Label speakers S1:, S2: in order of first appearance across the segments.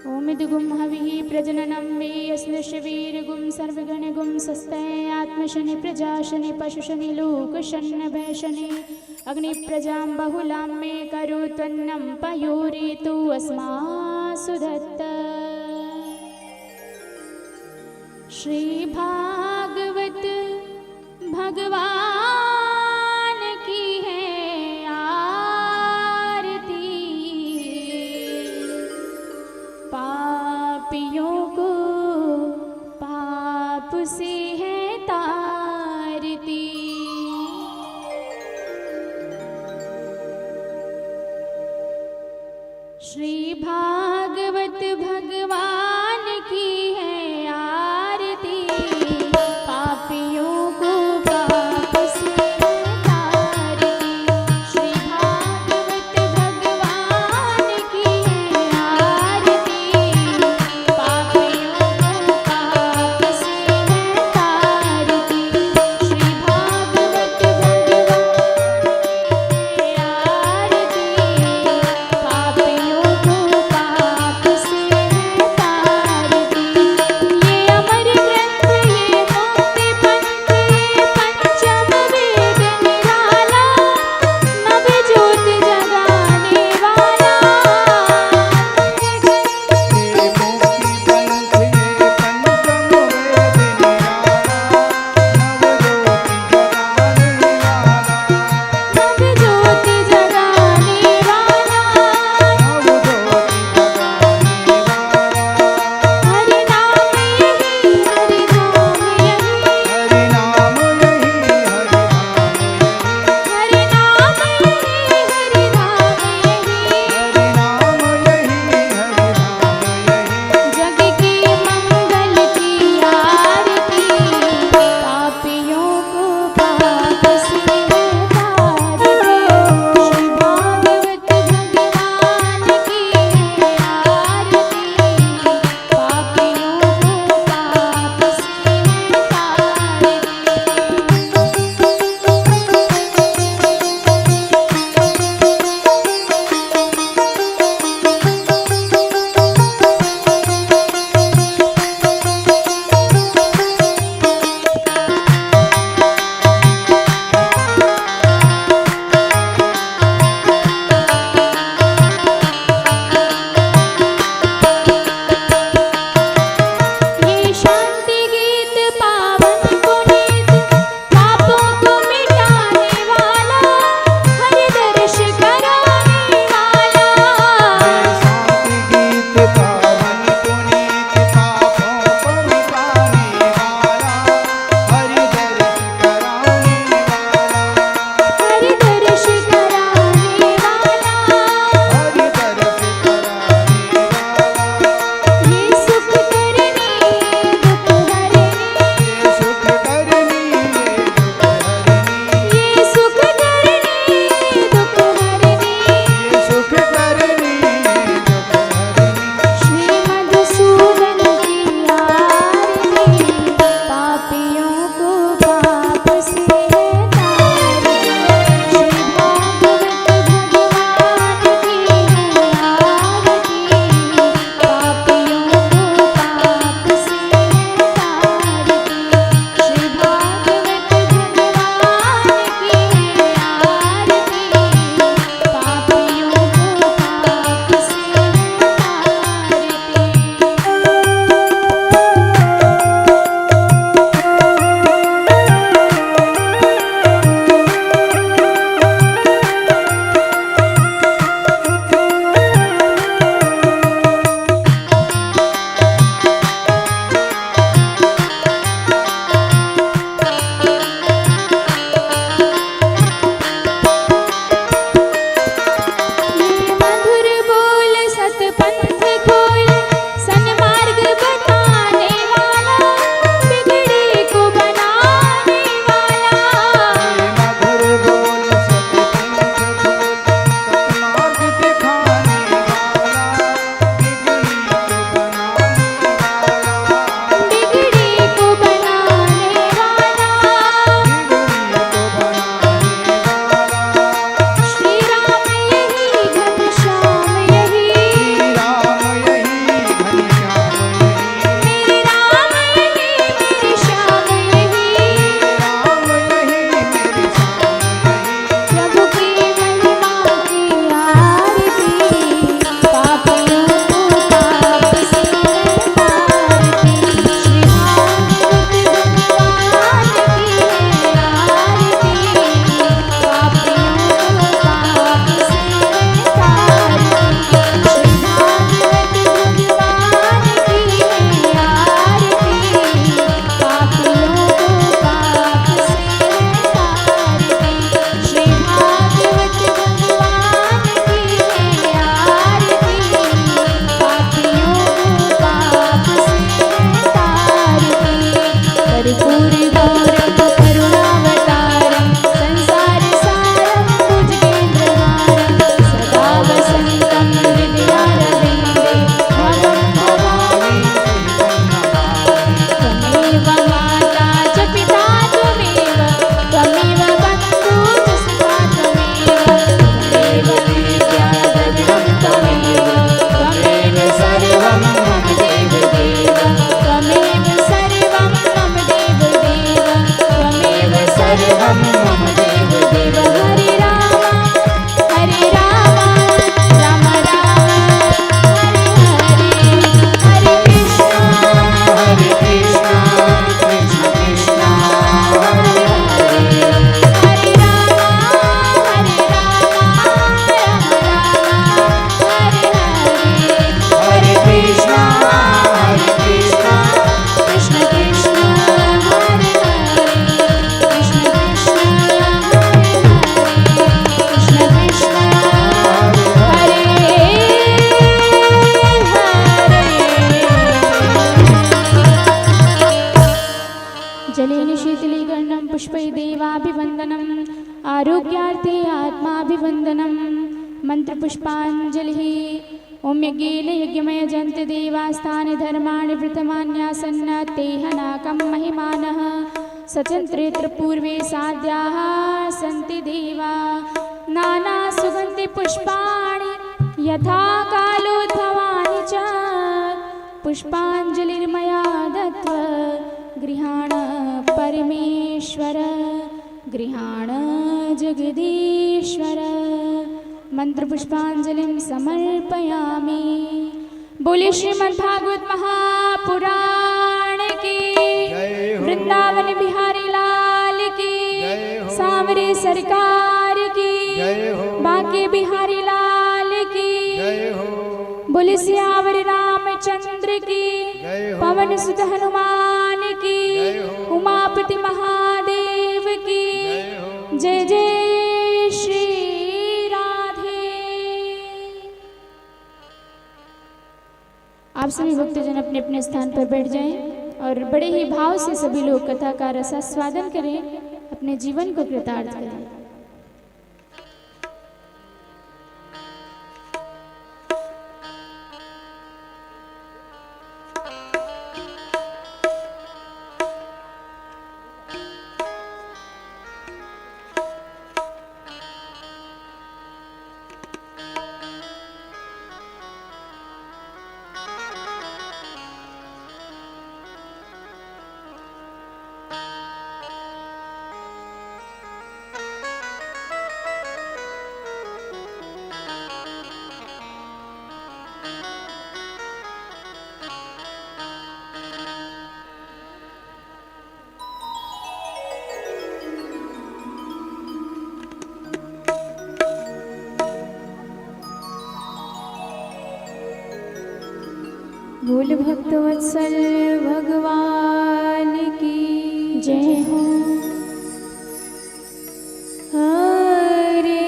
S1: ओमिद्गुं हविः प्रजननं मे यस्लशवीर्गुं सर्वगणगुं स्वस्तये आत्मशनि प्रजाशनि पशुशनि लोकशन्न भैशनि अग्निप्रजां बहुलां मे करोत्वन्नं पयोरितु अस्मासु दत्त। श्रीभागवत भगवान की है आरती, पापियों को पाप से है तारती। श्री भागवत भगवान की है आरती, पापियों को पाप से है तारती। श्री भागवत भगवान की है आरती, पापियों को पाप से है तारती। श्री भागवत भगवान की है आरती, पापियों को पाप से है तारती। आरोग्यार्थे आत्माभिवन्दनं मन्त्रपुष्पाञ्जलिः। ॐ यज्ञेन यज्ञमय जन्त देवास्तानि धर्माणि वृतमान्यासन्न तेह नाकं महिमानः सचन्त्रेत्र पूर्वे साध्याः सन्ति देवा नानासुगन्धिपुष्पाणि यथा कालोद्भवानि च पुष्पाञ्जलिर्मया दत्त्वा गृहाण परमेश्वर गृहाण जगदीश्वर। मंत्रपुष्पांजलिं समर्पयामि। बोले श्रीमद्भागवत महापुराण की, वृंदावन बिहारी लाल की, सांवरे सरकार की, बांके बिहारी लाल की। बोले सियावर रामचंद्र की, पवन सुत हनुमान की, उमापति महादेव की। जय जय श्री राधे। आप सभी भक्तजन अपने अपने स्थान पर बैठ जाएं और बड़े ही भाव से सभी लोग कथा का रसास्वादन करें, अपने जीवन को कृतार्थ करें। बोल भक्तवत्सल भगवान की जय हो। हरे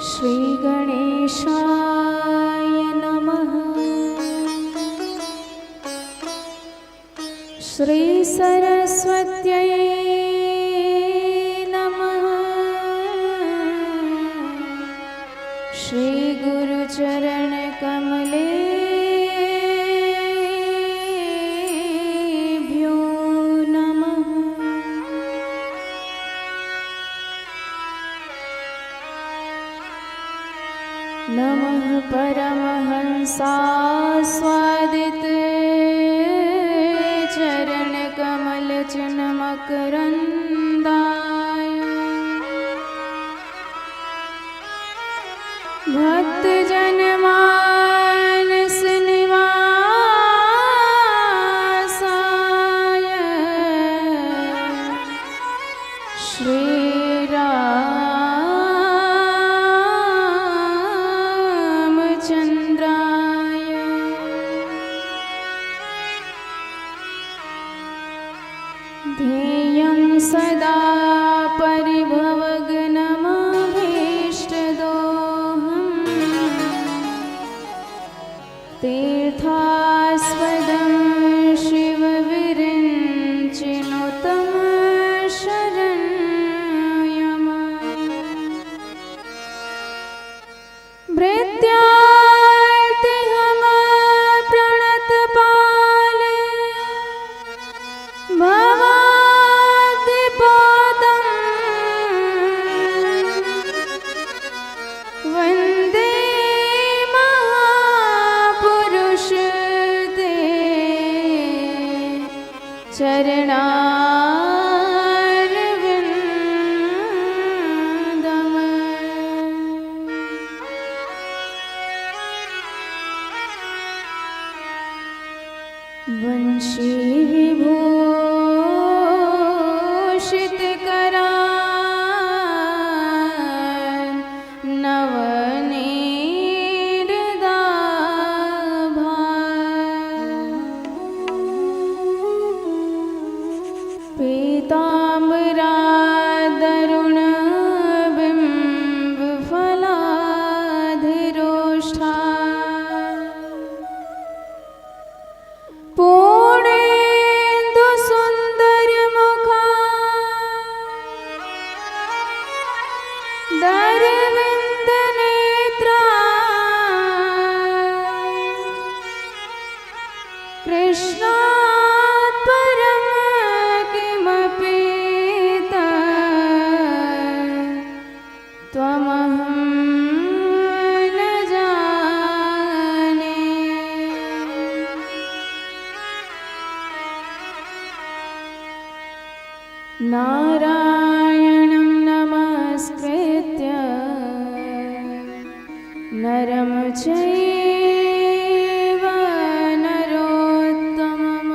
S1: श्री गणेशाय नमः। श्री सरस्वत्यै नमः। श्री गुरुचरण कमलेभ्यो नमः। नमः परमहंसास्वादित चरण कमल चिन्मकरन्दाय। भक्तजन मानस निवासाय श्री रामचन्द्राय। ध्येयं सदा परिभवग्नमभीष्टदोहम् तीर्थास्पदं शिवविरिञ्चिनुतं शरण्यम्। भृत्यार्तिहम प्रणतपाल भवाद्दिपादं वन्दे महापुरुष ते चरणारविन्दम्। वंशी विभूषित करान् नवनीरदाभान्। पीताम्बरादरुणबिम्बफलाधिरोष्ठा नारायणं नमस्कृत्य नरं चैव नरोत्तमम्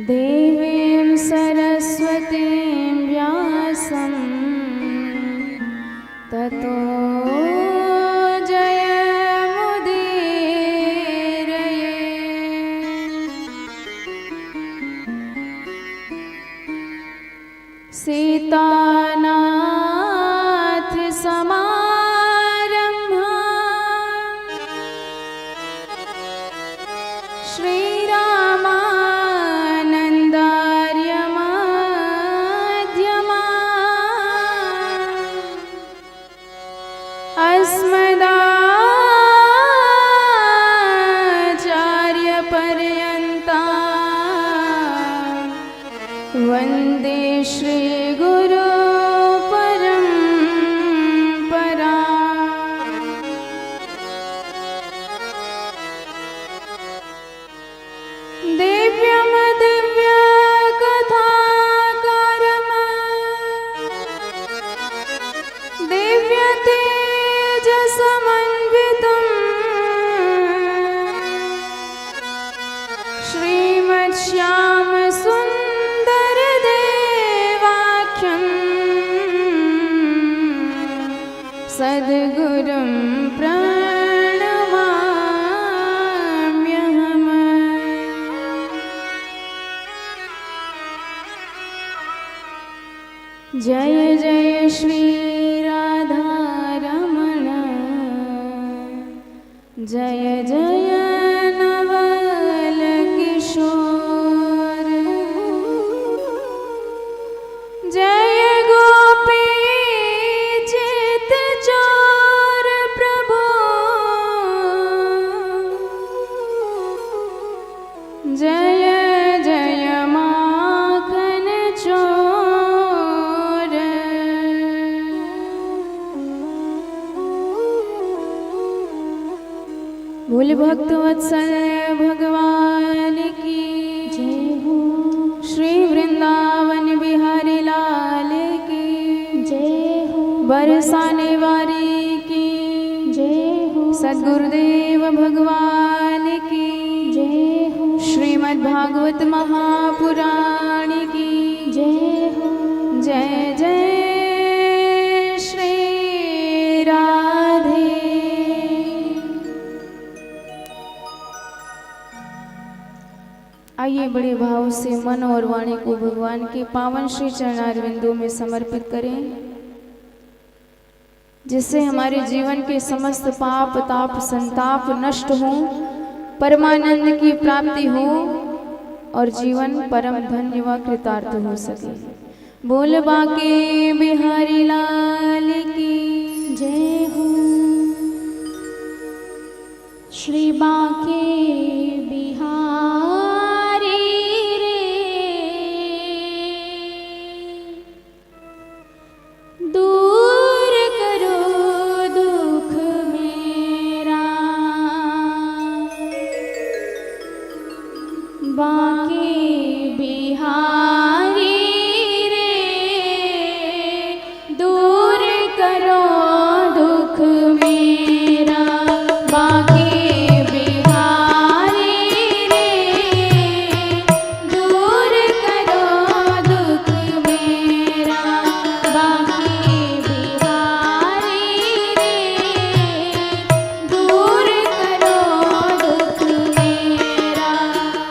S1: देवीं सरस्वतीं व्यासं ततो सीतानाथ समारम्भा श्रीरामानन्दार्य मध्यमा अस्मदाचार्यपर्यन्ता वन्दे श्री श्याम सुंदर देवाख्यं सद्गुरुं प्रणमाम्यहम्। जय जय श्री राधा रमण जय जय जय जय माखन चोर। भोले भक्त वत्सल भगवान की जय हो। श्री वृंदावन बिहारी लाल की जय हो। बरसाने वारी की जय हो। सद्गुरुदेव भगवान की जय हो। श्रीमद् भागवत महापुराण की जय हो। जय जय श्री राधे। आइए बड़े भाव से मन और वाणी को भगवान के पावन श्री चरणारविंदों में समर्पित करें, जिससे हमारे जीवन के समस्त पाप ताप संताप नष्ट हों, परमानंद की प्राप्ति हो और जीवन परम धन्य व कृतार्थ हो सके। बोल बाके बिहारी लाल की जय हो। श्री बाके बिहारी रे दूर करो दुख मेरा। बाके बिहारी रे दूर करो दुख मेरा। बाके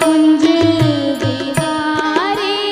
S1: कुंज बिहारी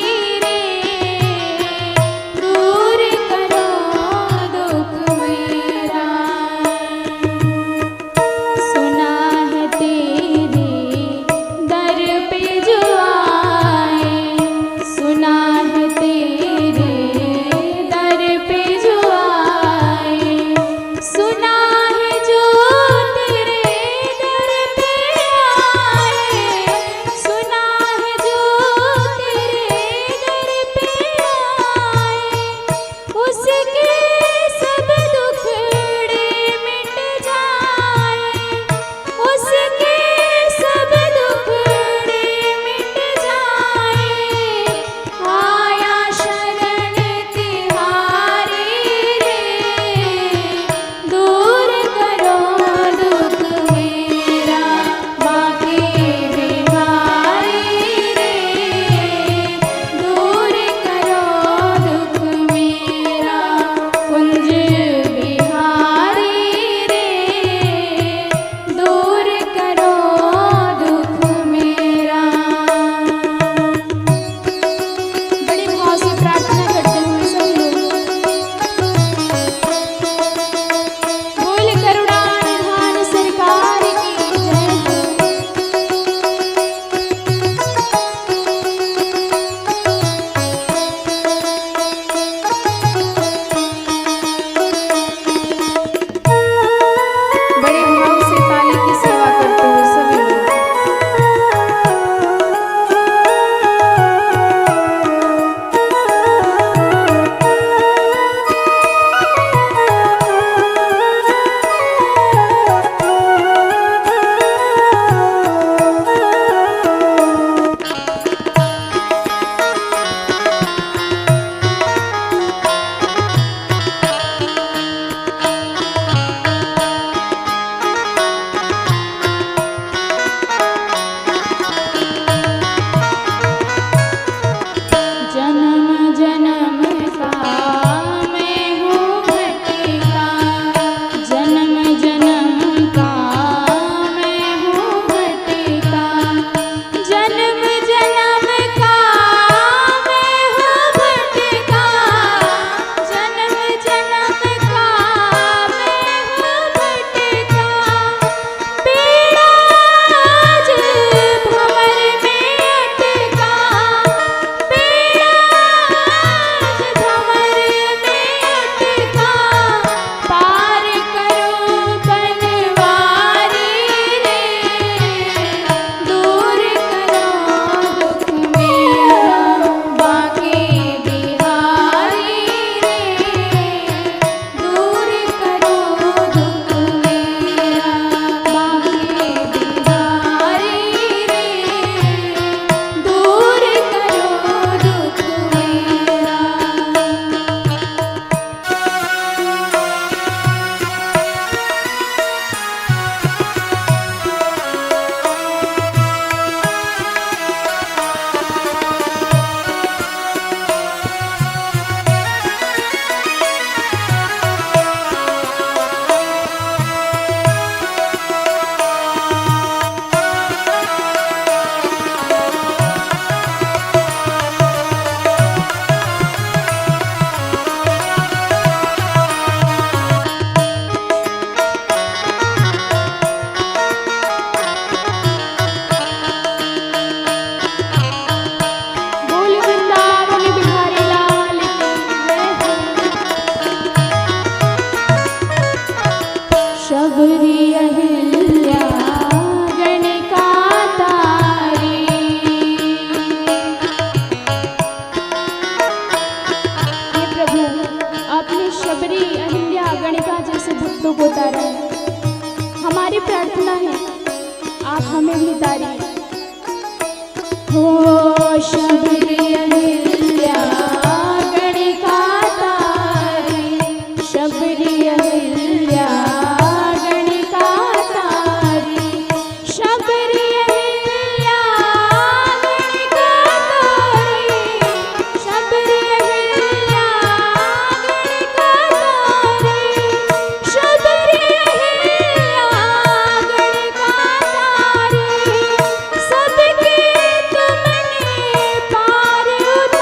S1: शबरी अहिल्या गणिका तारी, शबरी अहिल्या गणिका तारी, शबरी अहिल्या गणिका तारी, शबरी अहिल्या गणिका तारी, शबरी अहिल्या गणिका तारी, सबके तुमने पार उतारी,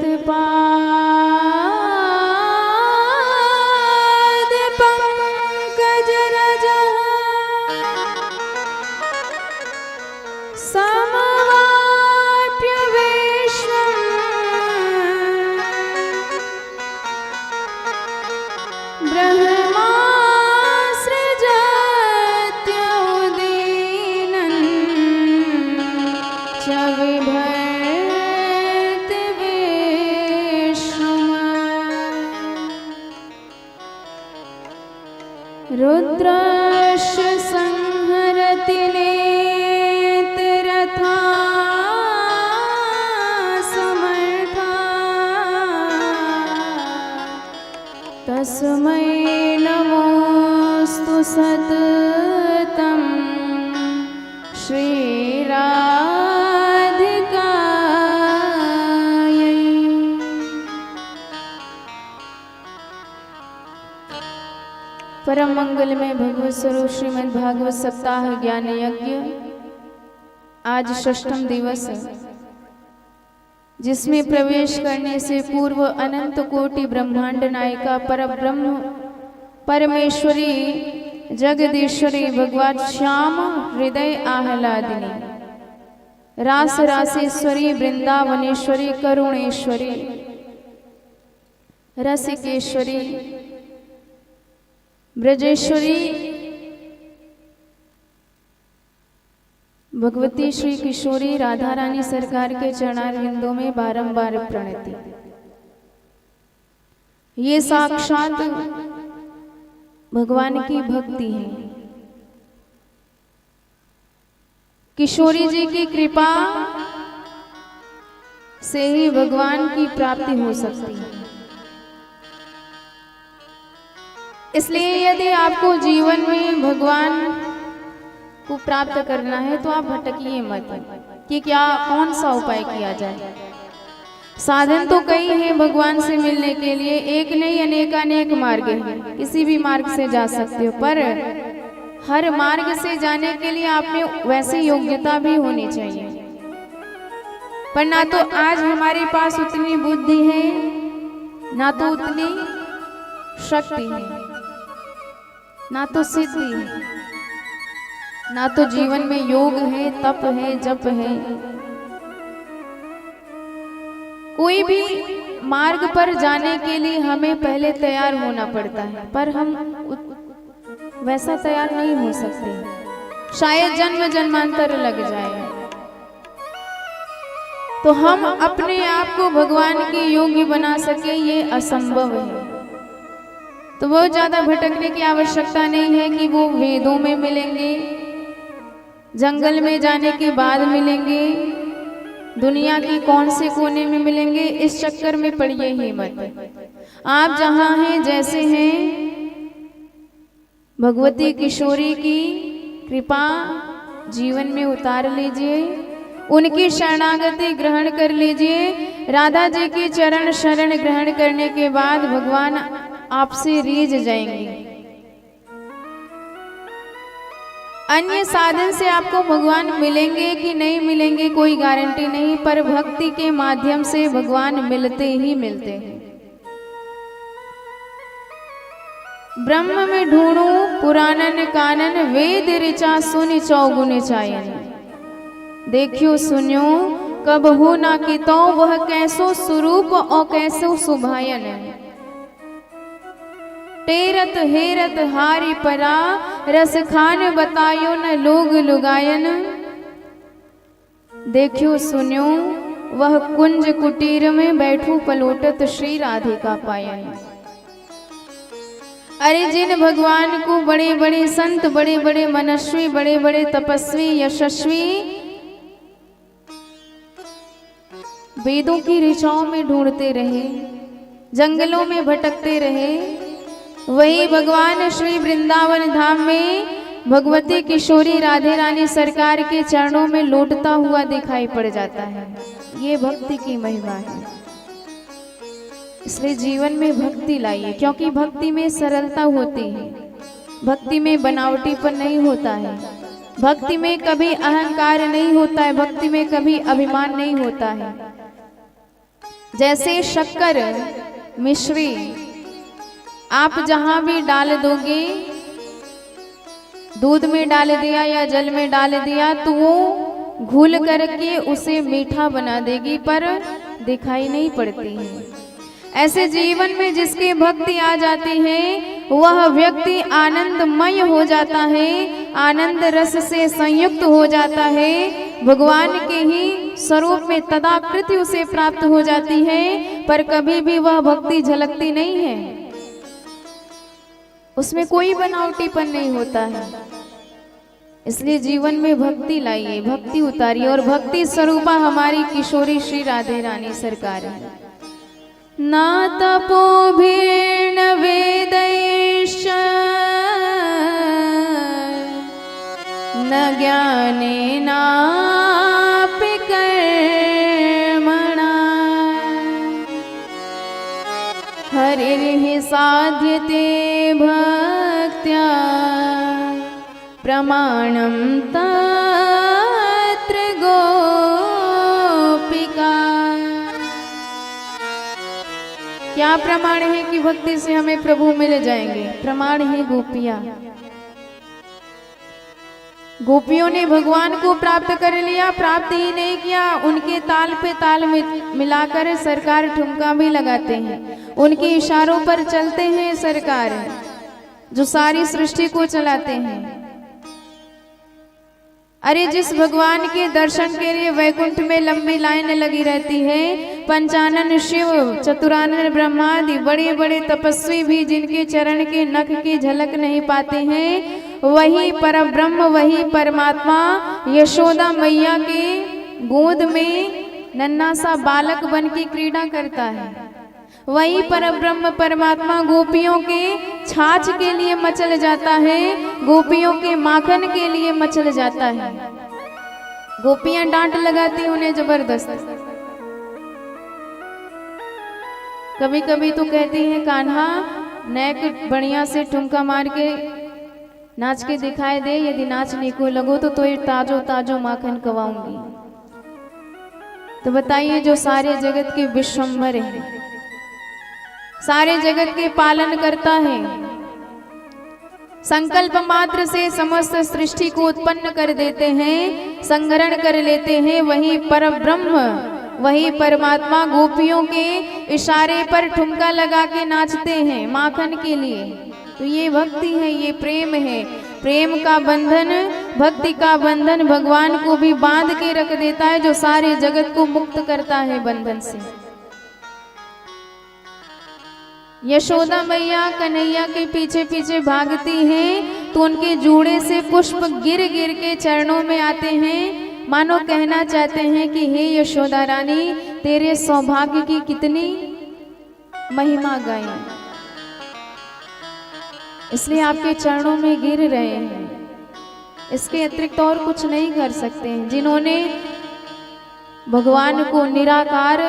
S1: पाद पंकज रज समवाप्य विश्वम् ब्रह्मासृजत्युदीनं च बिभर्ति विश्वम् रुद्रस्य संहरति नेत्ररथा समर्था तस्मै नमोस्तु सततं श्रीराधिकायै। परम मंगल में भगवत स्वरूप श्रीमद् भागवत सप्ताह ज्ञान यज्ञ आज षष्ठम दिवस है, जिसमें प्रवेश करने से पूर्व अनंत कोटि ब्रह्मांड नायिका परब्रह्म परमेश्वरी जगदीश्वरी भगवत श्याम हृदय आह्लादिनी रास रासेश्वरी वृंदावनेश्वरी करुणेश्वरी रसिकेश्वरी ब्रजेश्वरी भगवती श्री किशोरी राधा रानी सरकार के चरणारविंदों में बारंबार प्रणति। ये साक्षात भगवान की भक्ति है। किशोरी जी की कृपा से ही भगवान की प्राप्ति हो सकती है। इसलिए यदि आपको जीवन में भगवान को प्राप्त करना है तो आप भटकिए मत कि क्या कौन सा उपाय किया जाए। साधन तो कई हैं भगवान से मिलने के लिए, एक नहीं अनेकानेक मार्ग हैं, किसी भी मार्ग से जा सकते हो, पर हर मार्ग से जाने के लिए आप में वैसी योग्यता भी होनी चाहिए। पर ना तो आज हमारे पास उतनी बुद्धि है, ना तो उतनी शक्ति है, ना तो सिद्धि है, ना तो जीवन में योग है, तप है, जप है। कोई भी मार्ग पर जाने के लिए हमें पहले तैयार होना पड़ता है, पर हम वैसा तैयार नहीं हो सकते। शायद जन्म जन्मांतर लग जाए तो हम अपने आप को भगवान के योग्य बना सके, ये असंभव है। तो बहुत ज्यादा भटकने की आवश्यकता नहीं है कि वो वेदों में मिलेंगे, जंगल में जाने के बाद मिलेंगे, दुनिया के कौन से कोने में मिलेंगे, इस चक्कर में पड़िए ही मत। आप जहां हैं, जैसे हैं, भगवती किशोरी की कृपा जीवन में उतार लीजिए, उनकी शरणागति ग्रहण कर लीजिए। राधा जी की चरण शरण ग्रहण करने के बाद भगवान आपसे रीझ जाएंगे। अन्य साधन से आपको भगवान मिलेंगे कि नहीं मिलेंगे कोई गारंटी नहीं, पर भक्ति के माध्यम से भगवान मिलते ही मिलते हैं। ब्रह्म में ढूंढू पुराणन कानन, वेद ऋचा सुनि चौगुन चायन। देखियो सुनियो कब हो ना कि तो वह कैसो स्वरूप और कैसो सुभायन। टेरत हेरत हारी परा, रस खान बतायो न लोग लुगायन। देखियो सुनियो वह कुंज कुटीर में बैठू पलोटत श्री राधिका पायन। अरे जिन भगवान को बड़े बड़े संत, बड़े बड़े मनस्वी, बड़े बड़े तपस्वी, यशस्वी वेदों की ऋचाओं में ढूंढते रहे, जंगलों में भटकते रहे, वही भगवान श्री वृंदावन धाम में भगवती किशोरी राधे रानी सरकार के चरणों में लौटता हुआ दिखाई पड़ जाता है। ये भक्ति की महिमा है। इसलिए जीवन में भक्ति लाइए, क्योंकि भक्ति में सरलता होती है, भक्ति में बनावटीपन नहीं होता है, भक्ति में कभी अहंकार नहीं होता है, भक्ति में कभी अभिमान नहीं होता है। जैसे शक्कर मिश्री आप जहां भी डाल दोगे, दूध में डाल दिया या जल में डाल दिया तो वो घुल करके उसे मीठा बना देगी, पर दिखाई नहीं पड़ती है। ऐसे जीवन में जिसकी भक्ति आ जाती है वह व्यक्ति आनंदमय हो जाता है, आनंद रस से संयुक्त हो जाता है, भगवान के ही स्वरूप में तदाकृति उसे प्राप्त हो जाती है, पर कभी भी वह भक्ति झलकती नहीं है, उसमें कोई बनावटीपन नहीं होता है। इसलिए जीवन में भक्ति लाइए, भक्ति उतारिए, और भक्ति स्वरूपा हमारी किशोरी श्री राधे रानी सरकार है। ना तपोभिर्न वेदैश्च न ज्ञानेनापि कर्मणा हरिर्हि साध्यते भक्त्या प्रमाणं तत्र गोपिका। क्या प्रमाण है कि भक्ति से हमें प्रभु मिल जाएंगे? प्रमाण है गोपियां। गोपियों ने भगवान को प्राप्त कर लिया, प्राप्त ही नहीं किया, उनके ताल पे ताल मिलाकर सरकार ठुमका भी लगाते हैं, उनके इशारों पर चलते हैं सरकार, जो सारी सृष्टि को चलाते हैं। अरे जिस भगवान के दर्शन के लिए वैकुंठ में लंबी लाइन लगी रहती है, पंचानन शिव, चतुरानन ब्रह्मादि बड़े बड़े तपस्वी भी जिनके चरण के नख की झलक नहीं पाते हैं, वही परब्रह्म, वही परमात्मा यशोदा मैया के गोद में नन्हा सा बालक बन की क्रीड़ा करता है। वही परब्रह्म परमात्मा गोपियों के छाछ के लिए मचल जाता है, गोपियों के माखन के लिए मचल जाता है। गोपियां डांट लगाती उन्हें जबरदस्त, कभी कभी तो कहती हैं कान्हा नेक बढ़िया से ठुमका मार के नाच के दिखाई दे, यदि नाचने को लगो तो ये ताजो ताजो माखन कवाऊंगी। तो बताइए, जो सारे जगत के विश्वम्भर है, सारे जगत के पालन करता है, संकल्प मात्र से समस्त सृष्टि को उत्पन्न कर देते हैं, संग्रहण कर लेते हैं, वही परब्रह्म, वही परमात्मा गोपियों के इशारे पर ठुमका लगा के नाचते हैं माखन के लिए। तो ये भक्ति है, ये प्रेम है। प्रेम का बंधन, भक्ति का बंधन भगवान को भी बांध के रख देता है, जो सारे जगत को मुक्त करता है बंधन से। यशोदा मैया कन्हैया के पीछे पीछे भागती हैं, तो उनके जूड़े से पुष्प गिर गिर के चरणों में आते हैं, मानो कहना चाहते हैं कि हे यशोदा रानी, तेरे सौभाग्य की कितनी महिमा गाएं, इसलिए आपके चरणों में गिर रहे हैं। इसके अतिरिक्त और कुछ नहीं कर सकते हैं। जिन्होंने भगवान को निराकार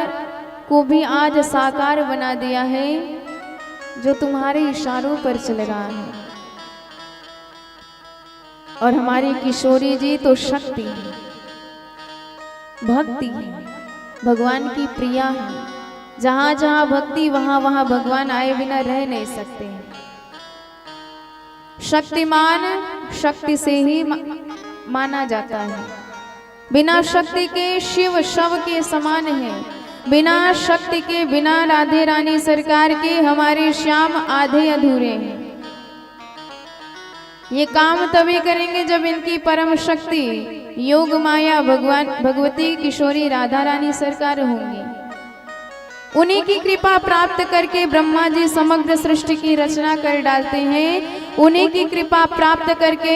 S1: को भी आज साकार बना दिया है, जो तुम्हारे इशारों पर चल रहा है। और हमारी किशोरी जी तो शक्ति है, भक्ति है, भगवान की प्रिया है। जहां जहां भक्ति वहां वहां भगवान आए बिना रह नहीं सकते हैं। शक्तिमान शक्ति से ही माना जाता है, बिना शक्ति के शिव शव के समान है, बिना शक्ति के, बिना राधे रानी सरकार के हमारे श्याम आधे अधूरे हैं। ये काम तभी करेंगे जब इनकी परम शक्ति योग माया भगवान भगवती किशोरी राधा रानी सरकार होंगी। उन्हीं की कृपा प्राप्त करके ब्रह्मा जी समग्र सृष्टि की रचना कर डालते हैं। उन्हीं की कृपा प्राप्त करके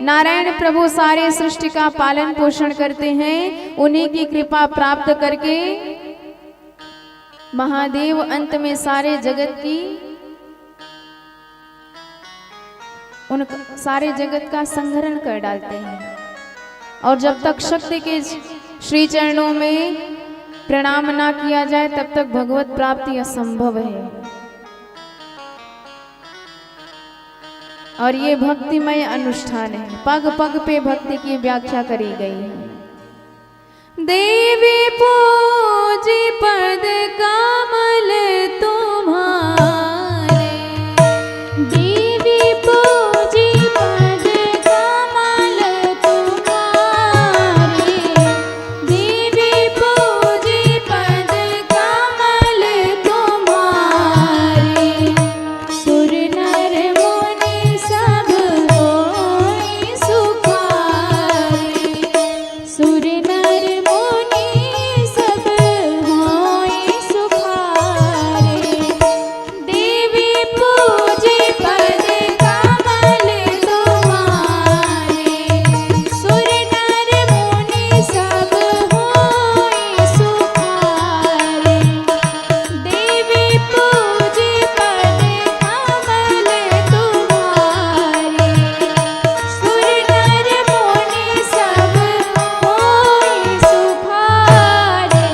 S1: नारायण प्रभु सारे सृष्टि का पालन पोषण करते हैं। उन्हीं की कृपा प्राप्त करके महादेव अंत में सारे जगत की, उन सारे जगत का संहरण कर डालते हैं। और जब तक शक्ति के श्री चरणों में प्रणाम ना किया जाए तब तक भगवत प्राप्ति असंभव है। और ये भक्तिमय अनुष्ठान है, पग पग पे भक्ति की व्याख्या करी गई है। देवी पूजी पद कमल तुम्हारे,
S2: देवी पूजी पद कमल तुम्हारे, देवी पूजी पद कमल तुम्हारे। सुर नर मुनि सब होय सुखारे, सुर नर मुनि सब होय सुखारे। देवी पूजी पद कमल तुम्हारे, सुर नर मुनि सब होय सुखारे। देवी पूजी पद कमल तुम्हारे, सुर नर मुनि सब होय सुखारे।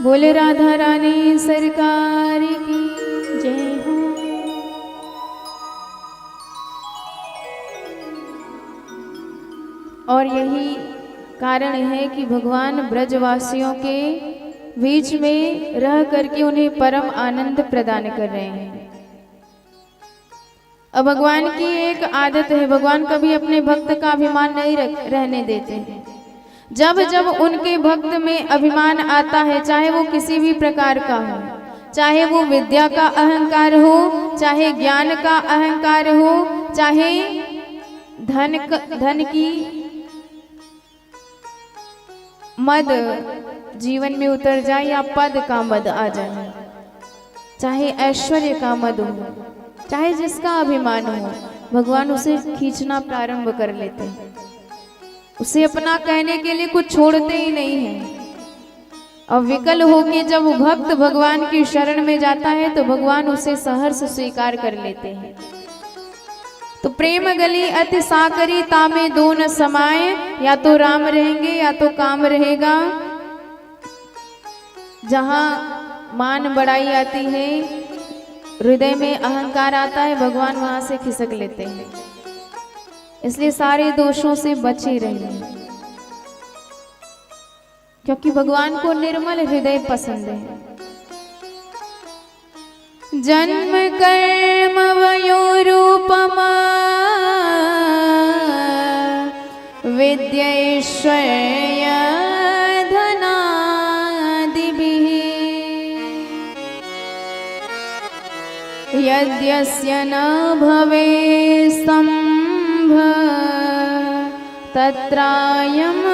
S1: बोले राधा रानी सरकार की
S2: जय हो।
S1: और यही कारण है कि भगवान ब्रजवासियों के बीच में रह करके उन्हें परम आनंद प्रदान कर रहे हैं। अब भगवान की एक आदत है, भगवान कभी अपने भक्त का अभिमान नहीं रहने देते हैं। जब जब उनके भक्त में अभिमान आता है, चाहे वो किसी भी प्रकार का हो, चाहे वो विद्या का अहंकार हो, चाहे ज्ञान का अहंकार हो, चाहे धन की मद जीवन में उतर जाए या पद का मद आ जाए, चाहे ऐश्वर्य का मद हो, चाहे जिसका अभिमान हो, भगवान उसे खींचना प्रारंभ कर लेते हैं। उसे अपना कहने के लिए कुछ छोड़ते ही नहीं है। और विकल होके जब भक्त भगवान की शरण में जाता है तो भगवान उसे सहर्ष स्वीकार कर लेते हैं। तो प्रेम गली अति साकरी तामे दो न समाये, या तो राम रहेंगे या तो काम रहेगा। जहां मान बढ़ाई आती है, हृदय में अहंकार आता है, भगवान वहां से खिसक लेते हैं। इसलिए सारे दोषों से बचे रहिए, क्योंकि भगवान को निर्मल हृदय पसंद है। जन्म कर्म वयोरूपमा विद्यैश्वर्य धनादिभिः यद्यस्य न भवे स्तम्भ तत्रायम्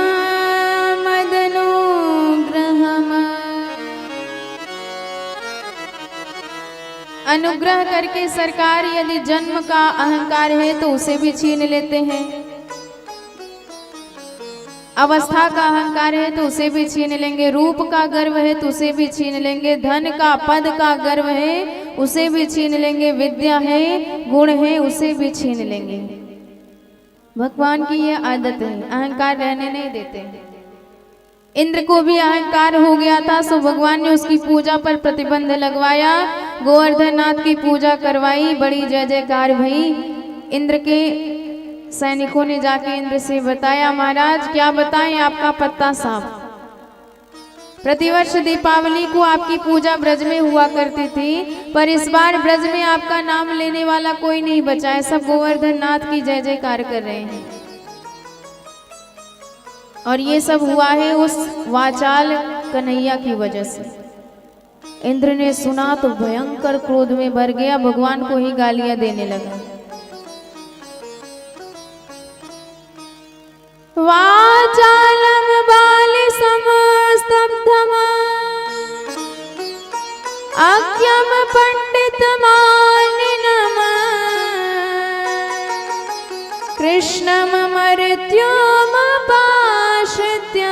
S1: मदनुग्रहम्। अनुग्रह करके सरकार यदि जन्म का अहंकार है तो उसे भी छीन लेते हैं, अवस्था का अहंकार है तो उसे भी छीन लेंगे, रूप का गर्व है तो उसे भी छीन लेंगे, धन का पद का गर्व है उसे भी छीन लेंगे, विद्या है गुण है उसे भी छीन लेंगे। भगवान की ये आदत है, अहंकार रहने नहीं देते। इंद्र को भी अहंकार हो गया था, सो भगवान ने उसकी पूजा पर प्रतिबंध लगवाया, गोवर्धन नाथ की पूजा करवाई, बड़ी जय जयकार भई। इंद्र के सैनिकों ने जाके इंद्र से बताया, महाराज क्या बताएं, आपका पत्ता साफ। प्रतिवर्ष दीपावली को आपकी पूजा ब्रज में हुआ करती थी, पर इस बार ब्रज में आपका नाम लेने वाला कोई नहीं बचा है, सब गोवर्धन नाथ की जय जयकार कर रहे हैं। और ये सब हुआ है उस वाचाल कन्हैया की वजह से। इंद्र ने सुना तो भयंकर क्रोध में भर गया, भगवान को ही गालियां देने लगा। वाचालम बालि समस्तब्धम अज्ञम पंडित मानिनम कृष्णम मर्त्योम पाश्रित्य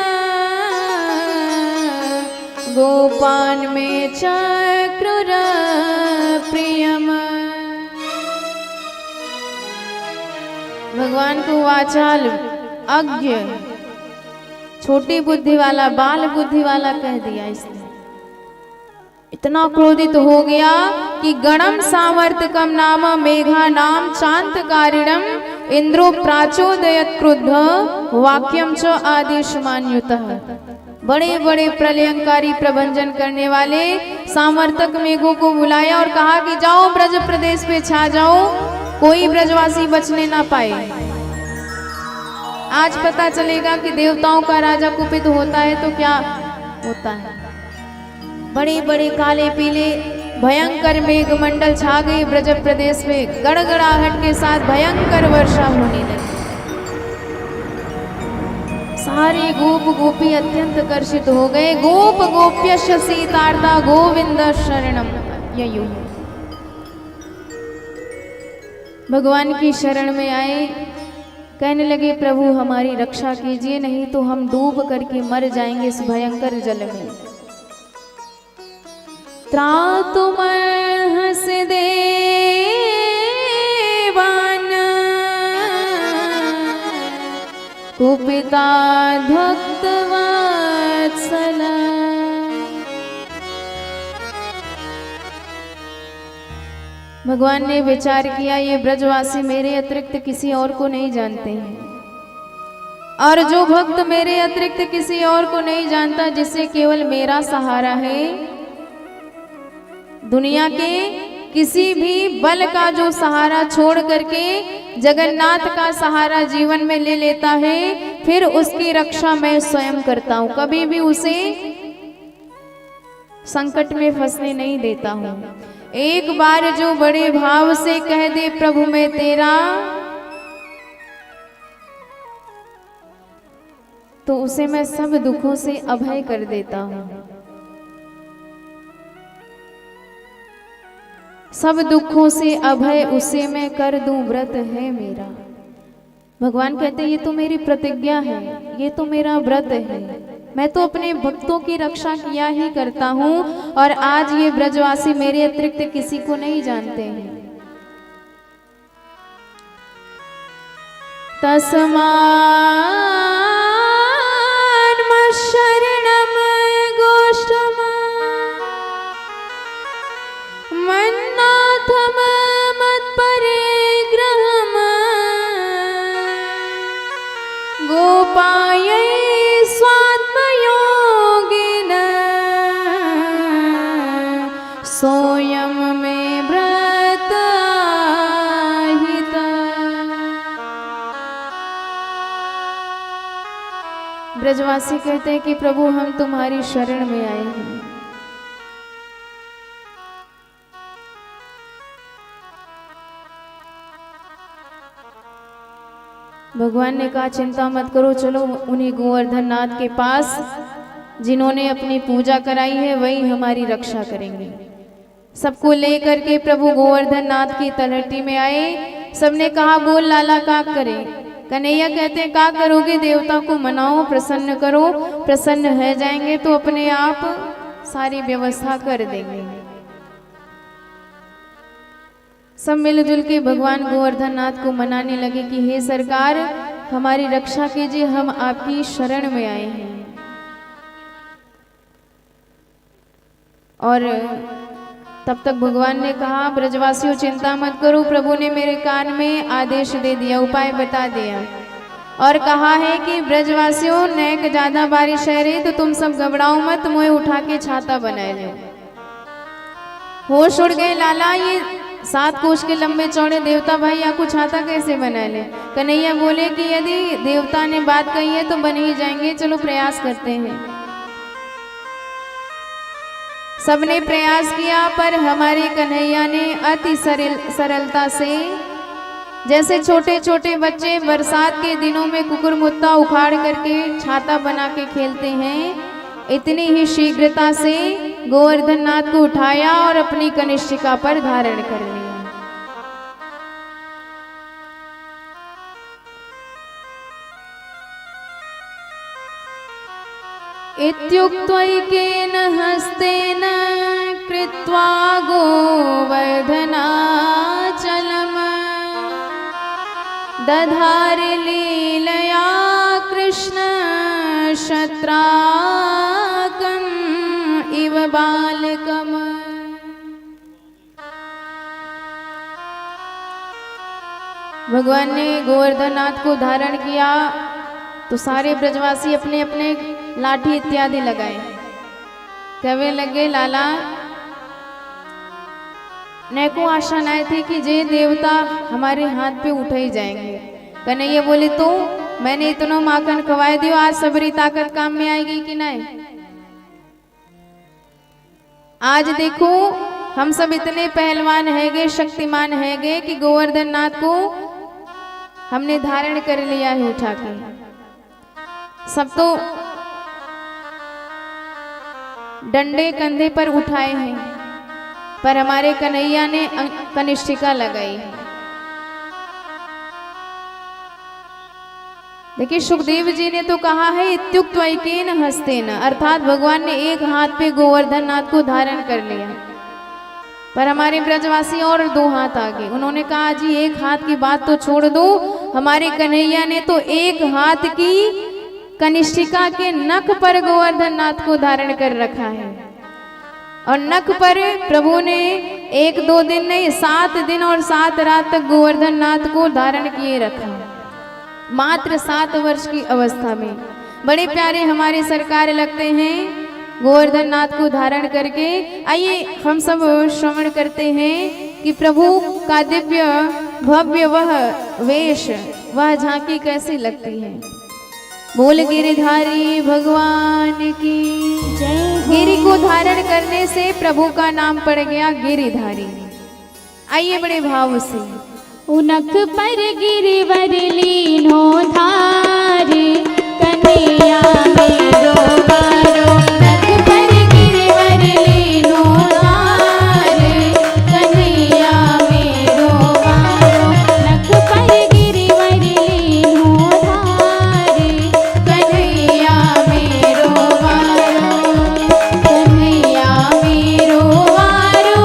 S1: गोपान में चक्रुर प्रियम। भगवान को वाचाल, अज्ञ, छोटी बुद्धि वाला, बाल बुद्धि वाला कह दिया इसने। इतना क्रोधित हो गया कि गणम सामर्थ्यकम नाम मेघा नाम चांत कारिणम इंद्रो प्राचोदयत क्रुद्ध वाक्यम च आदेशमान्युतः। बड़े बड़े प्रलयंकारी प्रबंधन करने वाले सामर्थक मेघों को बुलाया और कहा कि जाओ ब्रज प्रदेश पे छा जाओ, कोई ब्रजवासी बचने ना पाए। आज पता चलेगा कि देवताओं का राजा कुपित होता है तो क्या होता है। बड़े बड़े काले पीले भयंकर मेघ मंडल छा गए ब्रज प्रदेश में, गड़गड़ाहट के साथ भयंकर वर्षा होने लगी। सारे गोप गोपी अत्यंत कर्षित हो गए। गोप गोप्यश्च सीतार्था गोविंद शरणम ययु। भगवान की शरण में आए, कहने लगे प्रभु हमारी रक्षा कीजिए, नहीं तो हम डूब करके मर जाएंगे इस भयंकर जल में। त्रातुमर्हस देवान कुपिता भक्त वत्सला। भगवान ने विचार किया ये ब्रजवासी मेरे अतिरिक्त किसी और को नहीं जानते हैं, और जो भक्त मेरे अतिरिक्त किसी और को नहीं जानता, जिससे केवल मेरा सहारा है, दुनिया के किसी भी बल का जो सहारा छोड़ करके जगन्नाथ का सहारा जीवन में ले लेता है, फिर उसकी रक्षा मैं स्वयं करता हूं, कभी भी उसे संकट में फंसने नहीं देता हूं। एक बार जो बड़े भाव से कह दे प्रभु मैं तेरा, तो उसे मैं सब दुखों से अभय कर देता हूं। सब दुखों से अभय उसे मैं कर दूं, व्रत है मेरा। भगवान कहते ये तो मेरी प्रतिज्ञा है, ये तो मेरा व्रत है, मैं तो अपने भक्तों की रक्षा किया ही करता हूं, और आज ये ब्रजवासी मेरे अतिरिक्त किसी को नहीं जानते हैं। तस्मान् शरणम गोष्ठम मन्नाथम मत्परिग्रहम गोपायै स्वात्मयोगिन सोयम में व्रत हित। ब्रजवासी कहते हैं कि प्रभु हम तुम्हारी शरण में आए हैं। भगवान ने कहा चिंता मत करो, चलो उन्हीं गोवर्धन नाथ के पास जिन्होंने अपनी पूजा कराई है वही हमारी रक्षा करेंगे। सबको लेकर के प्रभु गोवर्धन नाथ की तलहटी में आए। सबने कहा बोल लाला का करें। कन्हैया कहते हैं का करोगे, देवता को मनाओ, प्रसन्न करो, प्रसन्न हो जाएंगे तो अपने आप सारी व्यवस्था कर देंगे। सब मिलजुल के भगवान गोवर्धन नाथ को मनाने लगे कि हे सरकार हमारी रक्षा कीजिए, हम आपकी शरण में आए हैं। और तब तक भगवान ने कहा ब्रजवासियों चिंता मत करो, प्रभु ने मेरे कान में आदेश दे दिया, उपाय बता दिया और कहा है कि ब्रजवासियों नेक ज्यादा बारिश है रे, तो तुम सब घबराओ मत, मुझे उठा के छाता बना लो। होश उड़ गए लाला, ये 7 कोस के लंबे चौड़े देवता भाई आपको छाता कैसे बना ले। कन्हैया बोले कि यदि देवता ने बात कही है तो बन ही जाएंगे, चलो प्रयास करते हैं। सबने प्रयास किया पर हमारे कन्हैया ने अति सरलता से, जैसे छोटे छोटे बच्चे बरसात के दिनों में कुकुरमुत्ता उखाड़ करके छाता बना के खेलते हैं, इतनी ही शीघ्रता से गोवर्धन नाथ को उठाया और अपनी कनिष्ठिका पर धारण कर लिया। इत्युक्त्वैकेन हस्तेन कृत्वा गोवर्धनाचलम् दधार लीलया कृष्ण शत्राकम् इव बालकम्। भगवान ने गोवर्धन नाथ को धारण किया तो सारे ब्रजवासी अपने अपने लाठी इत्यादि लगाए। कहने लगे लाला ने को आशा नहीं थी कि जे देवता हमारे हाथ पे उठे ही जाएंगे। कन्हैया बोले तो मैंने इतना माखन खवाए दियो, आज सबरी ताकत काम में आएगी कि नहीं। आज देखो हम सब इतने पहलवान हैगे, शक्तिमान हैगे कि गोवर्धन नाथ को हमने धारण कर लिया है उठा के। सब तो डंडे कंधे पर उठाए हैं, पर हमारे कन्हैया ने कनिष्ठिका लगाई। देखिए सुखदेव जी ने तो कहा है इत्युक्त वैकेन हस्तेन, अर्थात भगवान ने एक हाथ पे गोवर्धन नाथ को धारण कर लिया, पर हमारे ब्रजवासी और 2 हाथ आगे। उन्होंने कहा जी एक हाथ की बात तो छोड़ दो, हमारे कन्हैया ने तो एक हाथ की कनिष्ठिका के नख पर गोवर्धन नाथ को धारण कर रखा है। और नख पर प्रभु ने 1-2 दिन नहीं 7 दिन और 7 रात तक गोवर्धन नाथ को धारण किए रखा, मात्र 7 वर्ष की अवस्था में। बड़े प्यारे हमारे सरकार लगते हैं गोवर्धन नाथ को धारण करके। आइए हम सब श्रवण करते हैं कि प्रभु का दिव्य भव्य वह वेश, वह झांकी कैसी लगती है। बोल गिरिधारी भगवान की
S2: जय हो।
S1: गिरि को धारण करने से प्रभु का नाम पड़ गया गिरिधारी। आइए बड़े भाव से।
S2: उनक पर गिरिवर लीनो धार, कन्हैया मेरो बारो। नख पर गिरिवर लीनो धार, कन्हैया मेरो बारो। नख पर गिरिवर लीनो धार, कन्हैया मेरो बारो। कन्हैया मेरो बारो,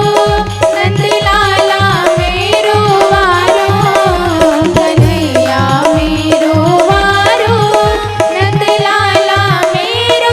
S2: नंदलाला मेरो बारो। कन्हैया मेरो बारो, नंदलाला मेरो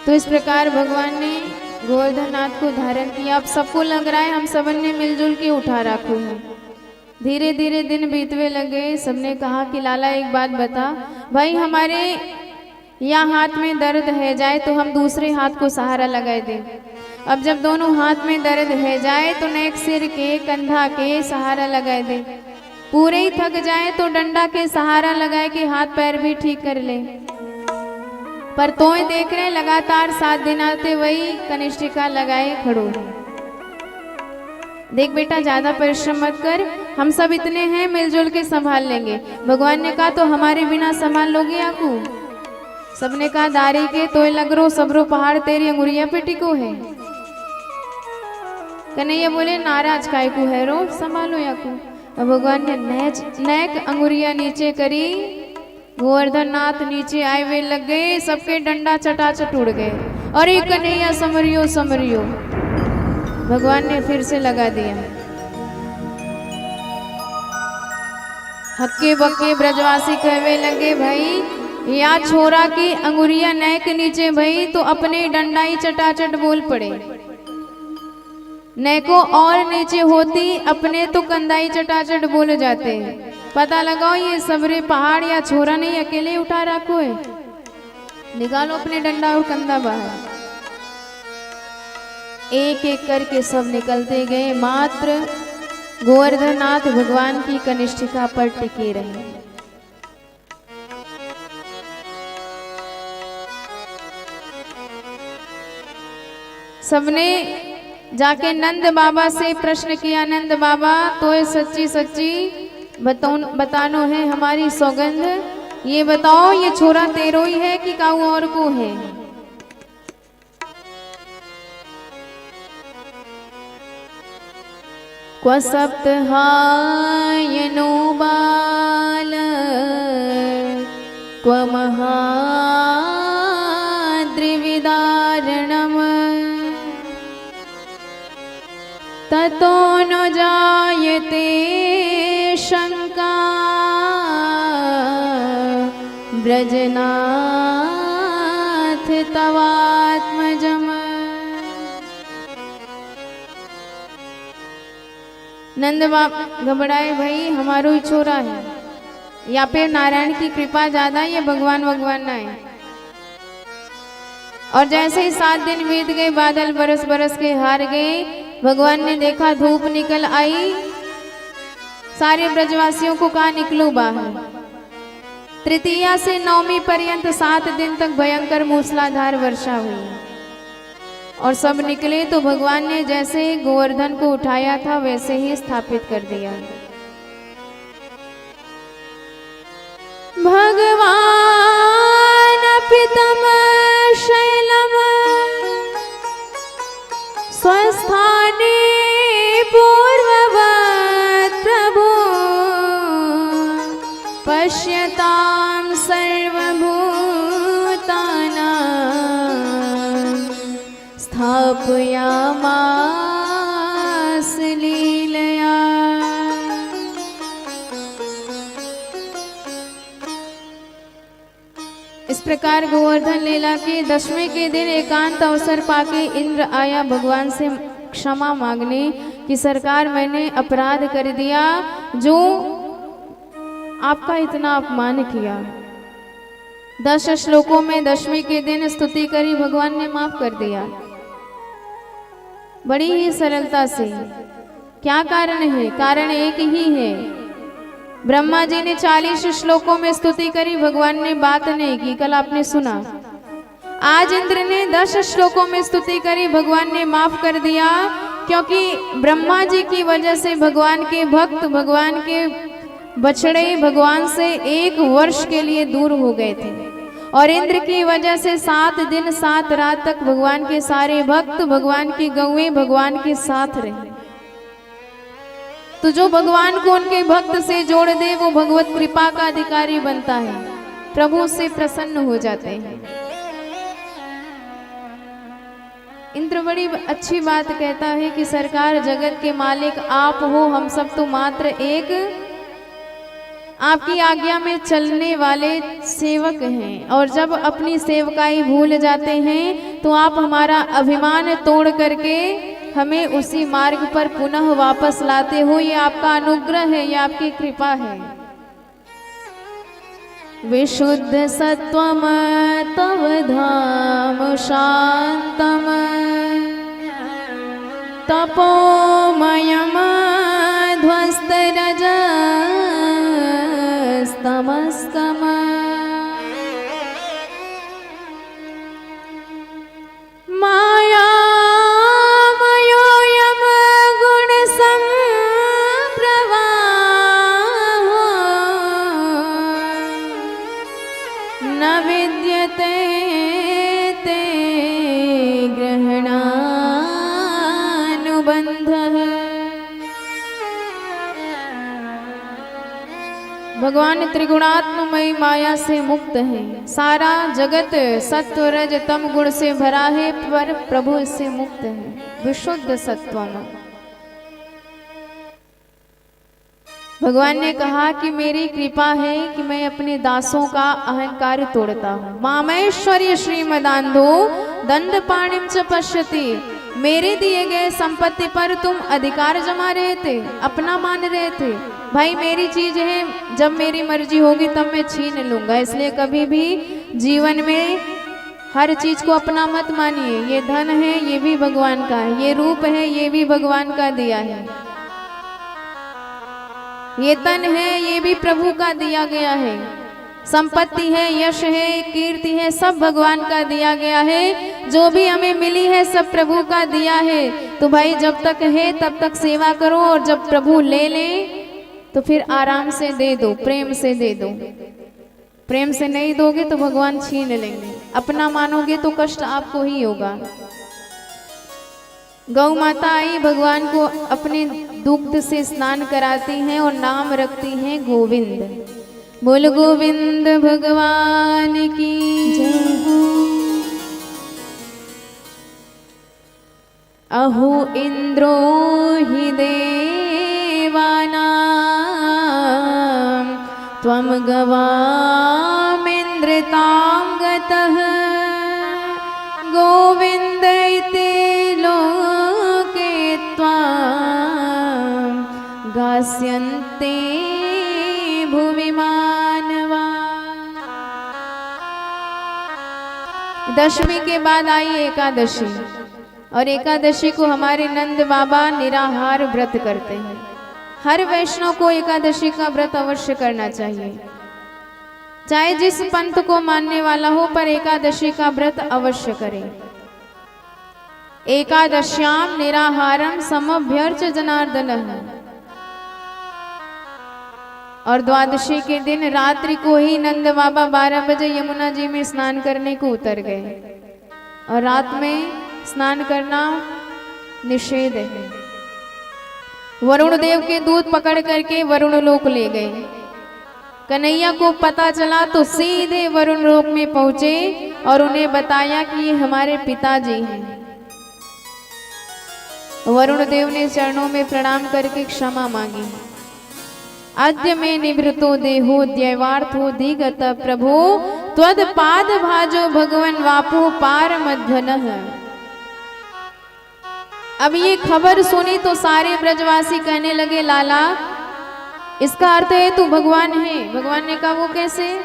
S1: तो इस प्रकार भगवान ने गोवर्धन नाथ को धारण किया। अब सबको लग रहा है हम सबन ने मिलजुल के उठा रखो है। धीरे धीरे दिन बीतवे लगे। सबने कहा कि लाला एक बात बता भाई, हमारे या हाथ में दर्द है जाए तो हम दूसरे हाथ को सहारा लगाए दें। अब जब दोनों हाथ में दर्द है जाए तो नेक सिर के कंधा के सहारा लगाए दे। पूरे ही थक जाए तो डंडा के सहारा लगाए के हाथ पैर भी ठीक कर ले। पर तोय देख रहे लगातार 7 दिन आते वही कनिष्ठिका लगाए खड़ो है। देख बेटा ज्यादा परिश्रम मत कर, हम सब इतने हैं मिलजुल के संभाल लेंगे। भगवान ने कहा तो हमारे बिना संभाल लोगे आकू? सबने कहा दारी के तोय लग रो सबरो पहाड़ तेरी अंगुरिया पे टिको है। कन्हैया बोले नाराज काय को है रो, संभालो याकू। अब भगवान ने नेक अंगुरिया नीचे करी। गोवर्धन नाथ नीचे आए वे लग गए, सबके डंडा चटाचट उड़ गए। अरे कन्हैया समरियो समरियो। भगवान ने फिर से लगा दिया। हक्के बक्के ब्रजवासी कहवे लगे भाई या छोरा की अंगुरिया नेक नीचे भई तो अपने डंडाई चटाचट बोल पड़े। नेको और नीचे होती अपने तो कंधाई चटाचट बोल जाते। पता लगाओ ये सबरे पहाड़ या छोरा नहीं अकेले उठा रखो है। निकालो अपने डंडा और कंधा बाहर। एक एक करके सब निकलते गए, मात्र गोवर्धन नाथ भगवान की कनिष्ठिका पर टिके रहे। सबने जाके नंद बाबा से प्रश्न किया, नंद बाबा तो ये सच्ची सच्ची बतानो है हमारी सौगंध, ये बताओ ये छोरा तेरो ही है कि काऊ और को है? क्व सप्तहायनो बाल क्व महाद्रिविदारणम ततो न जायते शंका ब्रजनाथ तवात्मजम। नंद बाप घबराए, भाई हमारो ही छोरा है या पे नारायण की कृपा ज्यादा है, ये भगवान ना है। और जैसे ही 7 दिन बीत गए, बादल बरस बरस के हार गए। भगवान ने देखा धूप निकल आई, सारे ब्रजवासियों को कहा निकलो बाहर। तृतीया से नवमी पर्यंत 7 दिन तक भयंकर मूसलाधार वर्षा हुई और सब निकले तो भगवान ने जैसे गोवर्धन को उठाया था वैसे ही स्थापित कर दिया। भगवान पितम शैलम स्वस्थाने पूर्ववत् प्रभु पश्यतां सर्वभूतानां स्थापयामास लीलया। इस प्रकार गोवर्धन लीला के 10वें के दिन एकांत अवसर पाके इंद्र आया भगवान से क्षमा मांगने कि सरकार मैंने अपराध कर दिया, जो आपका इतना अपमान किया। 10 श्लोकों में 10वें के दिन स्तुति करी, भगवान ने माफ कर दिया बड़ी ही सरलता से। क्या कारण है? कारण एक ही है। ब्रह्मा जी ने 40 श्लोकों में स्तुति करी, भगवान ने बात नहीं की, कल आपने सुना। आज इंद्र ने 10 श्लोकों में स्तुति करी, भगवान ने माफ कर दिया, क्योंकि ब्रह्मा जी की वजह से भगवान के भक्त, भगवान के बछड़े भगवान से 1 वर्ष के लिए दूर हो गए थे। और इंद्र की वजह से 7 दिन 7 रात तक भगवान के सारे भक्त, भगवान की गौएं भगवान के साथ रहे। तो जो भगवान को उनके भक्त से जोड़ दे वो भगवत कृपा का अधिकारी बनता है, प्रभु से प्रसन्न हो जाते हैं। इंद्र बड़ी अच्छी बात कहता है कि सरकार जगत के मालिक आप हो, हम सब तो मात्र एक आपकी आज्ञा में चलने वाले सेवक हैं, और जब अपनी सेवकाई भूल जाते हैं तो आप हमारा अभिमान तोड़ करके हमें उसी मार्ग पर पुनः वापस लाते हो। ये आपका अनुग्रह है, ये आपकी कृपा है। विशुद्ध सत्वम तव धाम शांतम तपोमयम ध्वस्तरजस्तमस्कम मायामयोऽयं गुणसम्प्रवाहो न विद्यते ते ग्रहणानुबन्धः। भगवान त्रिगुणात्ममयी माया से मुक्त है। सारा जगत सत्व रज तम गुण से भरा है, पर प्रभु इससे मुक्त है। विशुद्ध सत्वम। भगवान ने कहा कि मेरी कृपा है कि मैं अपने दासों का अहंकार तोड़ता हूँ। मामेश्वर्य श्रीमदान्धो दंड पाणिम च पश्यति। मेरे दिए गए संपत्ति पर तुम अधिकार जमा रहे थे, अपना मान रहे थे। भाई मेरी चीज है, जब मेरी मर्जी होगी तब मैं छीन लूंगा। इसलिए कभी भी जीवन में हर चीज को अपना मत मानिए। ये धन है, ये भी भगवान का है। ये रूप है, ये भी भगवान का दिया है। ये तन है, ये भी प्रभु का दिया गया है। संपत्ति है, यश है, कीर्ति है, सब भगवान का दिया गया है। जो भी हमें मिली है सब प्रभु का दिया है। तो भाई जब तक है तब तक सेवा करो, और जब प्रभु ले ले तो फिर आराम से दे दो, प्रेम से दे दो। प्रेम से नहीं दोगे तो भगवान छीन लेंगे। अपना मानोगे तो कष्ट आपको ही होगा। गौ माता आई, भगवान को अपने दुग्ध से स्नान कराती हैं और नाम रखती हैं गोविंद। बोल गोविंद भगवान की जय हो। अहो इंद्रो हि देवानां त्वं गवामिन्द्रतां गतः गोविन्द इति लोके त्वां गास्यन्ते भुवि मानवा। दशमी के बाद आई एकादशी, और एकादशी को हमारे नंद बाबा निराहार व्रत करते हैं। हर वैष्णव को एकादशी का व्रत अवश्य करना चाहिए, चाहे जिस पंथ को मानने वाला हो, पर एकादशी का व्रत अवश्य करें। एकादश्याम निराहारम समभ्यर्च जनार्दनः। और द्वादशी के दिन रात्रि को ही नंद बाबा 12 बजे यमुना जी में स्नान करने को उतर गए, और रात में स्नान करना निषेध है। वरुण देव के दूध पकड़ करके वरुण लोक ले गए। कन्हैया को पता चला तो सीधे वरुण लोक में पहुंचे और उन्हें बताया कि ये हमारे पिताजी हैं। वरुण देव ने चरणों में प्रणाम करके क्षमा मांगी। अद्य में निवृतो देहो दैवार्थो दिगत प्रभो त्वद पाद भाजो भगवन वापो पार मध्वनः। अब ये खबर सुनी तो सारे ब्रजवासी कहने लगे, लाला इसका अर्थ है तू भगवान है। भगवान ने कहा वो कैसे?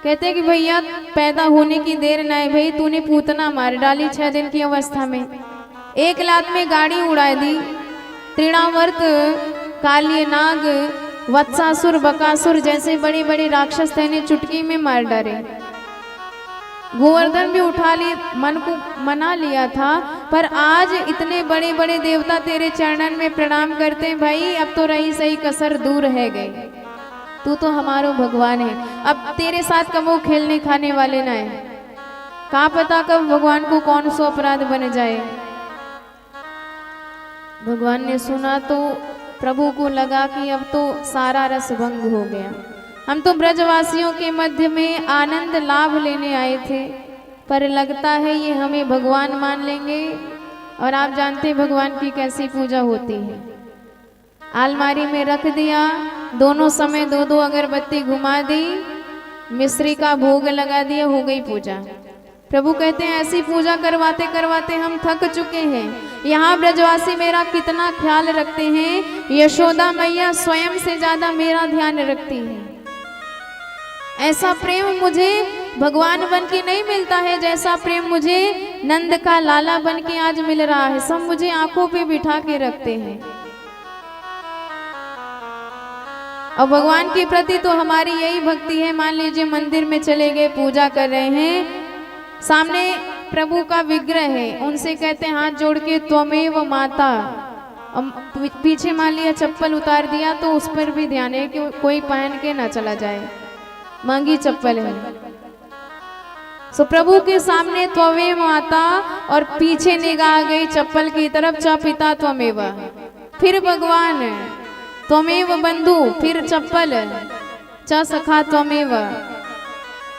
S1: कहते कि भैया पैदा होने की देर न है भाई, तूने पूतना मार डाली 6 दिन की अवस्था में, एक लात में गाड़ी उड़ा दी। तृणावर्त, काली नाग, वत्सासुर, बकासुर जैसे बड़े बड़े राक्षस थे, चुटकी में मार डाले। गोवर्धन भी उठा ली, मन को मना लिया था, पर आज इतने बड़े बड़े देवता तेरे चरणन में प्रणाम करते हैं। भाई अब तो रही सही कसर दूर है गई, तू तो हमारो भगवान है। अब तेरे साथ कब वो खेलने खाने वाले ना है, कहाँ पता कब भगवान को कौन सा अपराध बन जाए। भगवान ने सुना तो प्रभु को लगा कि अब तो सारा रस भंग हो गया। हम तो ब्रजवासियों के मध्य में आनंद लाभ लेने आए थे, पर लगता है ये हमें भगवान मान लेंगे। और आप जानते हैं भगवान की कैसी पूजा होती है। अलमारी में रख दिया, दोनों समय दो दो अगरबत्ती घुमा दी, मिश्री का भोग लगा दिया, हो गई पूजा। प्रभु कहते हैं ऐसी पूजा करवाते करवाते हम थक चुके हैं। यहाँ ब्रजवासी मेरा कितना ख्याल रखते हैं, यशोदा मैया स्वयं से ज्यादा मेरा ध्यान रखती है। ऐसा प्रेम मुझे भगवान बन के नहीं मिलता है, जैसा प्रेम मुझे नंद का लाला बन के आज मिल रहा है। सब मुझे आंखों पे बिठा के रखते हैं। और भगवान के प्रति तो हमारी यही भक्ति है। मान लीजिए मंदिर में चले गए, पूजा कर रहे हैं, सामने प्रभु का विग्रह है, उनसे कहते हैं हाथ जोड़ के त्वमेव माता। पीछे मान लिया चप्पल उतार दिया तो उस पर भी ध्यान है कि कोई पहन के ना चला जाए, महंगी चप्पल है। सो प्रभु के सामने त्वमेव माता और पीछे निगाह गई चप्पल की तरफ, च पिता त्वमेव, फिर भगवान त्वमेव बंधु, फिर चप्पल, च सखा त्वमेव।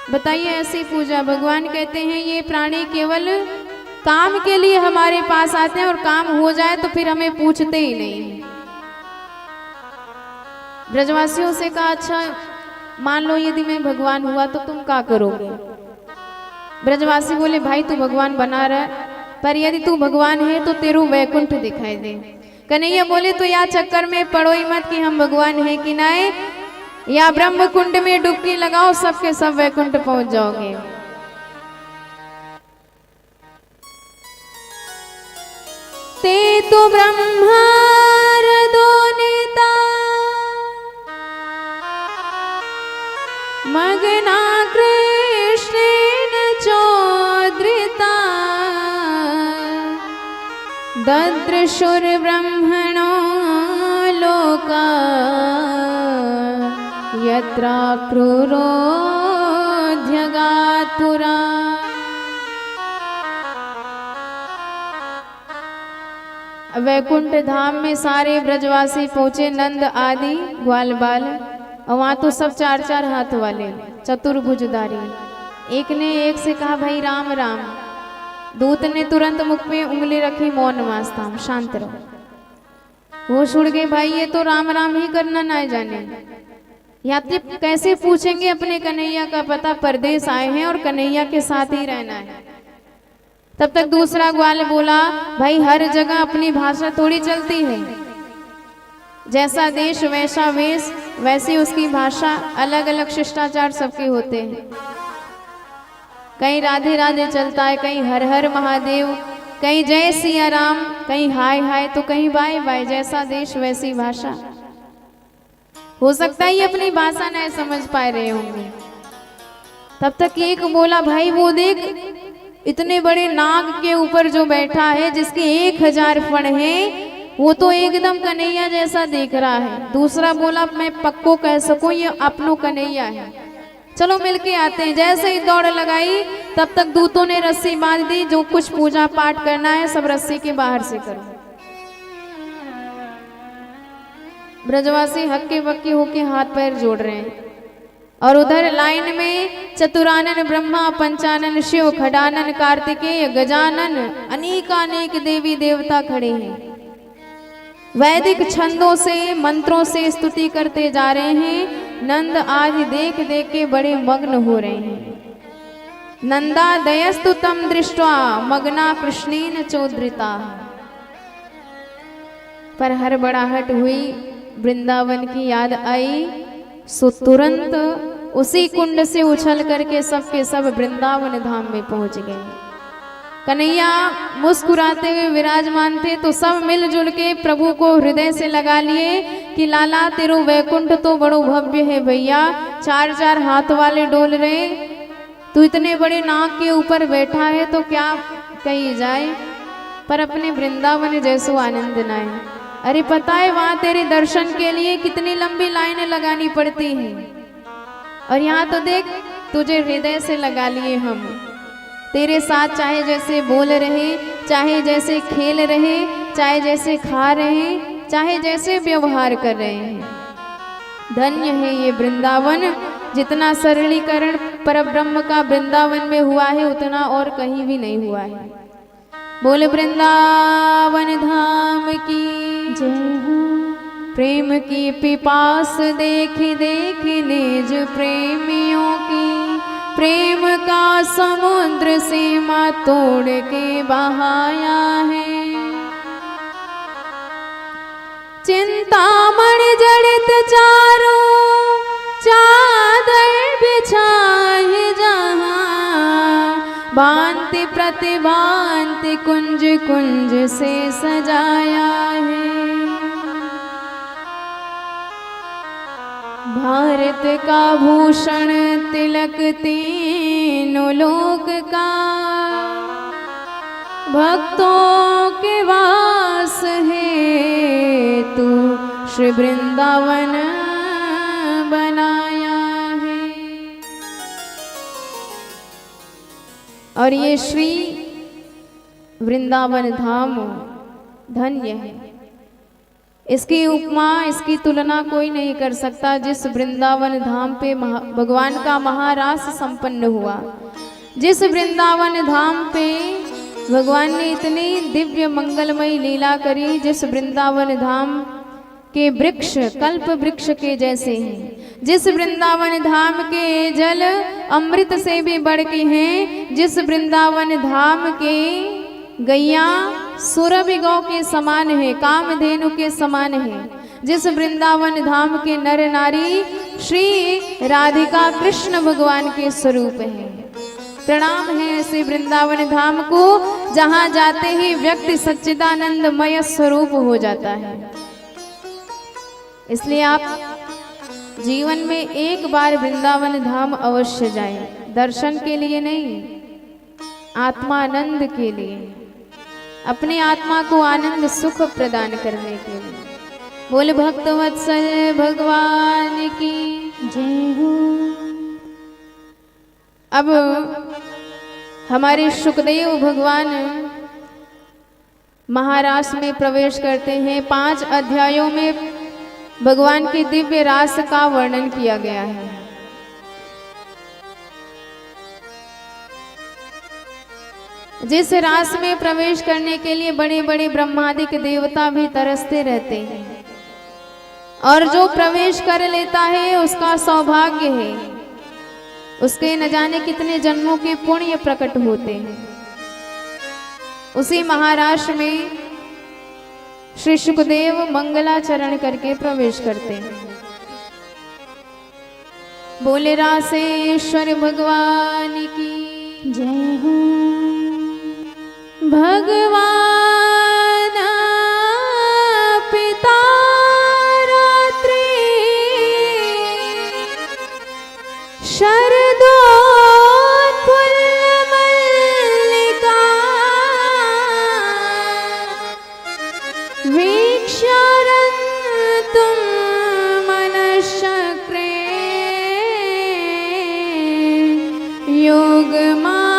S1: बताइए ऐसी पूजा। भगवान कहते हैं ये प्राणी केवल काम के लिए हमारे पास आते हैं और काम हो जाए तो फिर हमें पूछते ही नहीं। ब्रजवासियों से कहा अच्छा मान लो यदि मैं भगवान हुआ तो तुम क्या करोगे? ब्रजवासी बोले भाई तू भगवान बना रहा, पर यदि तू भगवान है तो तेरू वैकुंठ दिखाई दे। कन्हैया बोले तो या चक्कर में पड़ो ही मत कि हम भगवान है कि नहीं, या ब्रह्म कुंड में डुबकी लगाओ, सबके सब वैकुंठ पहुंच जाओगे। ते तो ब्रह्मार दोनिता मगना कृष्णेन चोद्रिता ददृशुर ब्रह्मणो लोका यत्रा क्रूरोध्यगात् पुरा। वैकुंठ धाम में सारे ब्रजवासी पहुंचे, नंद आदि ग्वाल बाल, और वहां तो सब चार चार हाथ वाले चतुर्भुजधारी। एक ने एक से कहा भाई राम राम। दूत ने तुरंत मुख पे उंगली रखी, मौन वास्ता, शांत रहो। वो छुड़ गए भाई ये तो राम राम ही करना ना जाने, या तो कैसे पूछेंगे अपने कन्हैया का पता, परदेश आए हैं और कन्हैया के साथ ही रहना है। तब तक दूसरा ग्वाल बोला भाई हर जगह अपनी भाषा थोड़ी चलती है, जैसा देश वैसा वेश, वैसी उसकी भाषा, अलग अलग शिष्टाचार सबके होते हैं। कहीं राधे राधे चलता है, कहीं हर हर महादेव, कहीं जय सिया राम, कहीं हाय हाय, तो कहीं बाय बाय। जैसा देश वैसी भाषा। हो सकता है ये अपनी भाषा नहीं समझ पा रहे होंगे। तब तक एक बोला भाई वो देख इतने बड़े नाग के ऊपर जो बैठा है, जिसके 1000 फण है, वो तो एकदम कन्हैया जैसा दिख रहा है। दूसरा बोला मैं पक्को कह सकूं ये अपनो कन्हैया है, चलो मिलके आते हैं। जैसे ही दौड़ लगाई तब तक दूतों ने रस्सी बांध दी, जो कुछ पूजा पाठ करना है सब रस्सी के बाहर से करो। ब्रजवासी हक्के बक्के होके हाथ पैर जोड़ रहे हैं, और उधर लाइन में चतुरानन ब्रह्मा, पंचानन शिव, खडानन कार्तिकेय, गजानन, अनेकानेक देवी देवता खड़े हैं। वैदिक छंदों से मंत्रों से स्तुति करते जा रहे हैं। नंद आज देख देख के बड़े मग्न हो रहे हैं। नंदा दयस्तु तम दृष्ट्वा मग्ना कृष्णेन चोद्रिता। पर हड़बड़ाहट हुई, वृंदावन की याद आई, सो तुरंत उसी कुंड से उछल करके सबके सब वृंदावन धाम में पहुंच गए। कन्हैया मुस्कुराते हुए विराजमान थे, तो सब मिलजुल के प्रभु को हृदय से लगा लिए कि लाला तेरो वैकुंठ तो बड़ो भव्य है भैया, 4 हाथ वाले डोल रहे, तू इतने बड़े नाग के ऊपर बैठा है तो क्या कही जाए, पर अपने वृंदावन जैसो आनंद न आए। अरे पता है वहां तेरे दर्शन के लिए कितनी लंबी लाइनें लगानी पड़ती हैं, और यहाँ तो देख तुझे हृदय से लगा लिए हम, तेरे साथ चाहे जैसे बोल रहे, चाहे जैसे खेल रहे, चाहे जैसे खा रहे, चाहे जैसे व्यवहार कर रहे हैं। धन्य है ये वृंदावन, जितना सरलीकरण परब्रह्म का वृंदावन में हुआ है उतना और कहीं भी नहीं हुआ है। बोल वृंदावन धाम की जय हो, प्रेम की पिपास देख देख निज प्रेमियों की, प्रेम का समुद्र सीमा तोड़ के बहाया है। चिंतामणि जड़ित चारों चादर बिछाए जहाँ, भांति प्रतिभांति कुंज कुंज से सजाया है। भारत का भूषण तिलक तीनों लोक का, भक्तों के वास है तू श्री वृंदावन बनाया है। और ये श्री वृंदावन धाम धन्य है, इसकी उपमा इसकी तुलना कोई नहीं कर सकता। जिस वृंदावन धाम पे भगवान का महारास संपन्न हुआ, जिस वृंदावन धाम पे भगवान ने इतनी दिव्य मंगलमयी लीला करी, जिस वृंदावन धाम के वृक्ष कल्प वृक्ष के जैसे हैं, जिस वृंदावन धाम के जल अमृत से भी बढ़ के हैं, जिस वृंदावन धाम के गैया सुरभि गौ के समान है, कामधेनु के समान है, जिस वृंदावन धाम के नर नारी श्री राधिका कृष्ण भगवान के स्वरूप है। प्रणाम है ऐसे वृंदावन धाम को, जहां जाते ही व्यक्ति सच्चिदानंदमय स्वरूप हो जाता है। इसलिए आप जीवन में एक बार वृंदावन धाम अवश्य जाएं, दर्शन के लिए नहीं, आत्मानंद के लिए, अपने आत्मा को आनंद सुख प्रदान करने के लिए। बोल भक्तवत्सल भगवान की जय हो। अब हमारे सुखदेव भगवान महारास में प्रवेश करते हैं। 5 अध्यायों में भगवान के दिव्य रास का वर्णन किया गया है। जिस रास में प्रवेश करने के लिए बड़े बड़े ब्रह्मादिक देवता भी तरसते रहते हैं, और जो प्रवेश कर लेता है उसका सौभाग्य है, उसके न जाने कितने जन्मों के पुण्य प्रकट होते हैं। उसी महाराष्ट्र में श्री सुखदेव मंगलाचरण करके प्रवेश करते हैं। बोले रासेश्वर भगवान की जय हो। भगवान पिता रात्रि शरदोत्फुल्ल मल्लिका वीक्षरन्तुं मनश्चक्रे योगमायामुपाश्रिता।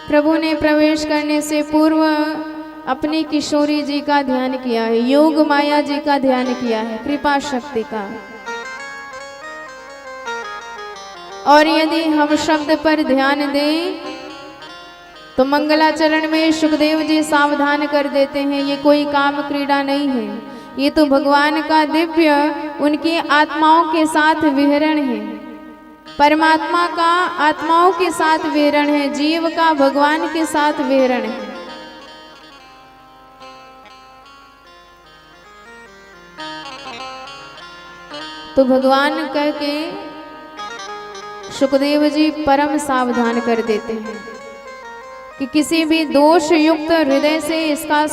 S1: प्रभु ने प्रवेश करने से पूर्व अपनी किशोरी जी का ध्यान किया है, योग माया जी का ध्यान किया है, कृपा शक्ति का। और यदि हम शब्द पर ध्यान दें तो मंगलाचरण में सुखदेव जी सावधान कर देते हैं, ये कोई काम क्रीड़ा नहीं है, ये तो भगवान का दिव्य उनकी आत्माओं के साथ विहरण है। परमात्मा का आत्माओं के साथ विहरण है, जीव का भगवान के साथ विहरण है। तो भगवान कह के सुखदेव जी परम सावधान कर देते हैं कि किसी भी दोष युक्त हृदय से इसको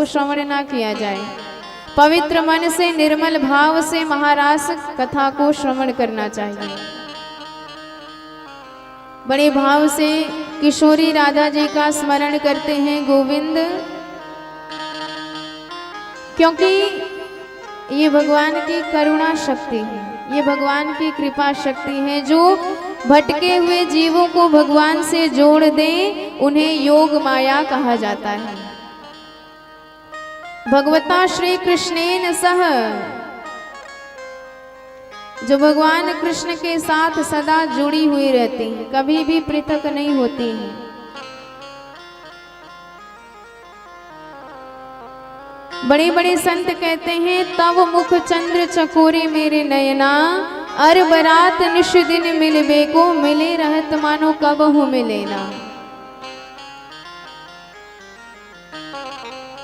S1: श्रवण ना किया जाए। पवित्र मन से निर्मल भाव से महारास कथा को श्रवण करना चाहिए। बड़े भाव से किशोरी राधा जी का स्मरण करते हैं, गोविंद, क्योंकि ये भगवान की करुणा शक्ति है, ये भगवान की कृपा शक्ति है, जो भटके हुए जीवों को भगवान से जोड़ दे, उन्हें योग माया कहा जाता है। भगवता श्री कृष्णेन सह, जो भगवान कृष्ण के साथ सदा जुड़ी हुई रहती हैं, कभी भी पृथक नहीं होती हैं। बड़े बड़े संत कहते हैं, तव मुख चंद्र चकोरे मेरे नयना, अर बरात निश दिन मिलबे को, मिले रहत मानो कब हो मिले ना।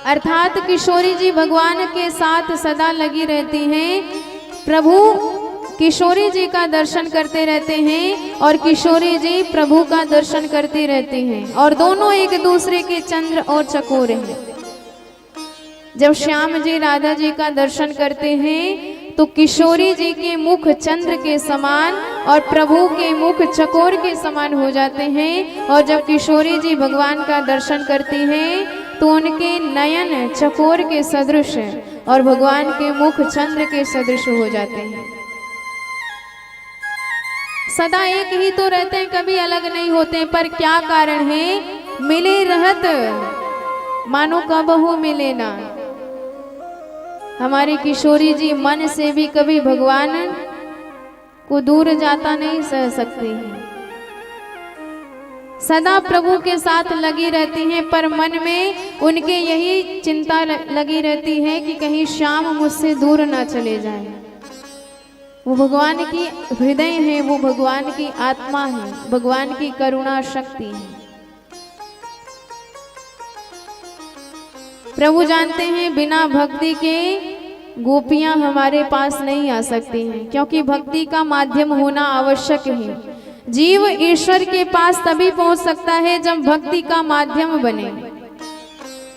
S1: अर्थात किशोरी जी भगवान के साथ सदा लगी रहती हैं। प्रभु किशोरी जी का दर्शन करते रहते हैं और किशोरी जी प्रभु का दर्शन करती रहती हैं, और दोनों एक दूसरे के चंद्र और चकोर हैं। जब श्याम जी राधा जी का दर्शन करते हैं तो किशोरी जी के मुख चंद्र के समान और प्रभु के मुख चकोर के समान हो जाते हैं, और जब किशोरी जी भगवान का दर्शन करती हैं तो उनके नयन चकोर के सदृश और भगवान के मुख चंद्र के सदृश हो जाते हैं। सदा एक ही तो रहते हैं, कभी अलग नहीं होते, पर क्या कारण है? मिले रहत मानो कबहू मिले ना। हमारी किशोरी जी मन से भी कभी भगवान को दूर जाता नहीं सह सकती हैं, सदा प्रभु के साथ लगी रहती हैं, पर मन में उनके यही चिंता लगी रहती है कि कहीं श्याम मुझसे दूर ना चले जाए। वो भगवान की हृदय है, वो भगवान की आत्मा है, भगवान की करुणा शक्ति है। प्रभु जानते हैं बिना भक्ति के गोपियां हमारे पास नहीं आ सकती हैं, क्योंकि भक्ति का माध्यम होना आवश्यक है। जीव ईश्वर के पास तभी पहुंच सकता है जब भक्ति का माध्यम बने।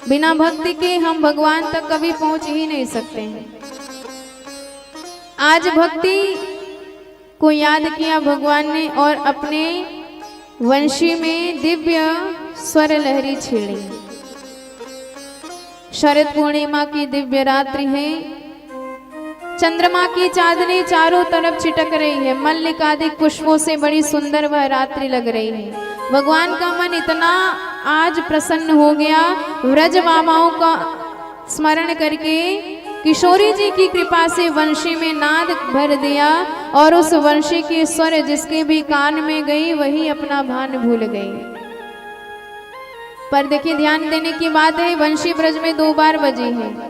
S1: बिना भक्ति के हम भगवान तक कभी पहुंच ही नहीं सकते हैं। आज भक्ति को याद किया भगवान ने और अपने वंशी में दिव्य स्वर लहरी छेड़ी। शरद पूर्णिमा की दिव्य रात्रि है, चंद्रमा की चांदनी चारों तरफ चिटक रही है, मल्लिकादिक पुष्पों से बड़ी सुंदर वह रात्रि लग रही है। भगवान का मन इतना आज प्रसन्न हो गया, व्रज मामाओं का स्मरण करके किशोरी जी की कृपा से वंशी में नाद भर दिया, और उस वंशी की स्वर जिसके भी कान में गई वही अपना भान भूल गई। पर देखिए, ध्यान देने की बात है, वंशी ब्रज में 2 बार बजी है।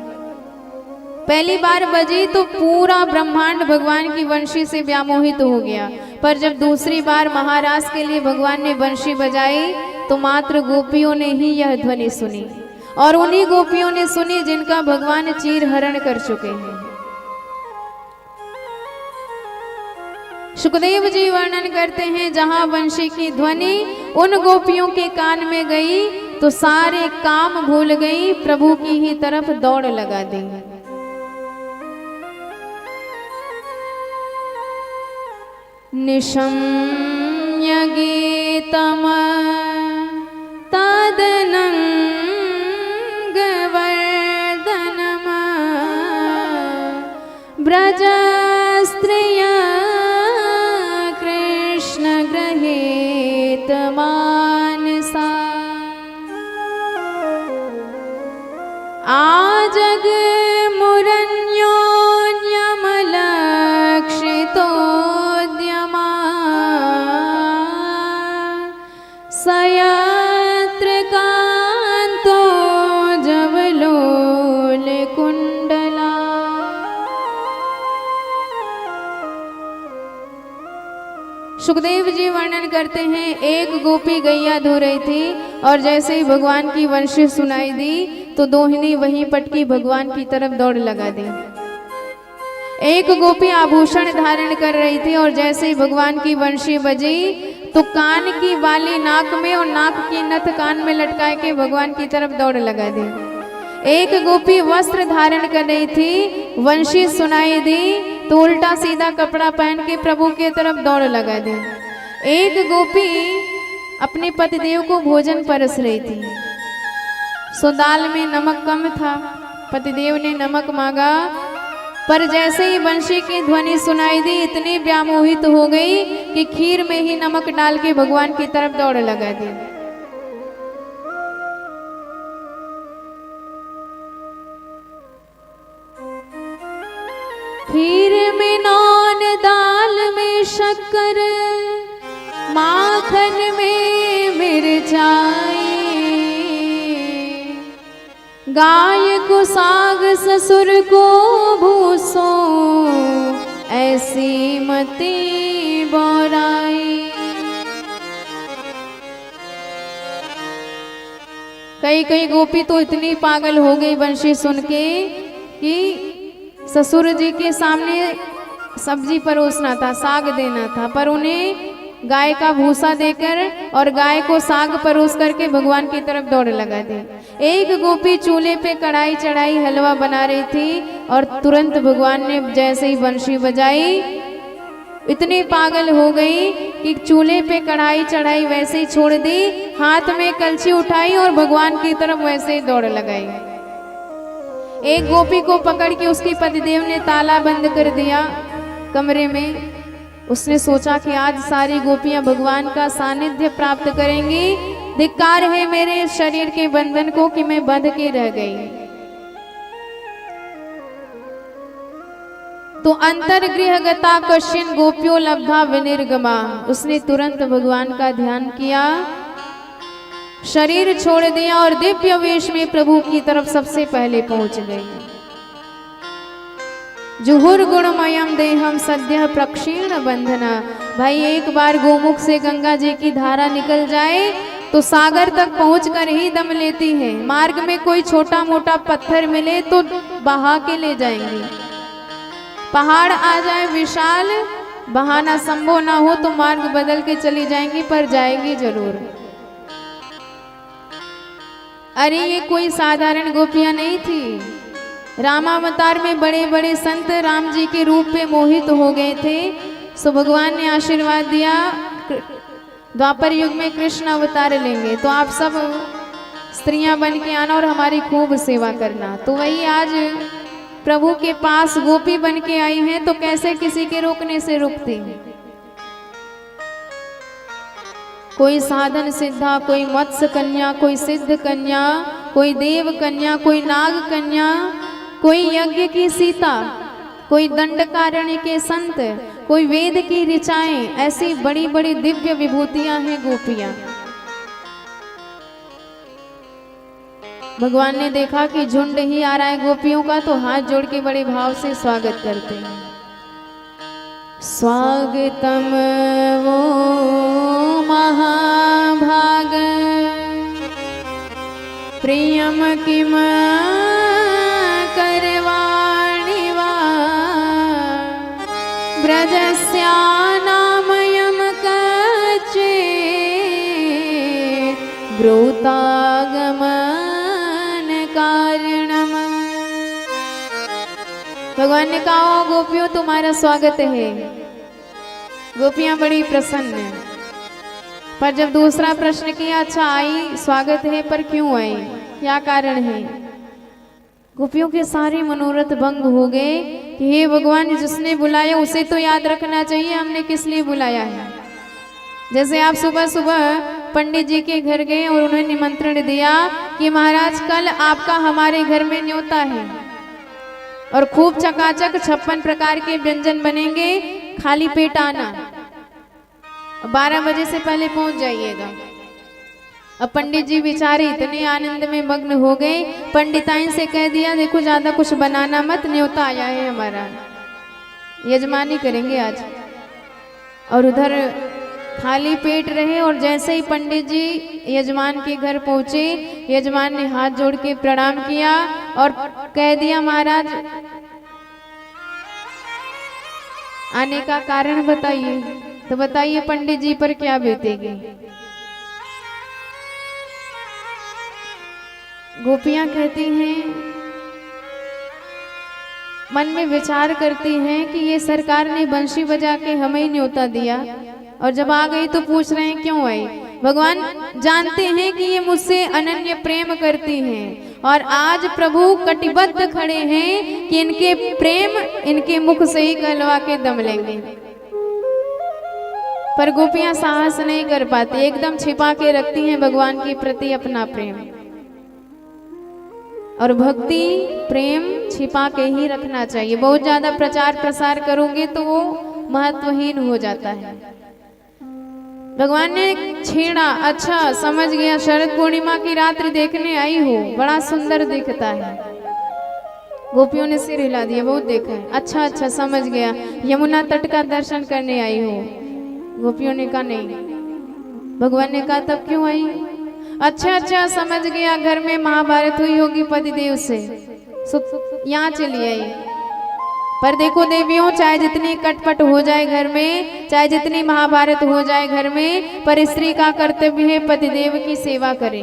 S1: पहली बार बजी तो पूरा ब्रह्मांड भगवान की वंशी से व्यामोहित हो गया, पर जब दूसरी बार महाराज के लिए भगवान ने वंशी बजाई तो मात्र गोपियों ने ही यह ध्वनि सुनी, और उन्हीं गोपियों ने सुनी जिनका भगवान चीर हरण कर चुके हैं। सुखदेव जी वर्णन करते हैं, जहां वंशी की ध्वनि उन गोपियों के कान में गई तो सारे काम भूल गई, प्रभु की ही तरफ दौड़ लगा दी। निशम्य गीतम तदनं वर्धनम ब्रजस्त्रिय कृष्ण गृहीत मानसा आजग मुरन्योन्यमलक्षितोद्यमा सयत्र कांतो जवलोल कुंडला। सुखदेव जी वर्णन करते हैं, एक गोपी गैया धो रही थी और जैसे ही भगवान की वंशी सुनाई दी तो दोहिनी वहीं पटकी भगवान की तरफ दौड़ लगा दी। एक गोपी आभूषण धारण कर रही थी और जैसे ही भगवान की वंशी बजी तो कान की बाली नाक में और नाक की नथ कान में लटकाए के भगवान की तरफ दौड़ लगा दी। एक गोपी वस्त्र धारण कर रही थी, वंशी सुनाई दी तो उल्टा सीधा कपड़ा पहन के प्रभु के तरफ दौड़ लगा दी। एक गोपी अपने पतिदेव को भोजन परस रही थी, सो दाल में नमक कम था, पतिदेव ने नमक मांगा, पर जैसे ही वंशी की ध्वनि सुनाई दी इतनी व्यामोहित हो गई कि खीर में ही नमक डाल के भगवान की तरफ दौड़ लगा दी। खीर में नान, दाल में शक्कर, माखन में मिर्चाई, गाय को साग ससुर को भूसो, ऐसी मती बोराई। कई कई गोपी तो इतनी पागल हो गई बंशी सुन के कि ससुर जी के सामने सब्जी परोसना था, साग देना था, पर उन्हें गाय का भूसा देकर और गाय को साग परोस करके भगवान की तरफ दौड़ लगा दी। एक गोपी चूल्हे पे कढ़ाई चढ़ाई हलवा बना रही थी और तुरंत भगवान ने जैसे ही बंशी बजाई इतनी पागल हो गई कि चूल्हे पे कढ़ाई चढ़ाई वैसे ही छोड़ दी, हाथ में कलछी उठाई और भगवान की तरफ वैसे ही दौड़ लगाई। एक गोपी को पकड़ के उसकी पतिदेव ने ताला बंद कर दिया कमरे में। उसने सोचा कि आज सारी गोपियां भगवान का सानिध्य प्राप्त करेंगी, धिक्कार है मेरे शरीर के बंधन को कि मैं बंध के रह गई। तो अंतर्गृह गता कश्चिन गोप्यो लब्धा विनिर्गमा, उसने तुरंत भगवान का ध्यान किया, शरीर छोड़ दिया और दिव्य वेश में प्रभु की तरफ सबसे पहले पहुंच गई। जुहुर गुणमयम देहम सद्य प्रक्षीण बंधना। भाई एक बार गोमुख से गंगा जी की धारा निकल जाए तो सागर तक पहुंचकर ही दम लेती है। मार्ग में कोई छोटा मोटा पत्थर मिले तो बहा के ले जाएंगी। पहाड़ आ जाए विशाल, बहाना संभव ना हो तो मार्ग बदल के चली जाएंगी, पर जाएंगी जरूर। अरे ये कोई साधारण गोपियां नहीं थी। रामावतार में बड़े बड़े संत राम जी के रूप में मोहित हो गए थे, सो भगवान ने आशीर्वाद दिया द्वापर युग में कृष्ण अवतार लेंगे तो आप सब स्त्रियां बन के आना और हमारी खूब सेवा करना। तो वही आज प्रभु के पास गोपी बन के आई हैं, तो कैसे किसी के रोकने से रुकती। कोई साधन सिद्धा, कोई मत्स्य कन्या, कोई सिद्ध कन्या, कोई देव कन्या, कोई नाग कन्या, कोई यज्ञ की सीता, कोई दंडकारण्य के संत, कोई वेद की ऋचाएं, ऐसी बड़ी बड़ी दिव्य विभूतियां हैं गोपियां। भगवान ने देखा कि झुंड ही आ रहा है गोपियों का, तो हाथ जोड़ के बड़े भाव से स्वागत करते हैं। स्वागतम वो महाभाग प्रियम किम करवाणि वा ब्रजस्यानामयं कच्चे ब्रूतागमन कारणम। भगवान ने कहा गोपियों तुम्हारा स्वागत है। गोपियां बड़ी प्रसन्न है, पर जब दूसरा प्रश्न किया, अच्छा आई स्वागत है पर क्यों आई, क्या कारण है, गोपियों के सारे मनोरथ भंग हो गए कि हे भगवान जिसने बुलाया उसे तो याद रखना चाहिए हमने किस लिए बुलाया है। जैसे आप सुबह सुबह पंडित जी के घर गए और उन्होंने निमंत्रण दिया कि महाराज कल आपका हमारे घर में न्योता है और खूब चकाचक 56 प्रकार के व्यंजन बनेंगे, खाली पेट आना, 12 बजे से पहले पहुंच जाइएगा। अब पंडित जी बेचारे इतने आनंद में मग्न हो गए, पंडिताइन से कह दिया देखो ज्यादा कुछ बनाना मत, न्योता आया है हमारा, यजमानी करेंगे आज। और उधर खाली पेट रहे और जैसे ही पंडित जी यजमान के घर पहुंचे, यजमान ने हाथ जोड़ के प्रणाम किया और कह दिया महाराज आने का कारण बताइए। तो बताइए पंडित जी पर क्या बीतेगी। गोपियां कहती हैं, मन में विचार करती हैं कि ये सरकार ने बंशी बजा के हमें ही न्योता दिया और जब आ गई तो पूछ रहे हैं क्यों आई। भगवान जानते हैं कि ये मुझसे अनन्य प्रेम करती हैं और आज प्रभु कटिबद्ध खड़े हैं कि इनके प्रेम इनके मुख से ही कहलवा के दम लेंगे। पर गोपियां साहस नहीं कर पाती, एकदम छिपा के रखती हैं भगवान के प्रति अपना प्रेम। और भक्ति प्रेम छिपा के ही रखना चाहिए। बहुत ज्यादा प्रचार प्रसार करोगे तो वो महत्वहीन हो जाता है। भगवान ने छेड़ा, अच्छा समझ गया, शरद पूर्णिमा की रात्रि देखने आई हो, बड़ा सुंदर दिखता है। गोपियों ने सिर हिला दिया, बहुत देखा है, अच्छा अच्छा समझ गया, यमुना तट का दर्शन करने आई हो। गोपियों ने कहा नहीं। भगवान ने कहा तब क्यों आई? अच्छा अच्छा समझ गया, घर में महाभारत हुई होगी पतिदेव से, यहाँ चली आई। पर देखो देवियों, चाहे जितनी कटपट हो जाए घर में, चाहे जितनी महाभारत हो जाए घर में, पर स्त्री का कर्तव्य है पतिदेव की सेवा करे।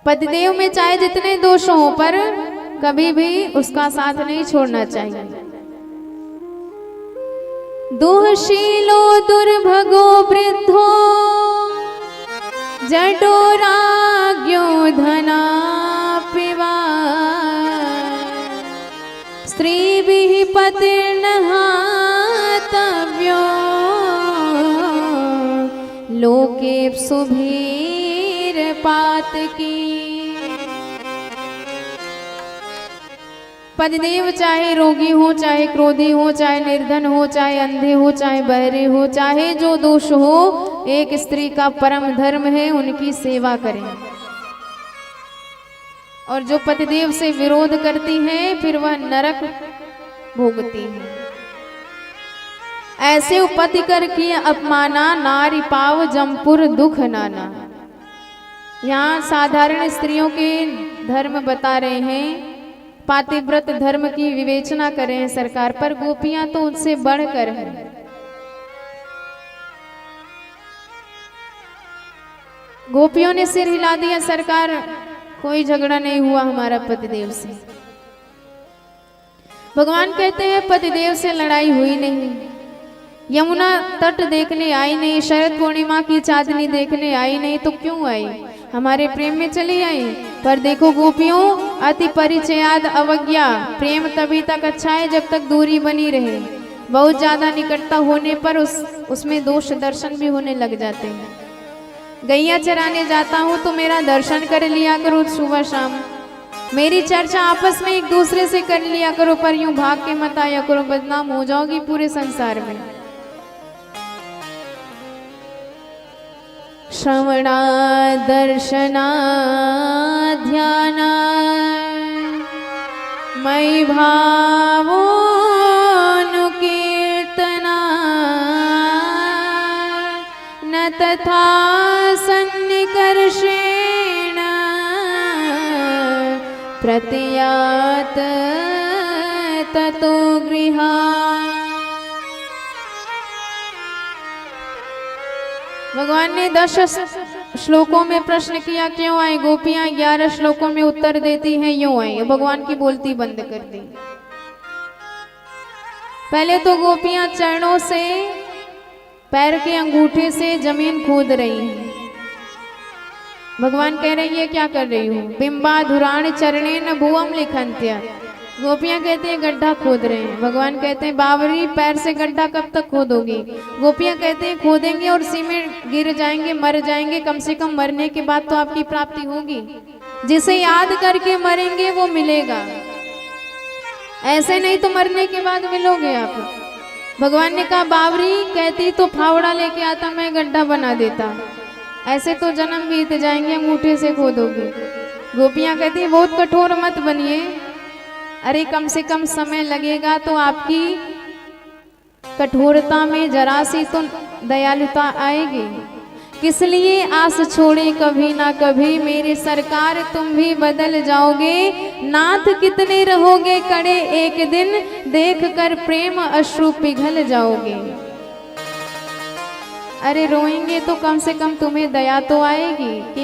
S1: पतिदेव में चाहे जितने दोष हो, पर कभी भी उसका साथ नहीं छोड़ना चाहिए। दुःशीलो दुर्भगो वृद्धो जडोराज्ञो धनापिवा स्त्रीभिः पतिर्नहातव्यो लोकेप्सुभिर्पातकी। पतिदेव चाहे रोगी हो, चाहे क्रोधी हो, चाहे निर्धन हो, चाहे अंधे हो, चाहे बहरे हो, चाहे जो दोष हो, एक स्त्री का परम धर्म है उनकी सेवा करें। और जो पतिदेव से विरोध करती है फिर वह नरक भोगती है। ऐसे उपति कर की अपमाना, नारी पाव जमपुर दुख नाना। यहाँ साधारण स्त्रियों के धर्म बता रहे हैं, पातिव्रत धर्म की विवेचना कर रहे हैं सरकार, पर गोपियां तो उनसे बढ़कर हैं। गोपियों ने सिर हिला दिया, सरकार कोई झगड़ा नहीं हुआ हमारा पतिदेव से। भगवान कहते हैं पतिदेव से लड़ाई हुई नहीं, यमुना तट देखने आई नहीं, शरद पूर्णिमा की चांदनी देखने आई नहीं, तो क्यों आई? हमारे प्रेम में चली आई। पर देखो गोपियों, अति परिचयाद अवज्ञा, प्रेम तभी तक अच्छा है जब तक दूरी बनी रहे। बहुत ज्यादा निकटता होने पर उसमें दोष दर्शन भी होने लग जाते हैं। गैया चराने जाता हूँ तो मेरा दर्शन कर लिया करो सुबह शाम, मेरी चर्चा आपस में एक दूसरे से कर लिया करो, पर यूं भाग के मत आया करो, बदनाम हो जाओगी पूरे संसार में। श्रवणा दर्शना ध्याना मयि भावोऽनुकीर्तना न तथा सन्निकर्षेण प्रतीयात ततो गृहा। भगवान ने 10 श्लोकों में प्रश्न किया क्यों आए गोपियां, 11 श्लोकों में उत्तर देती हैं यूं आई। भगवान की बोलती बंद कर दी। पहले तो गोपियां चरणों से, पैर के अंगूठे से जमीन खोद रही हैं। भगवान कह रही है क्या कर रही हूँ? बिंबा धुराण चरणे न भुवम लिखंत्य। गोपियां कहती हैं गड्ढा खोद रहे हैं। भगवान कहते हैं बावरी पैर से गड्ढा कब तक खोदोगी? गोपियां कहते हैं खोदेंगे और उसी में गिर जाएंगे, मर जाएंगे। कम से कम मरने के बाद तो आपकी प्राप्ति होगी। जिसे याद करके मरेंगे वो मिलेगा, ऐसे नहीं तो मरने के बाद मिलोगे आप। भगवान ने कहा बावरी कहती तो फावड़ा लेके आता, मैं गड्ढा बना देता। ऐसे तो जन्म बीत जाएंगे, अंगूठे से खोदोगे। गोपियां कहती बहुत कठोर मत बनिए, अरे कम से कम समय लगेगा तो आपकी कठोरता में जरा सी तो दयालुता आएगी। किस लिए आस छोड़े कभी ना कभी, मेरी सरकार तुम भी बदल जाओगे। नाथ कितने रहोगे कड़े, एक दिन देख कर प्रेम अश्रु पिघल जाओगे। अरे रोएंगे तो कम से कम तुम्हें दया तो आएगी कि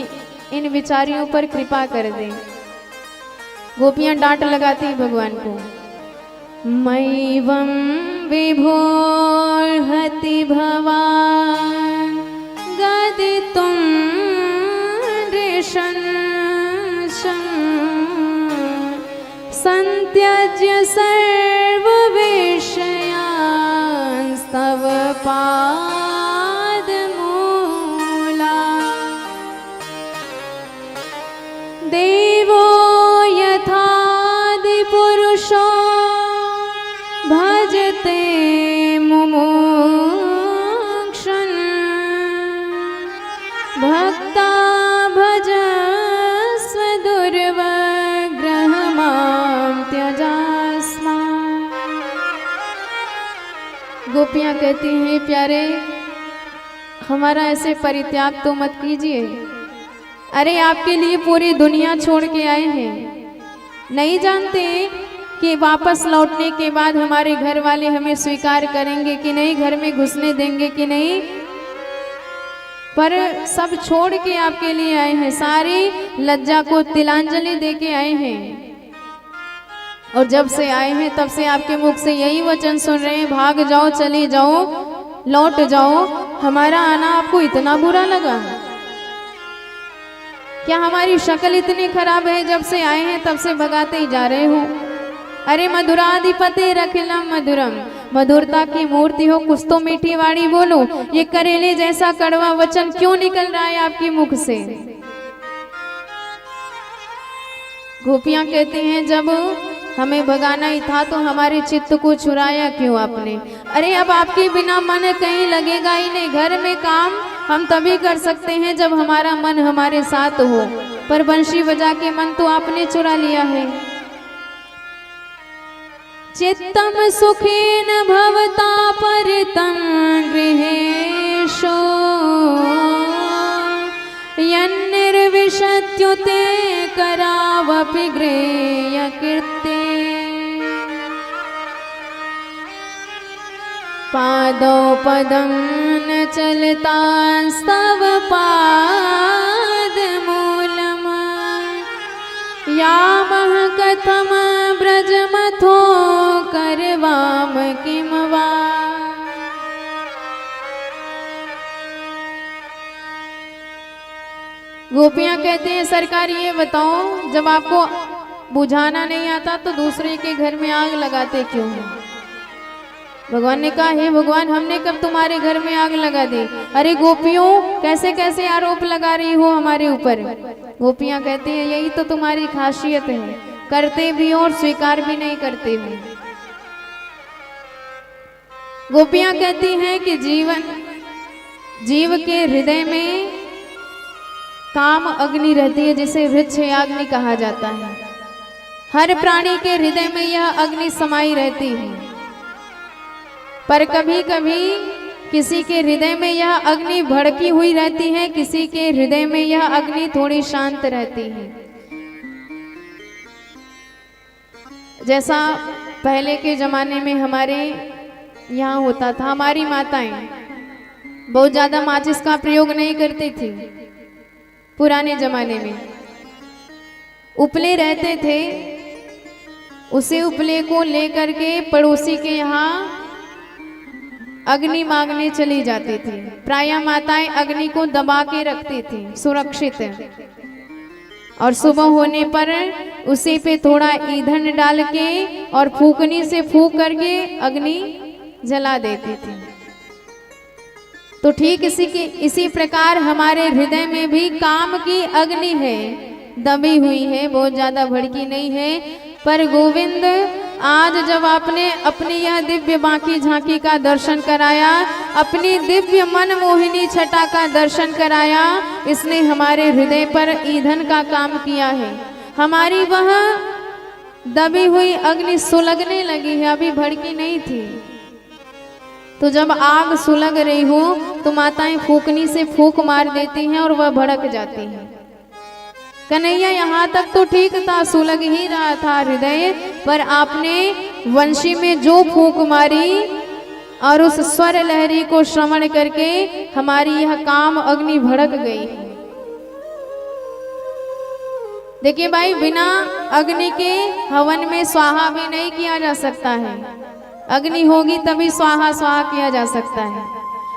S1: इन विचारियों पर कृपा कर दे। गोपियां डांट लगाती भगवान को। मैवं विभोर्हति भवान् गदितुं नृशंसं संत्यज्य सर्वविषयांस्तव पादमूला। देव गोपियाँ कहती हैं प्यारे हमारा ऐसे परित्याग तो मत कीजिए। अरे आपके लिए पूरी दुनिया छोड़ के आए हैं, नहीं जानते कि वापस लौटने के बाद हमारे घर वाले हमें स्वीकार करेंगे कि नहीं, घर में घुसने देंगे कि नहीं, पर सब छोड़ के आपके लिए आए हैं, सारी लज्जा को तिलांजलि दे के आए हैं। और जब से आए हैं तब से आपके मुख से यही वचन सुन रहे हैं, भाग जाओ, चले जाओ, लौट जाओ। हमारा आना आपको इतना बुरा लगा? क्या हमारी शक्ल इतनी खराब है? जब से आए हैं तब से भगाते ही जा रहे हो। अरे मधुराधिपति रखिलम मधुरम, मधुरता की मूर्ति हो, कुछ तो मीठी वाणी बोलो। ये करेले जैसा कड़वा वचन क्यों निकल रहा है आपके मुख से? गोपियां कहती हैं जब हमें भगाना ही था तो हमारे चित्त को चुराया क्यों आपने? अरे अब आपके बिना मन कहीं लगेगा ही नहीं। घर में काम हम तभी कर सकते हैं जब हमारा मन हमारे साथ हो, पर बंशी बजा के मन तो आपने चुरा लिया है। चित्तम सुखेन भवता परितं गृहेषु यन्निर्विशत्युते करावपि गृह्यकीर्ते पादौ पदं न चलतास्तव पादमूलम् यामः कथम ब्रजमथो करवाम किम वा। गोपियां कहते हैं सरकार ये बताओ, जब आपको बुझाना नहीं आता तो दूसरे के घर में आग लगाते क्यों हैं? भगवान ने कहा हे भगवान हमने कब तुम्हारे घर में आग लगा दी? अरे गोपियों कैसे कैसे आरोप लगा रही हो हमारे ऊपर? गोपियां कहते हैं यही तो तुम्हारी खासियत है, करते भी हो और स्वीकार भी नहीं करते भी। गोपियां कहती हैं कि जीव के हृदय में काम अग्नि रहती है, जिसे वृक्ष अग्नि कहा जाता है। हर प्राणी के हृदय में यह अग्नि समाई रहती है, पर कभी कभी किसी के हृदय में यह अग्नि भड़की हुई रहती है, किसी के हृदय में यह अग्नि थोड़ी शांत रहती है। जैसा पहले के जमाने में हमारे यहाँ होता था, हमारी माताएं बहुत ज्यादा माचिस का प्रयोग नहीं करती थी। पुराने जमाने में उपले रहते थे, उसे उपले को लेकर के पड़ोसी के यहाँ अग्नि मांगने चली जाती थी। प्रायः माताएं अग्नि को दबा के रखती थी, सुरक्षित है, और सुबह होने पर उसी पे थोड़ा ईंधन डाल के और फूकनी से फूक करके अग्नि जला देती थी। तो ठीक इसी प्रकार हमारे हृदय में भी काम की अग्नि है, दबी हुई है, बहुत ज्यादा भड़की नहीं है। पर गोविंद आज जब आपने अपनी यह दिव्य बांकी झांकी का दर्शन कराया, अपनी दिव्य मन मोहिनी छटा का दर्शन कराया, इसने हमारे हृदय पर ईंधन का काम किया है। हमारी वह दबी हुई अग्नि सुलगने लगी है, अभी भड़की नहीं थी। तो जब आग सुलग रही हो तो माताएं फूकनी से फूक मार देती हैं और वह भड़क जाती हैं। कन्हैया यहाँ तक तो ठीक था, सुलग ही रहा था हृदय, पर आपने वंशी में जो फूक मारी और उस स्वर लहरी को श्रवण करके हमारी यह काम अग्नि भड़क गई। देखिए भाई, बिना अग्नि के हवन में स्वाहा भी नहीं किया जा सकता है। अग्नि होगी तभी स्वाहा स्वाहा किया जा सकता है।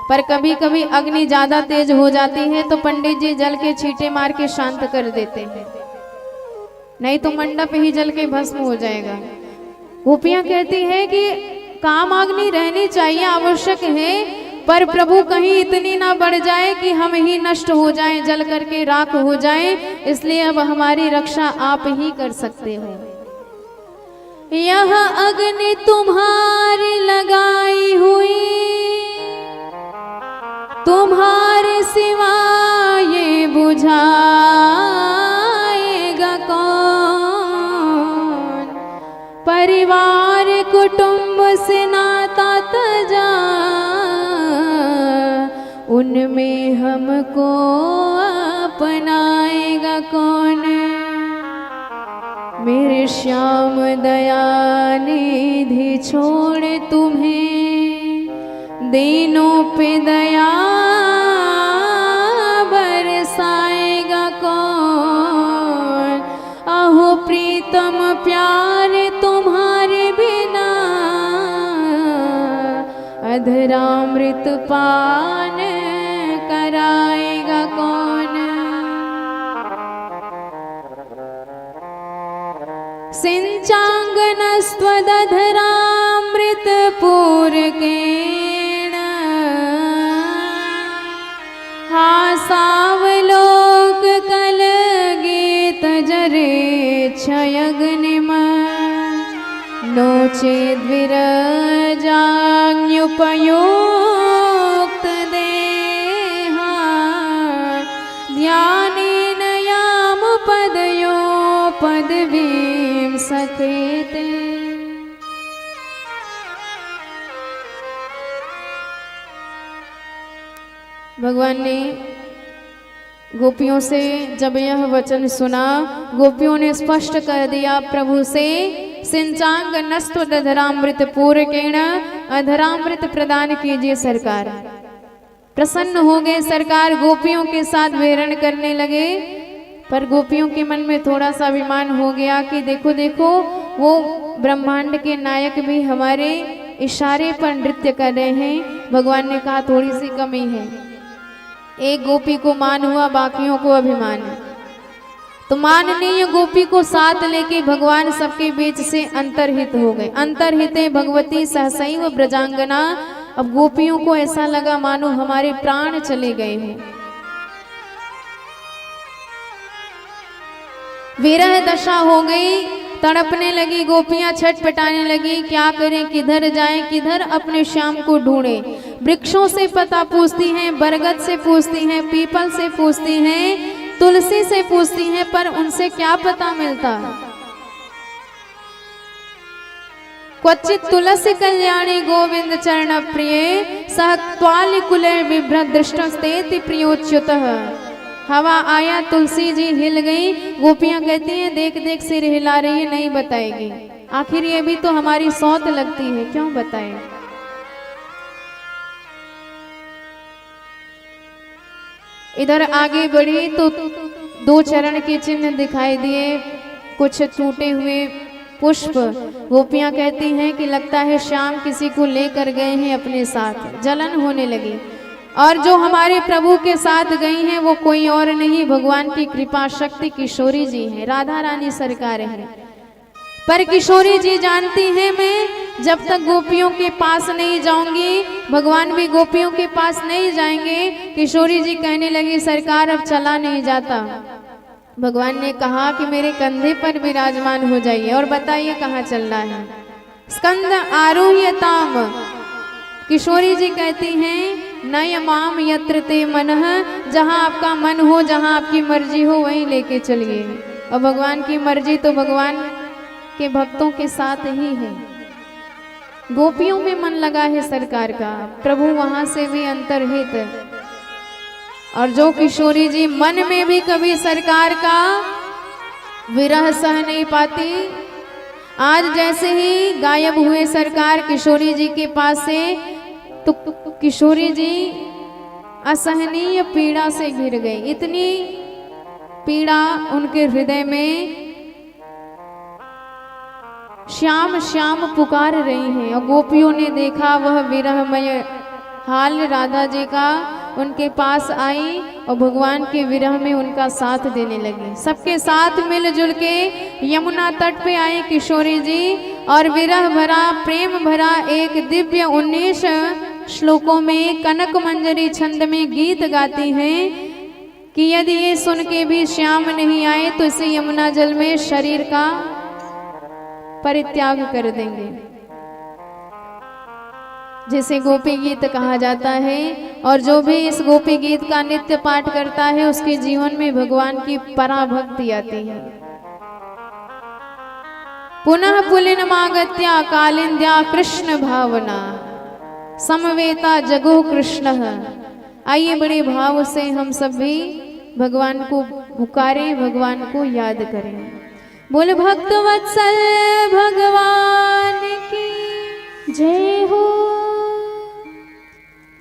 S1: पर कभी कभी अग्नि ज्यादा तेज हो जाती है तो पंडित जी जल के छींटे मार के शांत कर देते हैं, नहीं तो मंडप ही जल के भस्म हो जाएगा। गोपियां कहती है कि काम अग्नि रहनी चाहिए, आवश्यक है, पर प्रभु कहीं इतनी ना बढ़ जाए कि हम ही नष्ट हो जाएं, जल करके राख हो जाएं। इसलिए अब हमारी रक्षा आप ही कर सकते हो। यह अग्नि तुम्हारी लगाई हुई, तुम्हारे सिवा ये बुझाएगा कौन? परिवार कुटुंब से नाता तजा में हमको अपनाएगा कौन। मेरे श्याम दयानिधि छोड़ तुम्हें दीनों पे दया बरसाएगा कौन। आहो प्रीतम प्यारे तुम्हारे बिना अधरामृत पान कराएगा कौन। सिंचांगनस्त्वदधरामृत पूरकेण हासावलोक कलगीत जरे क्षयग्निम नो चेद्विरजान्युपयुक्त देहा ध्यानेन याम पदयो पदवीं सखेते। भगवान ने गोपियों से जब यह वचन सुना, गोपियों ने स्पष्ट कर दिया प्रभु से, सिंचांग नस्त्व दधरामृत पूरकेण, अधरामृत प्रदान कीजिए सरकार। प्रसन्न हो गए सरकार, गोपियों के साथ विहरण करने लगे। पर गोपियों के मन में थोड़ा सा अभिमान हो गया कि देखो देखो वो ब्रह्मांड के नायक भी हमारे इशारे पर नृत्य कर रहे हैं। भगवान ने कहा थोड़ी सी कमी है। एक गोपी को मान हुआ, बाकियों को अभिमान है। तो माननीय गोपी को साथ लेके भगवान सबके बीच से अंतर्हित हो गए। अंतर्हिते भगवती सहसैव ब्रजांगना। अब गोपियों को ऐसा लगा मानो हमारे प्राण चले गए हैं। विरह दशा हो गई, तड़पने लगी गोपियां, छटपटाने लगी, क्या करें, किधर जाएं, किधर अपने श्याम को ढूंढें। वृक्षों से पता पूछती हैं, बरगद से पूछती हैं, पीपल से पूछती हैं, तुलसी से पूछती हैं, पर उनसे क्या पता मिलता। क्वचित तुलसी कल्याणी गोविंद चरण प्रिय सह त्वालि कुले बिभ्रत दृष्टस्तेति प्रियोच्युतः। हवा आया, तुलसी जी हिल गई। गोपियां कहती हैं देख देख सिर हिला रही है, नहीं बताएगी। आखिर ये भी तो हमारी सौत लगती है, क्यों बताए। इधर आगे बढ़ी तो 2 चरण के चिन्ह दिखाई दिए, कुछ टूटे हुए पुष्प। गोपियां कहती हैं कि लगता है श्याम किसी को लेकर गए हैं अपने साथ। जलन होने लगी। और जो हमारे प्रभु के साथ गई हैं वो कोई और नहीं, भगवान की कृपा शक्ति किशोरी जी हैं, राधा रानी सरकार हैं। पर किशोरी जी जानती हैं मैं जब तक गोपियों के पास नहीं जाऊंगी, भगवान भी गोपियों के पास नहीं जाएंगे। किशोरी जी कहने लगी सरकार अब चला नहीं जाता। भगवान ने कहा कि मेरे कंधे पर विराजमान हो जाइए और बताइए कहाँ चलना है। स्कंद आरोह्यताम। किशोरी जी कहती हैं नय माम यत्र ते मनः, जहाँ आपका मन हो, जहाँ आपकी मर्जी हो वहीं लेके चलिए। और भगवान की मर्जी तो भगवान के भक्तों के साथ ही है। गोपियों में मन लगा है सरकार का, प्रभु वहां से भी अंतर्हित। और जो किशोरी जी मन में भी कभी सरकार का विरह सह नहीं पाती, आज जैसे ही गायब हुए सरकार किशोरी जी के पास से, तो किशोरी जी असहनीय पीड़ा से घिर गई। इतनी पीड़ा उनके हृदय में, श्याम श्याम पुकार रही हैं। और गोपियों ने देखा वह विरहमय हाल राधा जी का, उनके पास आई और भगवान के विरह में उनका साथ देने लगी। सबके साथ मिलजुल के यमुना तट पे आई किशोरी जी और विरह भरा प्रेम भरा एक दिव्य 19 श्लोकों में कनक मंजरी छंद में गीत गाती हैं कि यदि ये सुन के भी श्याम नहीं आए तो इसे यमुना जल में शरीर का परित्याग कर देंगे, जिसे गोपी गीत कहा जाता है। और जो भी इस गोपी गीत का नित्य पाठ करता है उसके जीवन में भगवान की पराभक्ति आती है। पुनः पुलिनमागत्या कालिंद्या कृष्ण भावना समवेता जगो कृष्ण आइए बड़े भाव से हम सब भी भगवान को पुकारें, भगवान को याद करें। बोल भक्त वत्सल भगवान की
S2: जय हो।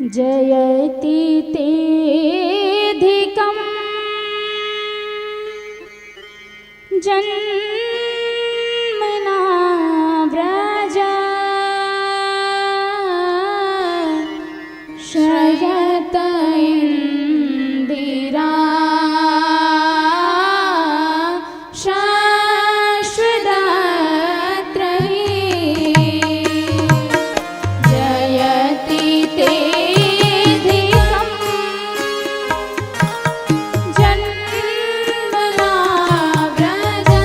S2: जयति तेऽधिकं जन्मना व्रजा शयत इन्दिरा शाश्वतत्रयी। जयति तेऽधिकं जन्मना व्रजा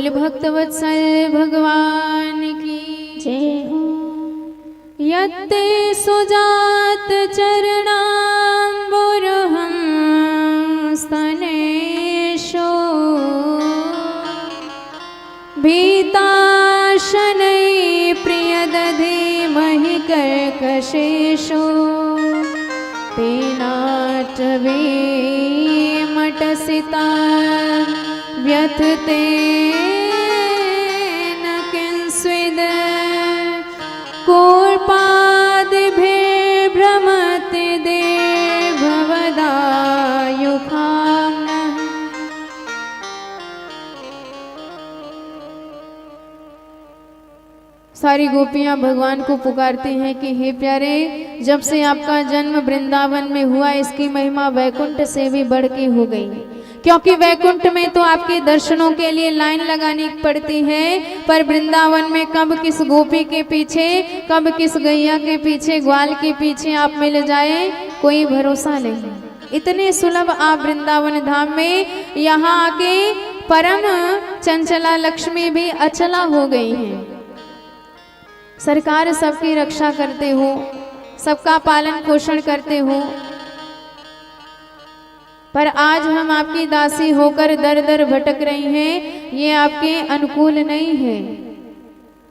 S1: बोल भक्तवत्सल भगवान की
S2: जय हो।
S1: यत्ते सुजात चरणाम्बुरुहं स्तनेषु भीताशनै प्रियदधीमहि कर्कशेषु तेनाटवे मटसिता व्यथते न किंस्विद कूर्पादिभिर्भ्रमति देववदायुखाम्नः। सारी गोपियां भगवान को पुकारती हैं कि हे प्यारे, जब से आपका जन्म वृंदावन में हुआ इसकी महिमा वैकुंठ से भी बढ़ के हो गई, क्योंकि वैकुंठ में तो आपके दर्शनों के लिए लाइन लगानी पड़ती है, पर वृंदावन में कब किस गोपी के पीछे, कब किस गैया के पीछे, ग्वाल के पीछे आप मिल जाए कोई भरोसा नहीं। इतने सुलभ आप वृंदावन धाम में यहाँ आके परम चंचला लक्ष्मी भी अचला हो गई हैं। सरकार सबकी रक्षा करते हो, सबका पालन पोषण करते हो, पर आज हम आपकी दासी होकर दर दर भटक रही हैं, ये आपके अनुकूल नहीं है।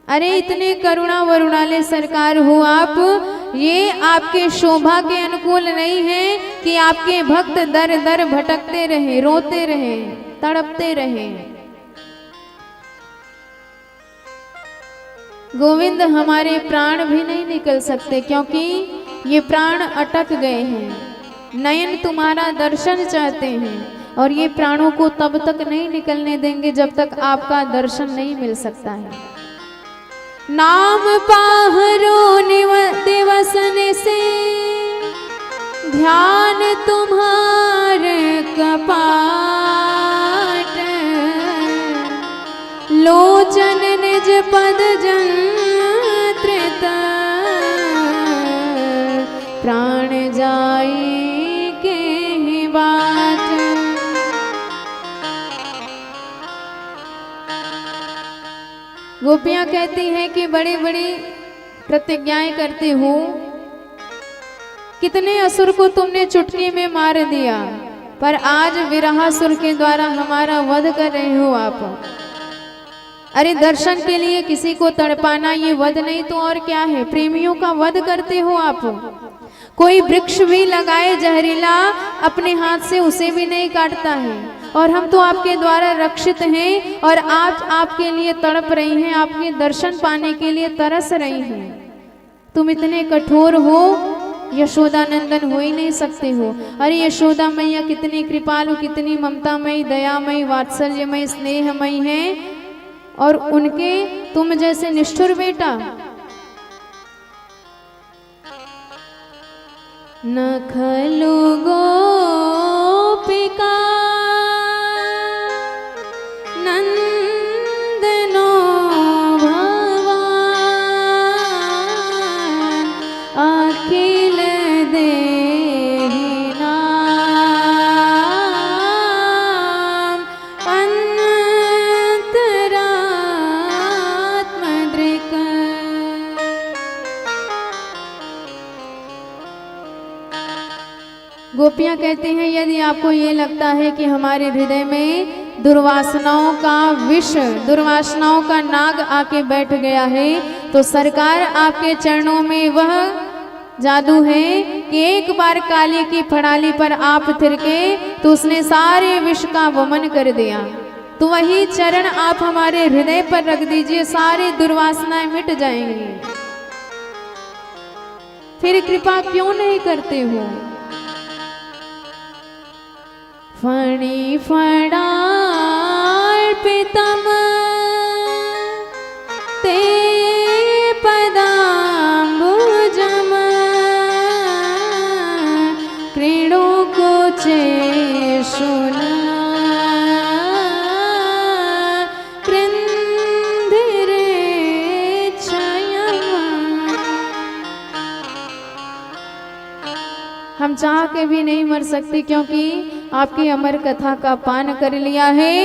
S1: अरे इतने करुणा वरुणाले सरकार हो आप, ये आपके शोभा के अनुकूल नहीं है कि आपके भक्त दर दर भटकते रहे, रोते रहे, तड़पते रहे। गोविंद हमारे प्राण भी नहीं निकल सकते, क्योंकि ये प्राण अटक गए हैं। नयन तुम्हारा दर्शन चाहते हैं और ये प्राणों को तब तक नहीं निकलने देंगे जब तक आपका दर्शन नहीं मिल सकता है। नाम पाहरो दिवसन से ध्यान तुम्हारे कपाट, लोचन निज पद जंत्रित प्राण जाए के ही बात। गोपियां कहती हैं कि बड़ी बड़ी प्रतिज्ञाएं करते हो, कितने असुर को तुमने चुटकी में मार दिया, पर आज विरहासुर के द्वारा हमारा वध कर रहे हो आप। अरे दर्शन के लिए किसी को तड़पाना ये वध नहीं तो और क्या है? प्रेमियों का वध करते हो आप। कोई वृक्ष भी लगाए जहरीला अपने हाथ से उसे भी नहीं काटता है, और हम तो आपके द्वारा रक्षित हैं और आज आपके लिए तड़प रही हैं, आपके दर्शन पाने के लिए तरस रही हैं। तुम इतने कठोर हो, यशोदा नंदन हो ही नहीं सकते हो। अरे यशोदा मैया कितनी कृपालु, कितनी ममतामयी, दयामयी, वात्सल्यमयी, स्नेहमयी हैं, और उनके तुम जैसे निष्ठुर बेटा। न खलु गोपिका नंदनो भगवान, अखिल देहि नाम अंतरात्मदृक्। गोपियां कहते हैं, यदि आपको ये लगता है कि हमारे हृदय में दुर्वासनाओं का विष, दुर्वासनाओं का नाग आके बैठ गया है, तो सरकार आपके चरणों में वह जादू है कि एक बार काली की फड़ाली पर आप थिरके तो उसने सारे विष का वमन कर दिया। तो वही चरण आप हमारे हृदय पर रख दीजिए, सारी दुर्वासनाएं मिट जाएंगी। फिर कृपा क्यों नहीं करते हो? फणी फणार्पितम ते पदाम्बुजम क्रीडो कोचेषु न हम चाह के भी नहीं मर सकते, क्योंकि आपकी अमर कथा का पान कर लिया है।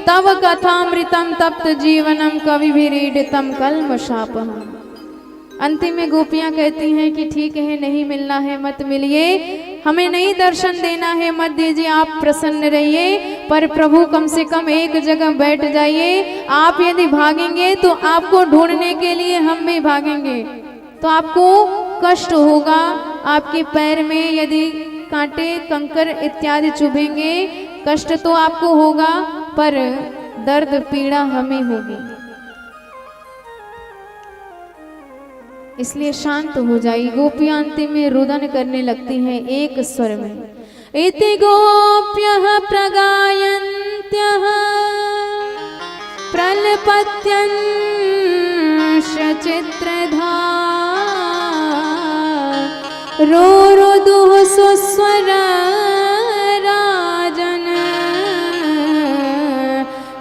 S1: तव कथामृतम तप्त जीवनम कविभिरीडितम कल्मषापहम। अंतिम में गोपियां कहती हैं कि ठीक है, नहीं मिलना है मत मिलिए, हमें नहीं दर्शन देना है मत दीजिए, आप प्रसन्न रहिए, पर प्रभु कम से कम एक जगह बैठ जाइए। आप यदि भागेंगे तो आपको ढूंढने के लिए हम भी भागेंगे, तो आपको कष्ट होगा। आपके पैर में यदि कांटे कंकर इत्यादि चुभेंगे, कष्ट तो आपको होगा, पर दर्द पीड़ा हमें होगी। इसलिए शांत हो जाइए। गोपियां अंतिम में रुदन करने लगती हैं एक स्वर में, इति गोप्यः प्रगायन्त्यः प्रलपत्यंश चित्रधा रोरुदुः सुस्वर राजन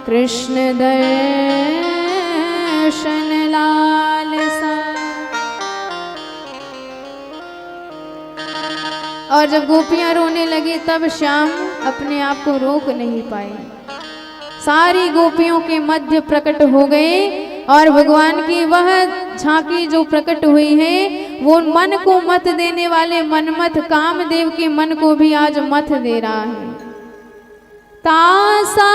S1: कृष्ण दर्शन लालसा। और जब गोपियां रोने लगी तब श्याम अपने आप को रोक नहीं पाए, सारी गोपियों के मध्य प्रकट हो गए। और भगवान की वह झांकी जो प्रकट हुई है, वो मन को मत देने वाले मनमथ कामदेव के मन को भी आज मत दे रहा है। तासामावे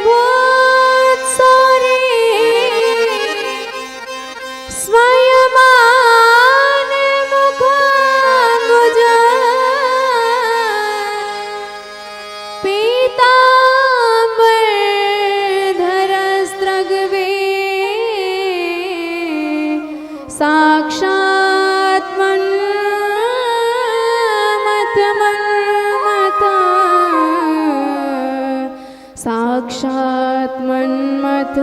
S1: वत्सरे स्वयमान मुखाम्बुज पीताम्बरधरस्त्रगवे साक्षात् मन्मथमन्मथा साक्षात् मन्मथमन्मथा।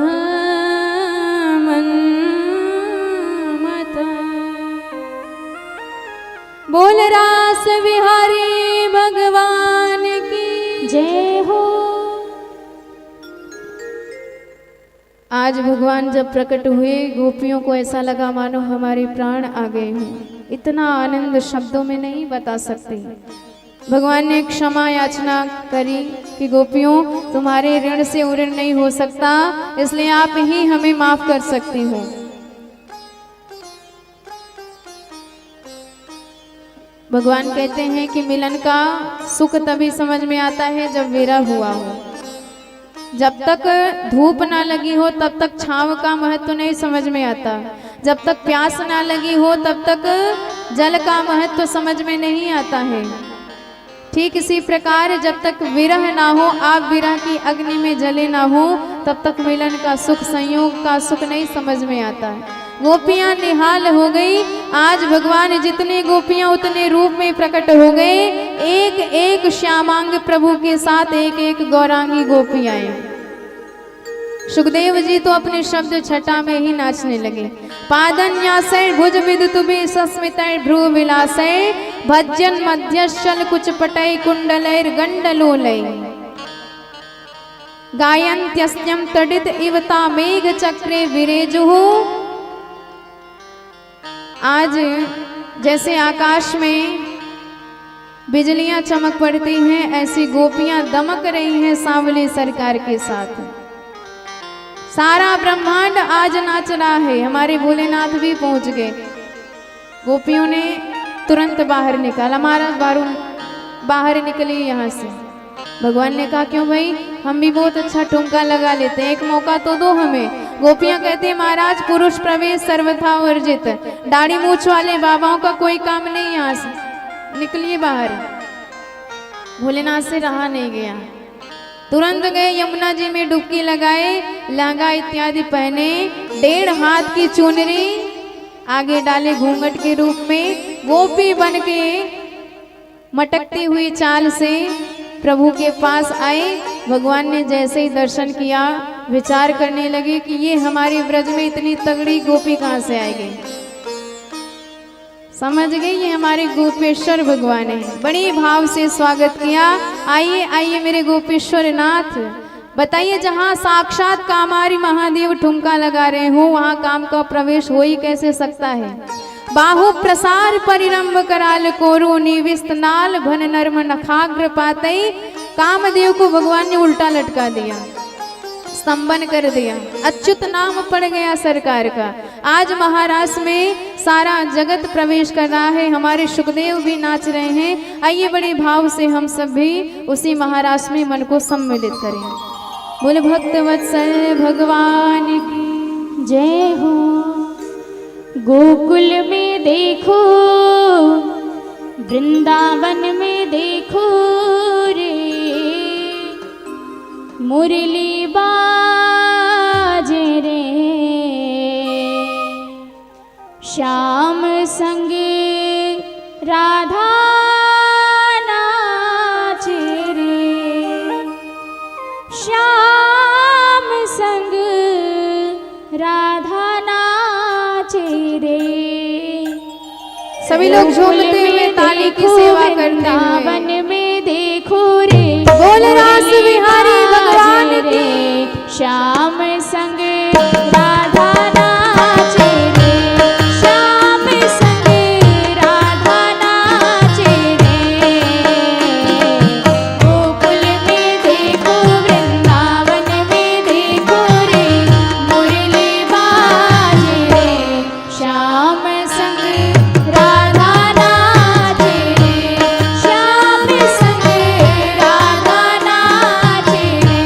S1: बोल रास विहारी भगवान की
S2: जय हो।
S1: आज भगवान जब प्रकट हुए, गोपियों को ऐसा लगा मानो हमारे प्राण आ गए हों। इतना आनंद शब्दों में नहीं बता सकते। भगवान ने क्षमा याचना करी कि गोपियों, तुम्हारे ऋण से ऋण नहीं हो सकता, इसलिए आप ही हमें माफ कर सकती हो। भगवान कहते हैं कि मिलन का सुख तभी समझ में आता है जब विरह हुआ हो। जब तक धूप ना लगी हो तब तक छांव का महत्व नहीं समझ में आता। जब तक प्यास ना लगी हो तब तक जल का महत्व समझ में नहीं आता है। ठीक इसी प्रकार जब तक विरह ना हो, आप विरह की अग्नि में जले ना हो, तब तक मिलन का सुख, संयोग का सुख नहीं समझ में आता है। गोपियां निहाल हो गई। आज भगवान जितने गोपियां उतने रूप में प्रकट हो गए। एक एक श्यामांग प्रभु के साथ एक एक गौरांगी गोपियां। सुखदेव जी तो अपने शब्द छटा में ही नाचने लगे। पादन्यासै भुज विदुतुभि सस्मितै भ्रू विलासै भज्जन मध्यश्चल कुचपटै कुंडलैर गंडलोलै गायन्त्यस्त्यं तडित इवता मेघ चक्रे विरेजुः। आज जैसे आकाश में बिजलियां चमक पड़ती हैं, ऐसी गोपियां दमक रही हैं सांवली सरकार के साथ। सारा ब्रह्मांड आज नाच रहा है। हमारे भोलेनाथ भी पहुंच गए। गोपियों ने तुरंत बाहर निकाला, महाराज बाहर निकली यहाँ से। भगवान ने कहा क्यों भाई, हम भी बहुत अच्छा ठुमका लगा लेते हैं, एक मौका तो दो हमें। गोपियां कहते हैं महाराज पुरुष प्रवेश सर्वथा वर्जित, दाढ़ी मूछ वाले बाबाओं का कोई काम नहीं, यहाँ से निकलिए बाहर। भोलेनाथ से रहा नहीं गया, तुरंत गए यमुना जी में डुबकी लगाए, लहंगा इत्यादि पहने, 1.5 हाथ की चुनरी आगे डाले घूंघट के रूप में, गोपी बन के मटकती हुई चाल से प्रभु के पास आए। भगवान ने जैसे ही दर्शन किया, विचार करने लगे कि ये हमारे ब्रज में इतनी तगड़ी गोपी कहाँ से आएगी। समझ गए ये हमारे गोपेश्वर भगवान है। बड़ी भाव से स्वागत किया। आइए आइए मेरे गोपेश्वर नाथ, बताइए जहाँ साक्षात कामारी महादेव ठुमका लगा रहे हो, वहाँ काम का प्रवेश हो ही कैसे सकता है। बाहु प्रसार परिरंभ कराल कोरु निविस्त नाल भन नर्म नखाग्र पातई कामदेव को भगवान ने उल्टा लटका दिया, स्तंभन कर दिया, अच्युत नाम पड़ गया सरकार का। आज महाराष्ट्र में सारा जगत प्रवेश कर रहा है, हमारे सुखदेव भी नाच रहे हैं। आइए बड़े भाव से हम सब भी उसी महाराष्ट्र में मन को सम्मिलित करें। बोले भक्त वत्सल भगवान की
S2: जय हो। गोकुल में देखो, वृंदावन में देखो रे, मुरली बाजे रे, श्याम संग राधा नाचे रे, श्याम संग राधा नाचे रे।
S1: सभी लोग झूमते हुए ताली की सेवा करते हैं।
S2: वृंदावन में देखो रे,
S1: बोल रास बिहारी भगवान की।
S2: श्याम संग राधा नाचे रे, श्याम संग राधा नाचे रे। गोकुल में देखो, वृंदावन में देखो रे, मुरली बाजे रे, श्याम संग राधा नाचे रे, श्याम संग राधा नाचे रे।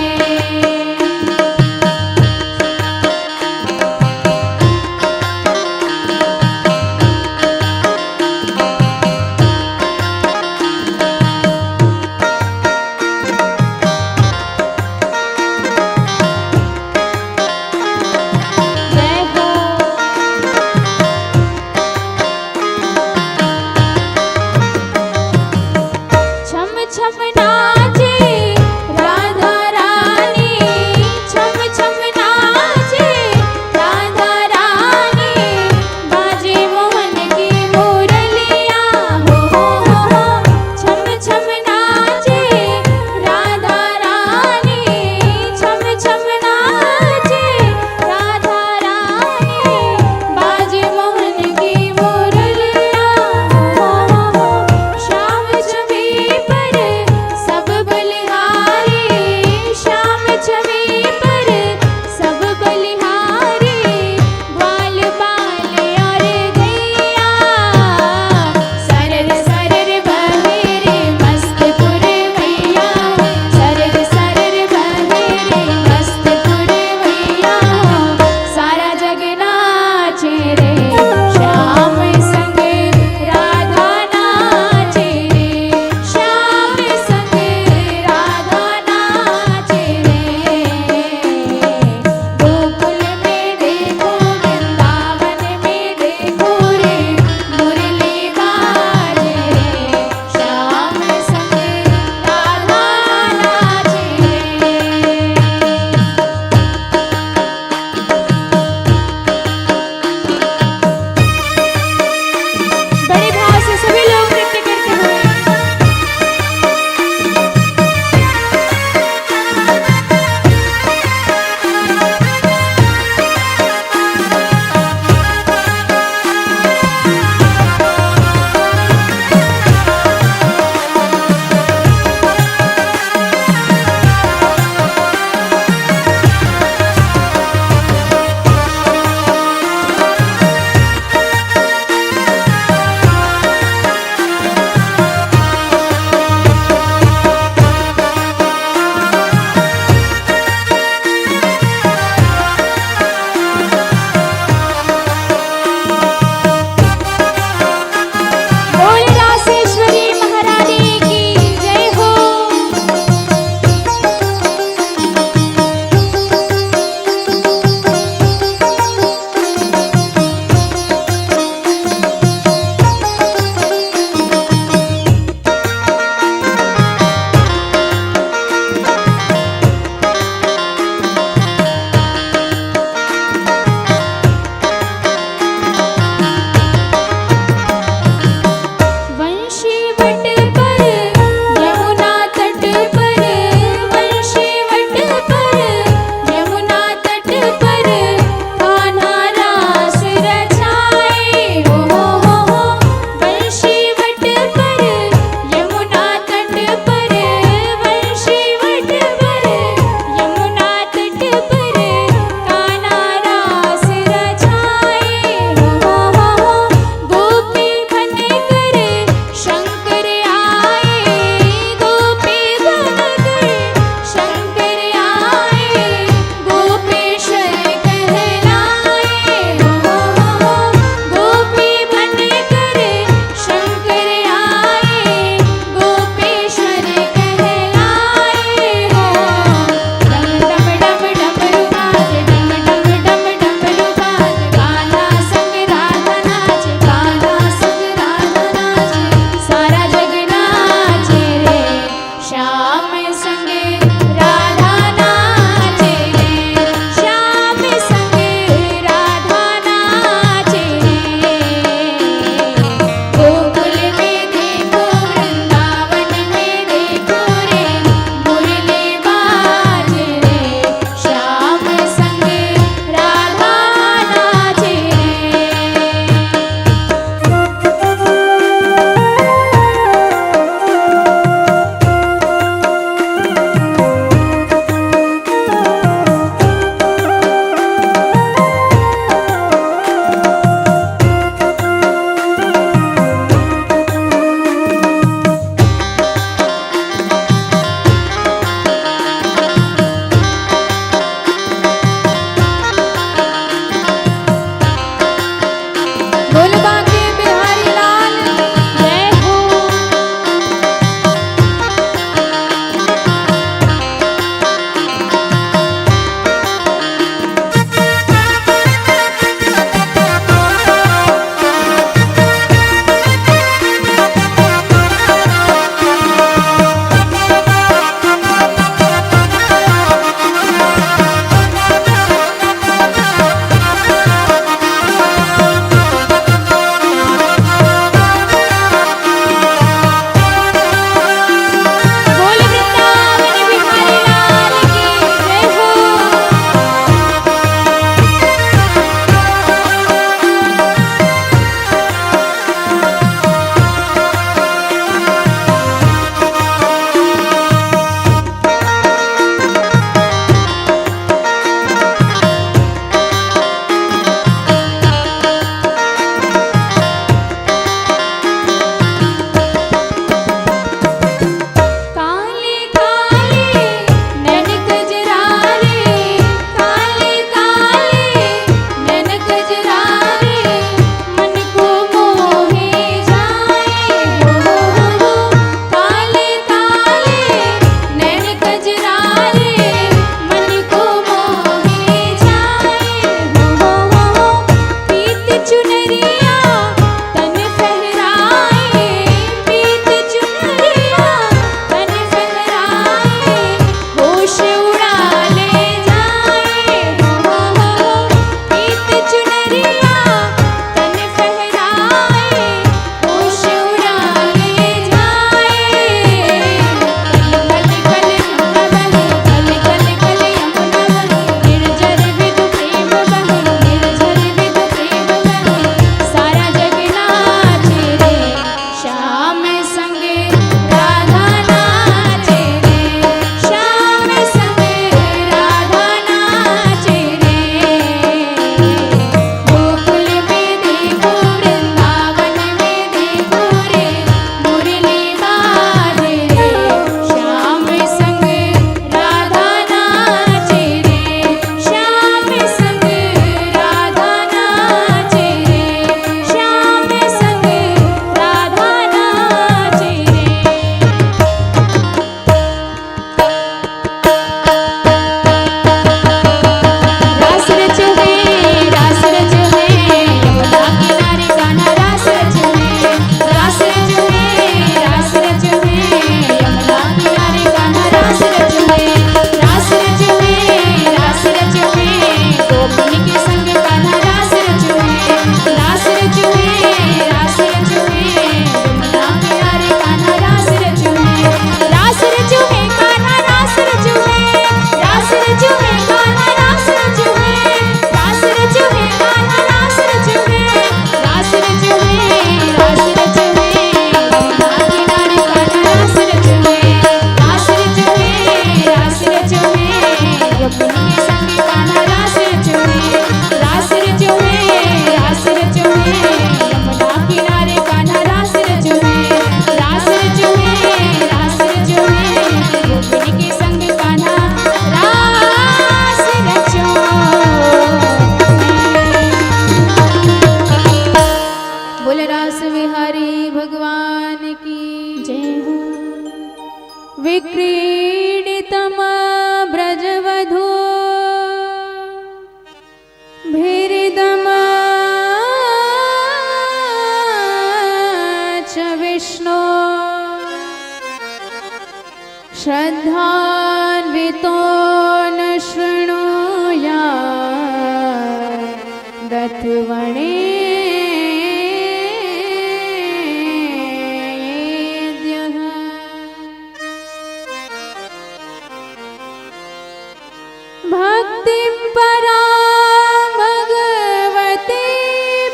S2: भक्तिं परां भगवते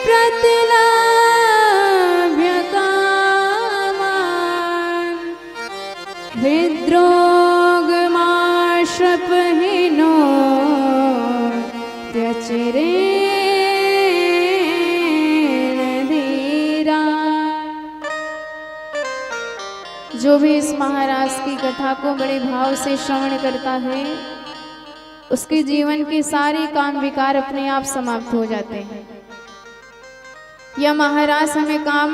S2: प्रतिलाभ्य कामान् हृद्रोगमाश्रपहिनो त्यचिरेण धीरा। जो भी इस महाराज की कथा को बड़े भाव से श्रवण करता है उसके जीवन के सारे काम विकार अपने आप समाप्त हो जाते हैं। यह महाराज हमें काम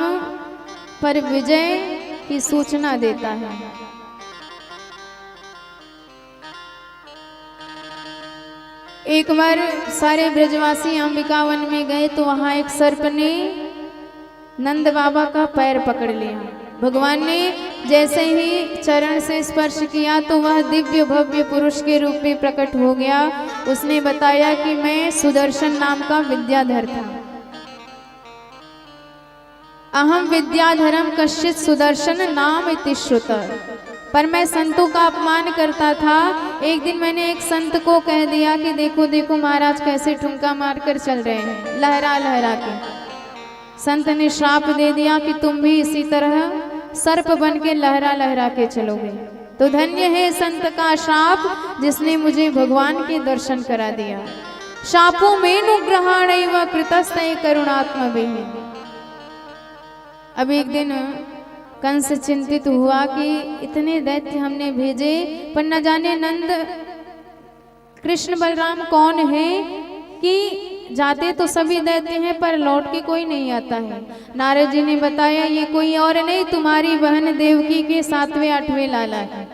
S2: पर विजय की सूचना देता है। एक बार सारे ब्रजवासी अंबिकावन में गए तो वहां एक सर्प ने नंद बाबा का पैर पकड़ लिया। भगवान ने जैसे ही चरण से स्पर्श किया तो वह दिव्य भव्य पुरुष के रूप में प्रकट हो गया। उसने बताया कि मैं सुदर्शन नाम का विद्याधर था। अहम विद्याधरम कश्चित सुदर्शन नाम इति श्रुतः। पर मैं संतों का अपमान करता था। एक दिन मैंने एक संत को कह दिया कि देखो देखो महाराज कैसे ठुमका मारकर चल रहे हैं लहरा लहरा के। संत ने श्राप दे दिया कि तुम भी इसी तरह सर्प बन के लहरा लहरा के चलोगे। तो धन्य है संत का श्राप जिसने मुझे भगवान के दर्शन करा दिया। शापो में नुग्रहाणैव कृतस्तै करुणात्मभिः। अब एक दिन कंस चिंतित हुआ कि इतने दैत्य हमने भेजे पर न जाने नंद कृष्ण बलराम कौन है कि जाते तो सभी दैत्य हैं पर लौट के कोई नहीं आता है। नारद जी ने बताया ये कोई और नहीं तुम्हारी बहन देवकी के 7वें 8वें लाला है।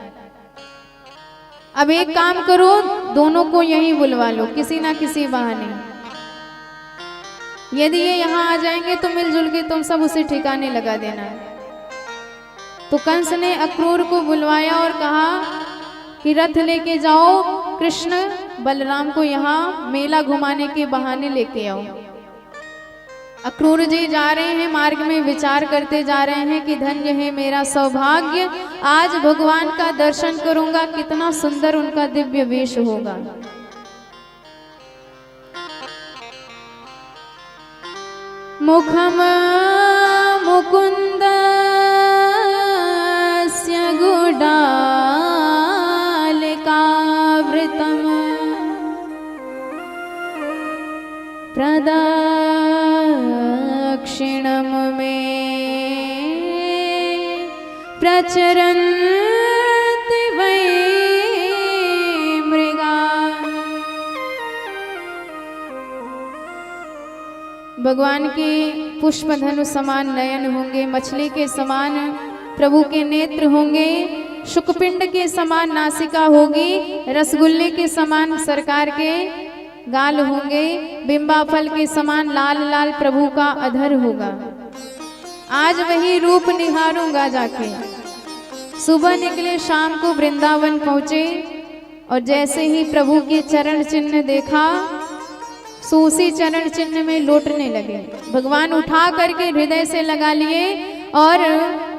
S2: अब एक काम करो दोनों को यहीं बुलवा लो किसी ना किसी बहाने। यदि ये यहाँ आ जाएंगे तो मिलजुल के तुम सब उसे ठिकाने लगा देना। तो कंस ने अक्रूर को बुलवाया और कहा कि रथ लेके जाओ कृष्ण बलराम को यहाँ मेला घुमाने के बहाने लेके आओ। अक्रूर जी जा रहे हैं मार्ग में विचार करते जा रहे हैं कि धन्य है मेरा सौभाग्य आज भगवान का दर्शन करूंगा। कितना सुंदर उनका दिव्य वेश होगा। मुखम मुकुन्दस्य गुडालिकावृतं प्रदक्षिणं मे प्रचरन्ति वै मृगा। भगवान के पुष्प धनु समान नयन होंगे, मछली के समान प्रभु के नेत्र होंगे, शुकपिंड के समान नासिका होगी, रसगुल्ले के समान सरकार के गाल होंगे, बिंबा फल के समान लाल लाल प्रभु का अधर होगा। आज वही रूप निहारूंगा जाके। सुबह निकले शाम को वृंदावन पहुंचे और जैसे ही प्रभु के चरण चिन्ह देखा सो उसी चरण चिन्ह में लौटने लगे। भगवान उठा करके हृदय से लगा लिए और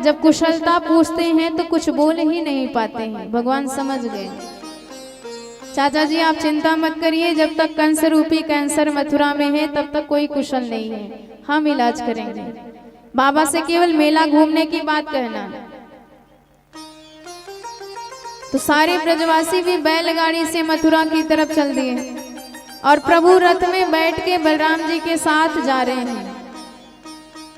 S2: जब कुशलता पूछते हैं तो कुछ बोल ही नहीं पाते हैं। भगवान समझ गए। चाचा जी आप चिंता मत करिए, जब तक कंस रूपी कैंसर मथुरा में है तब तक कोई कुशल नहीं है, हम इलाज करेंगे। बाबा से केवल मेला घूमने की बात कहना। तो सारे ब्रजवासी भी बैलगाड़ी से मथुरा की तरफ चल दिए और प्रभु रथ में बैठ के बलराम जी के साथ जा रहे हैं।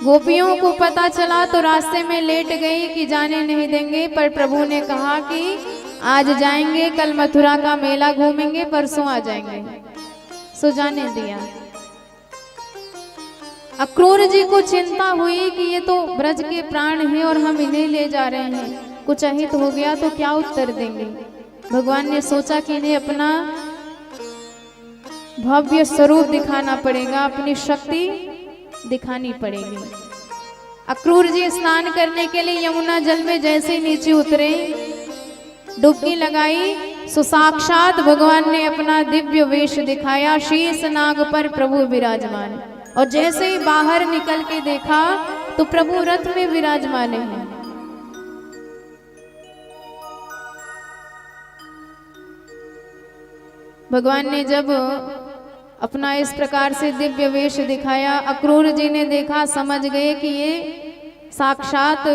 S2: गोपियों को पता चला तो रास्ते में लेट गई कि जाने नहीं देंगे, पर प्रभु ने कहा कि आज जाएंगे, कल मथुरा का मेला घूमेंगे, परसों आ जाएंगे। सो जाने दिया। अक्रूर जी को चिंता हुई कि ये तो ब्रज के प्राण हैं और हम इन्हें ले जा रहे हैं, कुछ अहित हो गया तो क्या उत्तर देंगे। भगवान ने सोचा कि इन्हें अपना भव्य स्वरूप दिखाना पड़ेगा, अपनी शक्ति दिखानी पड़ेगी। अक्रूर जी स्नान करने के लिए यमुना जल में जैसे नीचे उतरे, डुबकी लगाई, सो साक्षात भगवान ने अपना दिव्य वेश दिखाया। शीश नाग पर प्रभु विराजमान। और जैसे ही बाहर निकल के देखा तो प्रभु रथ में विराजमान हैं। भगवान ने जब अपना इस प्रकार से दिव्य वेश दिखाया, अक्रूर जी ने देखा, समझ गए कि ये साक्षात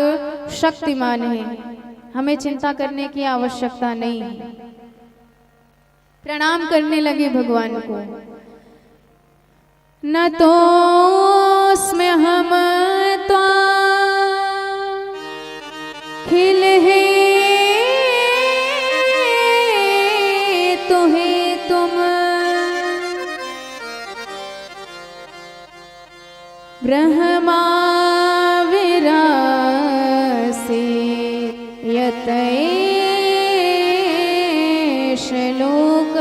S2: शक्तिमान है, हमें चिंता करने की आवश्यकता नहीं है। प्रणाम करने लगे भगवान को। न तो उसमें हम तो खिल है तुम्हें तुम ब्रह्मा विरासे यतैष लोक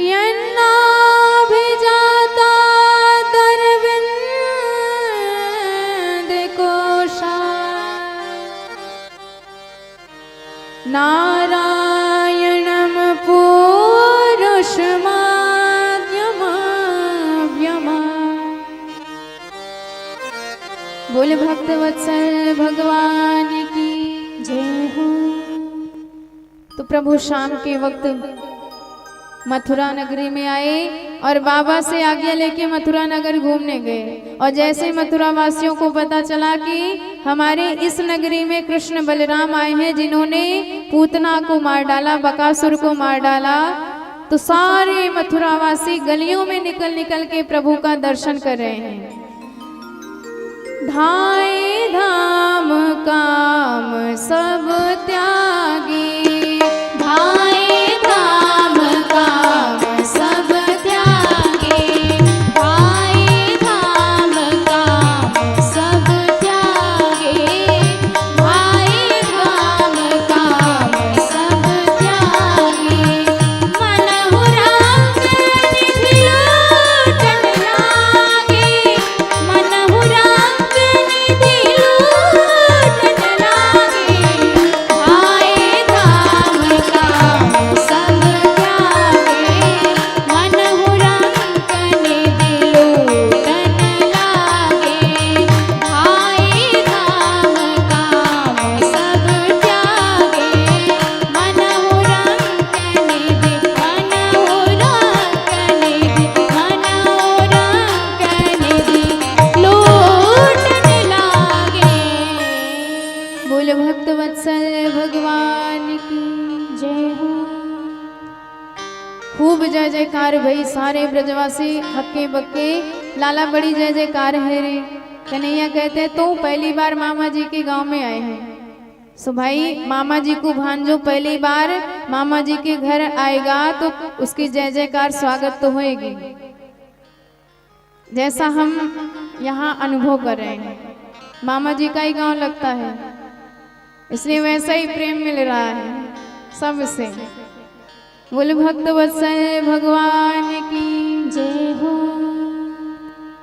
S2: यन्नाभिजाता दरविंद कोशा नारायणम पुरुषमाद्यमाव्यमा। बोले भक्तवत्सल भगवान की जय हो। तो प्रभु शाम के वक्त मथुरा नगरी में आए और बाबा से आज्ञा लेके मथुरा नगर घूमने गए। और जैसे मथुरा वासियों को पता चला कि हमारे इस नगरी में कृष्ण बलराम आए हैं जिन्होंने पूतना को मार डाला, बकासुर को मार डाला, तो सारे मथुरा वासी गलियों में निकल निकल के प्रभु का दर्शन कर रहे हैं। धाए धाम काम सब त्यागी, धाए धाम काम सब त्यागे, धाए धाम काम सब त्यागे, धाए धाम काम सब त्यागे। मनहु रंग निधि लूटन लागे, मनहु रंग निधि लूटन लागे, धाए धाम काम सब त्यागे, मनहु रंग निधि लूटन लागे, धाए धाम काम सब त्यागे, मनहु रंग निधि, मनहु रंग निधि, मनहु रंग निधि लूटन लागे। बोले भक्तवत्सल भगवान की जय हो। खूब जय जयकार भई, सारे ब्रजवासी हक्के बक्के, लाला बड़ी जय जयकार है रे। कन्हैया कहते तो पहली बार मामा जी के गांव में आए हैं, सो भाई मामा जी को भांजो पहली बार मामा जी के घर आएगा तो उसकी जय जयकार स्वागत तो होएगी, जैसा हम यहाँ अनुभव कर रहे हैं। मामा जी का ही गांव लगता है, इसलिए वैसा ही प्रेम मिल रहा है सबसे। बोले भक्तवत्सल भगवान की जय हो।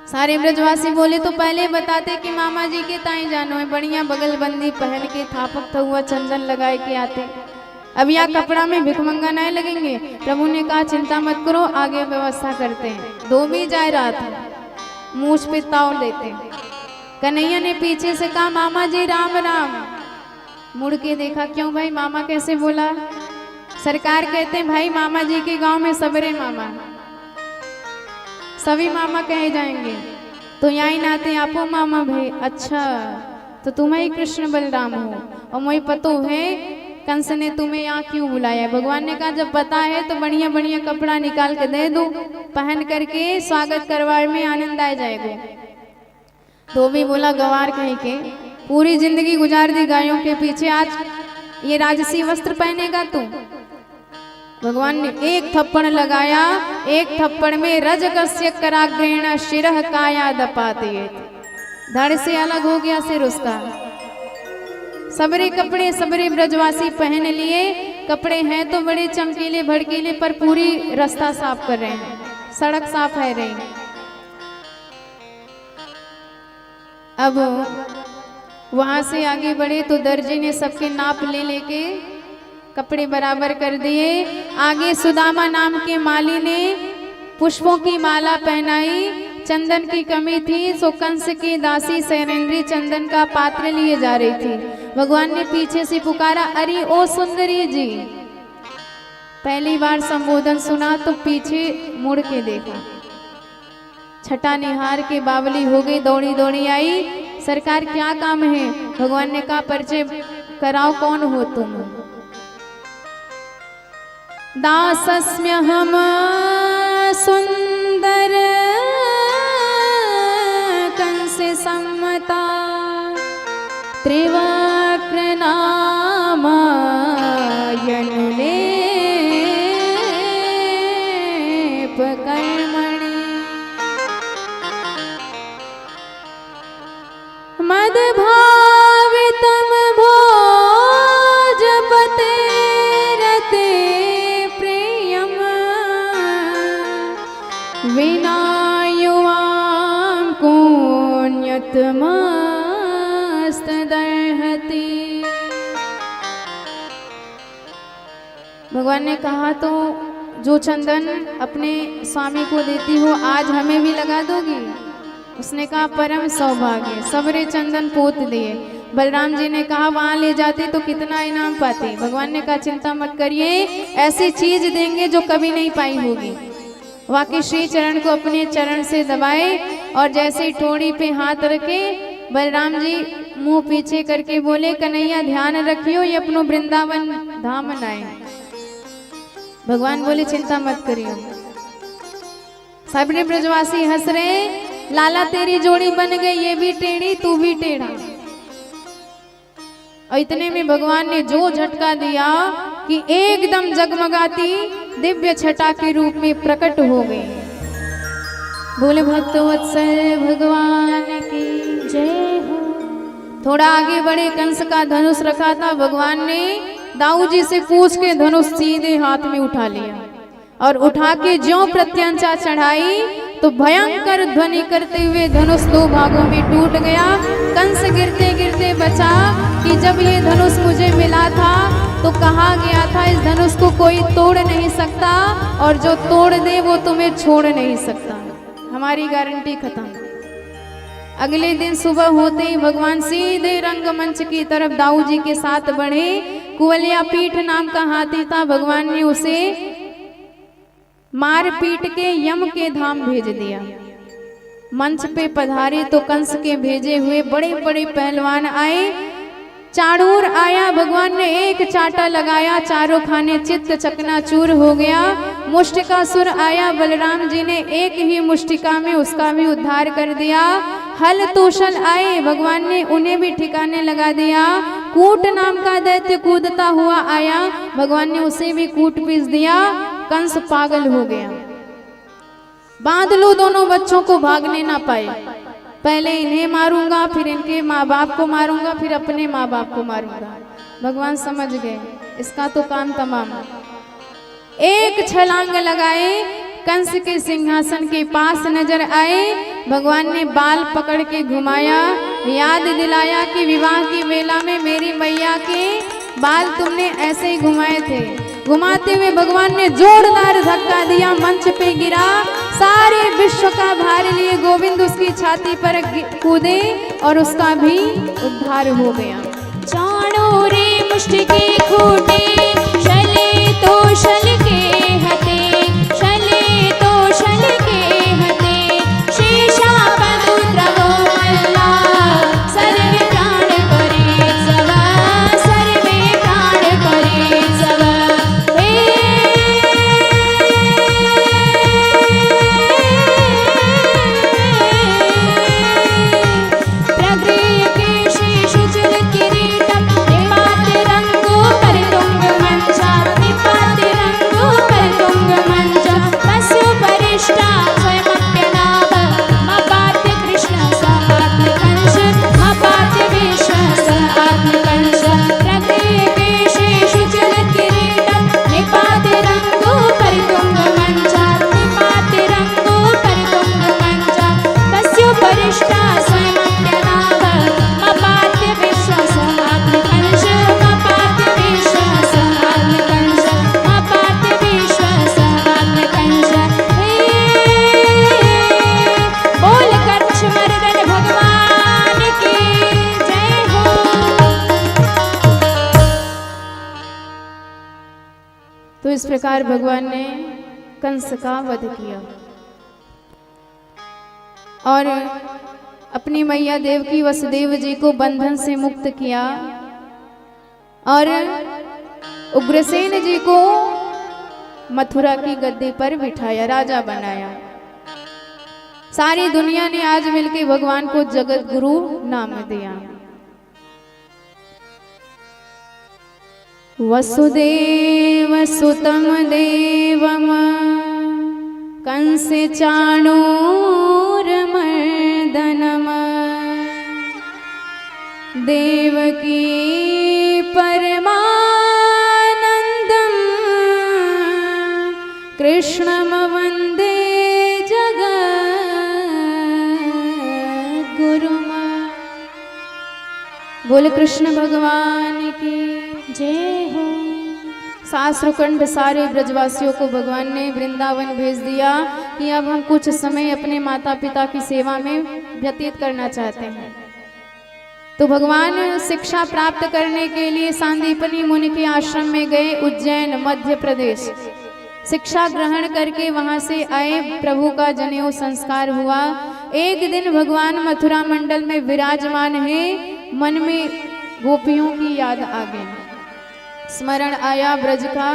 S2: सारे ब्रजवासी बोले तो पहले बताते कि मामा जी के ताई जानो है, बढ़िया बगलबंदी पहन के थापक हुआ चंदन लगाए के आते। अब यहाँ कपड़ा में भिखमंगा नहीं लगेंगे। प्रभु ने कहा चिंता मत करो, आगे व्यवस्था करते हैं। दो भी जा रहा था, मूछ पे ताव देते। कन्हैया ने पीछे से कहा मामा जी राम राम। मुड़ के देखा, क्यों भाई मामा कैसे बोला? सरकार कहते हैं भाई मामा जी के गांव में सबरे मामा, सभी मामा कहे जाएंगे, तो यही नाते आपो मामा भाई। अच्छा तो तुम्हें ही कृष्ण बलराम हो, और मुझे पतो है कंस ने तुम्हें यहाँ क्यों बुलाया है। भगवान ने कहा जब पता है तो बढ़िया बढ़िया कपड़ा निकाल के दे दो, पहन करके स्वागत करवाए में आनंद आ जाएगा। तो भी बोला गवार कहीं के, पूरी जिंदगी गुजार दी गायों के पीछे, आज ये राजसी वस्त्र पहनेगा तू। भगवान ने एक थप्पड़ लगाया, एक थप्पड़ में रजगस्य कराग्रेण शिरः काया दपाते, धड़ से अलग हो गया सिर उसका। सबरे कपड़े सबरे ब्रजवासी पहन लिए, कपड़े हैं तो बड़े चमकीले भड़कीले, पर पूरी रास्ता साफ कर रहे हैं, सड़क साफ है रही। अब वहां से आगे बढ़े तो दर्जी ने सबके नाप ले लेके कपड़े बराबर कर दिए। आगे सुदामा नाम के माली ने पुष्पों की माला पहनाई, चंदन की कमी थी, सो कंस की दासी सैरेंद्री चंदन का पात्र लिए जा रही थी। भगवान ने पीछे से पुकारा, अरे ओ सुंदरी जी। पहली बार संबोधन सुना तो पीछे मुड़ के देखा, छटा निहार के बावली हो गई, दौड़ी दौड़ी आई, सरकार क्या काम है? भगवान ने कहा, परिचय कराओ, कौन हो तुम? दासस्म्यहम सुंदर कंस सम्मता त्रिवक्र नाम यनुलेप कर्मणि मदभावितम भोजपते रते प्रियम विनायुवां कुण्यतमस्तदर्हति। भगवान ने कहा, तो जो चंदन अपने स्वामी को देती हो आज हमें भी लगा दोगी? उसने कहा, परम सौभाग्य। सबरे चंदन पोत दिए। बलराम जी ने कहा, वहां ले जाते तो कितना इनाम पाते? भगवान ने कहा, चिंता मत करिए, ऐसी चीज देंगे जो कभी नहीं पाई होगी। वाकई श्री चरण को अपने चरण से दबाए और जैसे ही ठोड़ी पे हाथ रखे, बलराम जी मुंह पीछे करके बोले, कन्हैया ध्यान रखियो, ये अपनो वृंदावन धाम आए। भगवान बोले, चिंता मत करियो। सबने ब्रजवासी हंस रहे, लाला तेरी जोड़ी बन गई, ये भी टेढ़ी तू भी टेढ़ा। और इतने में भगवान ने जो झटका दिया कि एकदम जगमगाती दिव्य छटा के रूप में प्रकट हो गई। बोले भक्तवत्सल भगवान की जय हो। थोड़ा आगे बढ़े, कंस का धनुष रखा था। भगवान ने दाऊ जी से पूछ के धनुष सीधे हाथ में उठा लिया और उठा के ज्यों प्रत्यंचा चढ़ाई तो भयंकर ध्वनि करते हुए धनुष दो भागों में टूट गया। कंस गिरते गिरते बचा कि जब ये धनुष मुझे मिला था तो कहा गया था, इस धनुष को कोई तोड़ नहीं सकता और जो तोड़ दे वो तुम्हें छोड़ नहीं सकता। हमारी गारंटी खत्म। अगले दिन सुबह होते ही भगवान सीधे रंगमंच की तरफ दाऊ जी के साथ बढ़े। कुवलिया पीठ नाम का हाथी था, भगवान ने उसे मार पीट के यम के धाम भेज दिया। मंच पे पधारे तो कंस के भेजे हुए बड़े बड़े पहलवान आए। चाणूर आया, भगवान ने एक चाटा लगाया, चारों खाने चित्त चकनाचूर हो गया। मुष्टिकासुर आया, बलराम जी ने एक ही मुष्टिका में उसका भी उद्धार कर दिया। हल तोषल आए, भगवान ने उन्हें भी ठिकाने लगा दिया। कूट नाम का दैत्य कूदता हुआ आया, भगवान ने उसे भी कूट पीस दिया। कंस पागल हो गया। बांध लो दोनों बच्चों को, भागने ना पाए। पहले इन्हें मारूंगा, फिर इनके माँ बाप को मारूंगा, फिर अपने माँ बाप को मारूंगा। भगवान समझ गए इसका तो काम तमाम। एक छलांग लगाए, कंस के सिंहासन के पास नजर आए। भगवान ने बाल पकड़ के घुमाया, याद दिलाया कि विवाह की वेला में मेरी मैया के बाल तुमने ऐसे ही घुमाए थे। घुमाते हुए भगवान ने जोरदार धक्का दिया, मंच पे गिरा। सारे विश्व का भार लिए गोविंद उसकी छाती पर कूदे और उसका भी उद्धार हो गया।
S3: चाणूरे मुष्टि के खूटे, शले तो शल के हते, शले तो शल के हते। शेषापदु द्रवो मल्ला, सर्वे प्राण करे सव, सर्वे प्राण करे सव। प्रगृह्य केशे शुचिर किरीटं, निपात रंगो परितुंग मंच।
S2: तो इस प्रकार भगवान ने कंस का वध किया और अपनी मैया देवकी वसुदेव जी को बंधन से मुक्त किया और उग्रसेन जी को मथुरा की गद्दी पर बिठाया, राजा बनाया। सारी दुनिया ने आज मिलकर भगवान को जगत गुरु नाम दिया। वसुदेव सुतम देवम कंस चाणूर मर्दनम देवकी परमानंदम कृष्णम वंदे बोले कृष्ण भगवान की जय हो। शास्त्रखंड सारे ब्रजवासियों को भगवान ने वृंदावन भेज दिया कि अब हम कुछ समय अपने माता पिता की सेवा में व्यतीत करना चाहते हैं। तो भगवान शिक्षा प्राप्त करने के लिए सांदीपनी मुनि के आश्रम में गए, उज्जैन मध्य प्रदेश। शिक्षा ग्रहण करके वहां से आए, प्रभु का जनेऊ संस्कार हुआ। एक दिन भगवान मथुरा मंडल में विराजमान है, मन में गोपियों की याद आ गई, स्मरण आया ब्रज का,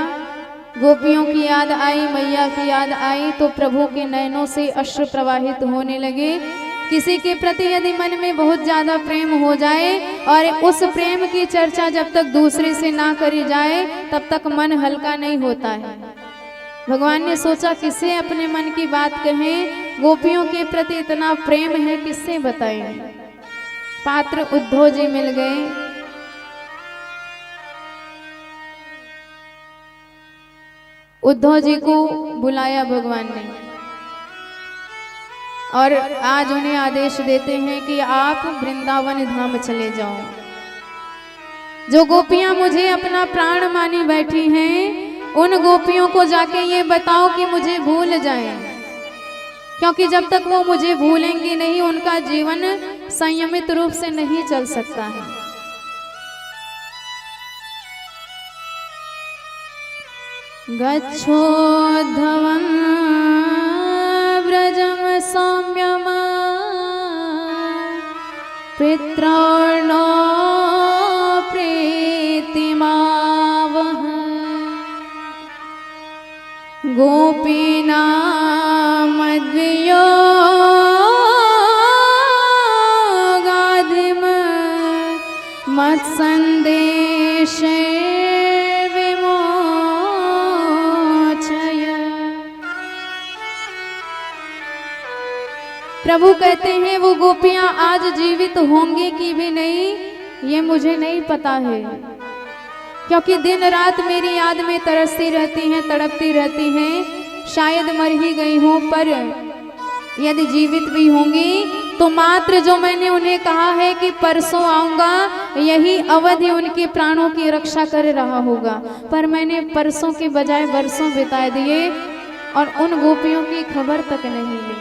S2: गोपियों की याद आई, मैया की याद आई, तो प्रभु के नयनों से अश्रु प्रवाहित होने लगे। किसी के प्रति यदि मन में बहुत ज्यादा प्रेम हो जाए और उस प्रेम की चर्चा जब तक दूसरे से ना करी जाए तब तक मन हल्का नहीं होता है। भगवान ने सोचा किससे अपने मन की बात कहें, गोपियों के प्रति इतना प्रेम है किससे बताएं। पात्र उद्धव जी मिल गए। उद्धव जी को बुलाया भगवान ने और आज उन्हें आदेश देते हैं कि आप वृंदावन धाम चले जाओ। जो गोपियां मुझे अपना प्राण मानी बैठी हैं, उन गोपियों को जाके ये बताओ कि मुझे भूल जाएं, क्योंकि जब तक वो मुझे भूलेंगी नहीं उनका जीवन संयमित रूप से नहीं चल सकता है। गच्छोद्धवं व्रजम सौम्यम पितॄणो प्रीतिमावह गोपीनां मद्वियोगाधिम मत्सन्देशे विमोचय। प्रभु कहते हैं वो गोपियां आज जीवित होंगी कि भी नहीं ये मुझे नहीं पता है, क्योंकि दिन रात मेरी याद में तरसती रहती हैं, तड़पती रहती हैं। शायद मर ही गई हूं, पर यदि जीवित भी होंगी तो मात्र जो मैंने उन्हें कहा है कि परसों आऊंगा, यही अवधि उनके प्राणों की रक्षा कर रहा होगा, पर मैंने परसों के बजाय बरसों बिता दिए और उन गोपियों की खबर तक नहीं ली।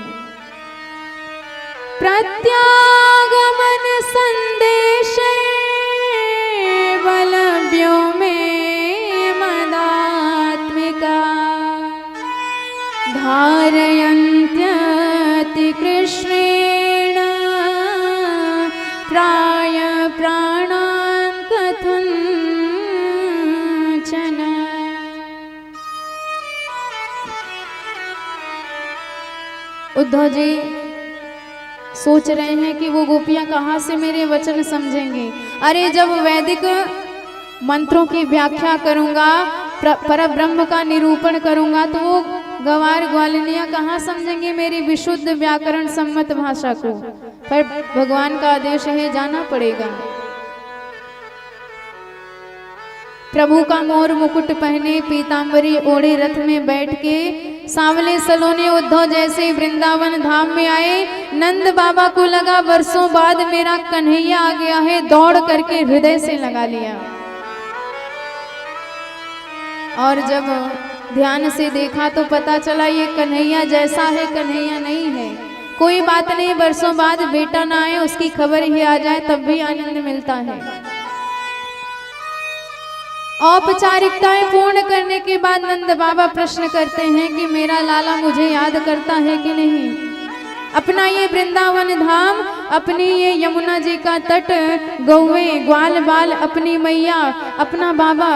S2: प्रत्यागमन संदेश बलव्यो में मदात्मिका धारयन्त्यति कृष्णेण प्राय प्राणान् कथञ्चन। उद्धव जी सोच रहे हैं कि वो गोपियां कहाँ से मेरे वचन समझेंगे। अरे जब वैदिक मंत्रों की व्याख्या करूंगा, परब्रह्म का निरूपण करूंगा, तो वो गवार ग्वालिनियां कहाँ समझेंगे मेरी विशुद्ध व्याकरण सम्मत भाषा को। पर भगवान का आदेश है, जाना पड़ेगा। प्रभु का मोर मुकुट पहने, पीतांबरी ओढ़े रथ में बैठ के सांवले सलोने उद्धव जैसे वृंदावन धाम में आए। नंद बाबा को लगा वर्षों बाद मेरा कन्हैया आ गया है, दौड़ करके हृदय से लगा लिया। और जब ध्यान से देखा तो पता चला ये कन्हैया जैसा है कन्हैया नहीं है। कोई बात नहीं, वर्षों बाद बेटा ना आए उसकी खबर ही आ जाए तब भी आनंद मिलता है। औपचारिकताएं पूर्ण करने के बाद नंद बाबा प्रश्न करते हैं कि मेरा लाला मुझे याद करता है कि नहीं। अपना ये वृंदावन धाम, अपनी ये यमुना जी का तट, गौवें, ग्वाल बाल, अपनी मैया, अपना बाबा,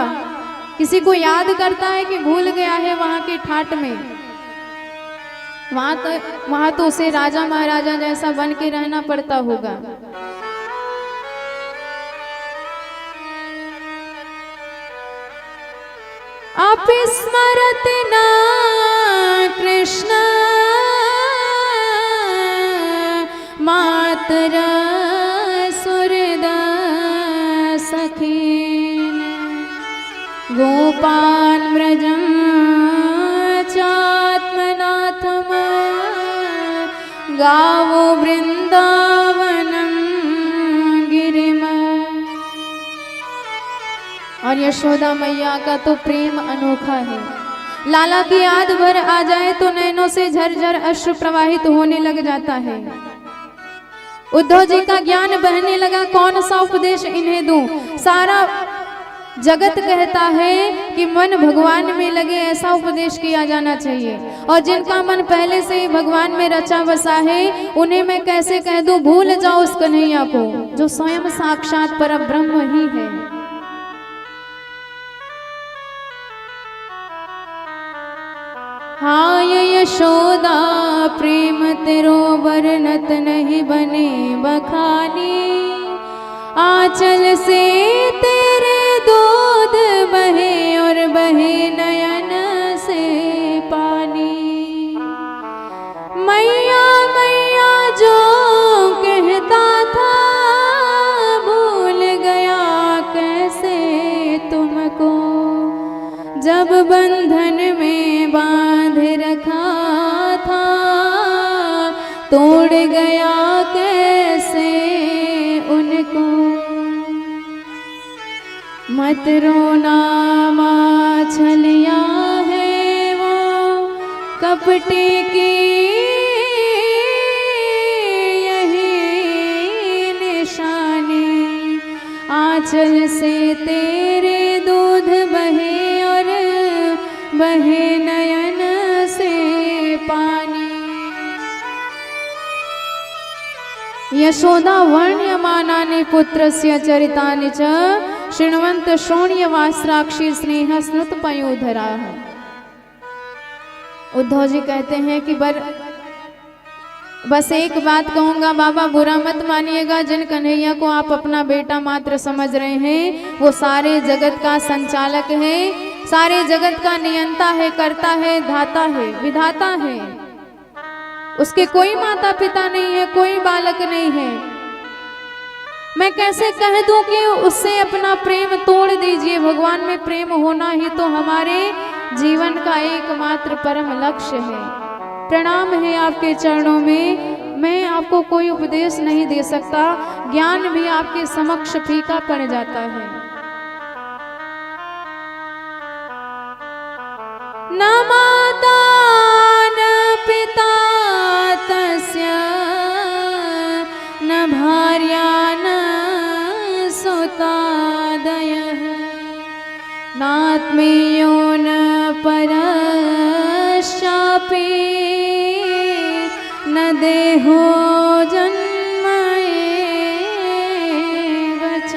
S2: किसी को याद करता है कि भूल गया है वहां के ठाट में। वहां तो उसे राजा महाराजा जैसा बन के रहना पड़ता होगा। आप स्मरत ना कृष्ण मातर सुरद सखीन गोपाल व्रजम चात्मनाथम गावो वृंदावनम गिरिम। और यशोदा मैया का तो प्रेम अनोखा है। लाला की याद भर आ जाए तो नैनों से झरझर अश्रु प्रवाहित होने लग जाता है। उद्धव जी का ज्ञान बहने लगा, कौन सा उपदेश इन्हें दूं। सारा जगत कहता है कि मन भगवान में लगे, ऐसा उपदेश किया जाना चाहिए। और जिनका मन पहले से ही भगवान में रचा बसा है, उन्हें मैं कैसे कह दूं भूल जाओ उस कन्हैया को जो स्वयं साक्षात परब्रह्म ही है। हाय यशोदा प्रेम तेरो वर्णत नहीं बने बखानी, आंचल से तेरे दूध बहे और बहे नयन से पानी। मैया मैया जो कहता था भूल गया कैसे तुमको, जब बंधन में बांध रखा था तोड़ गया कैसे उनको। मत रोना माँ छलिया है वो कपटे की यही निशानी, आंचल से तेरे दूध बहे और बहे नयन से पानी। यशोदा वर्ण्यमानानि पुत्रस्य चरितानि च शृण्वन्त शोण्यवास्राक्षी स्नेह स्नुत पयोधरा। उद्धव जी कहते हैं कि बस एक बात कहूंगा बाबा, बुरा मत मानिएगा। जिन कन्हैया को आप अपना बेटा मात्र समझ रहे हैं, वो सारे जगत का संचालक है, सारे जगत का नियंता है, करता है, धाता है, विधाता है। उसके कोई माता पिता नहीं है, कोई बालक नहीं है। मैं कैसे कह दूं कि उससे अपना प्रेम तोड़ दीजिए। भगवान में प्रेम होना ही तो हमारे जीवन का एकमात्र परम लक्ष्य है। प्रणाम है आपके चरणों में। मैं आपको कोई उपदेश नहीं दे सकता, ज्ञान भी आपके समक्ष फीका पड़ जाता है। न माता न पिता तस्य न भार्या न सुतादयः, नात्मीयो न परश्चापि न देहो जन्म एव च।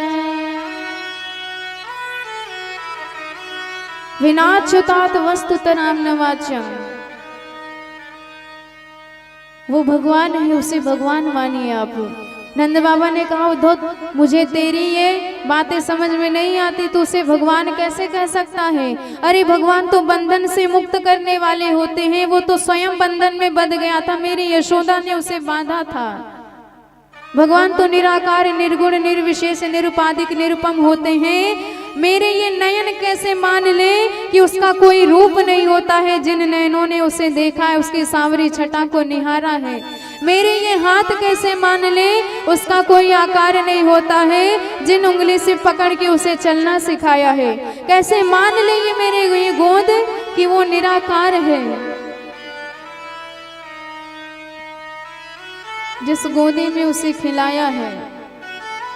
S2: विनाच्युतात् वस्तुतराम न वाच्यम। वो भगवान है, उसे भगवान मानिए आप। नंद बाबा ने कहा उद्धव मुझे तेरी ये बातें समझ में नहीं आती, तो उसे भगवान कैसे कह सकता है। अरे भगवान तो बंधन से मुक्त करने वाले होते हैं, वो तो स्वयं बंधन में बंध गया था, मेरी यशोदा ने उसे बांधा था। भगवान तो निराकार, निर्गुण, निर्विशेष, निरुपाधिक, निरुपम होते हैं। मेरे ये नयन कैसे मान ले कि उसका कोई रूप नहीं होता है। जिन नयनों ने उसे देखा है, उसकी सांवरी छटा को निहारा है। मेरे ये हाथ कैसे मान ले उसका कोई आकार नहीं होता है। जिन उंगली से पकड़ के उसे चलना सिखाया है, कैसे मान ले ये मेरे ये गोद कि वो निराकार है। जिस गोदी में उसे खिलाया है,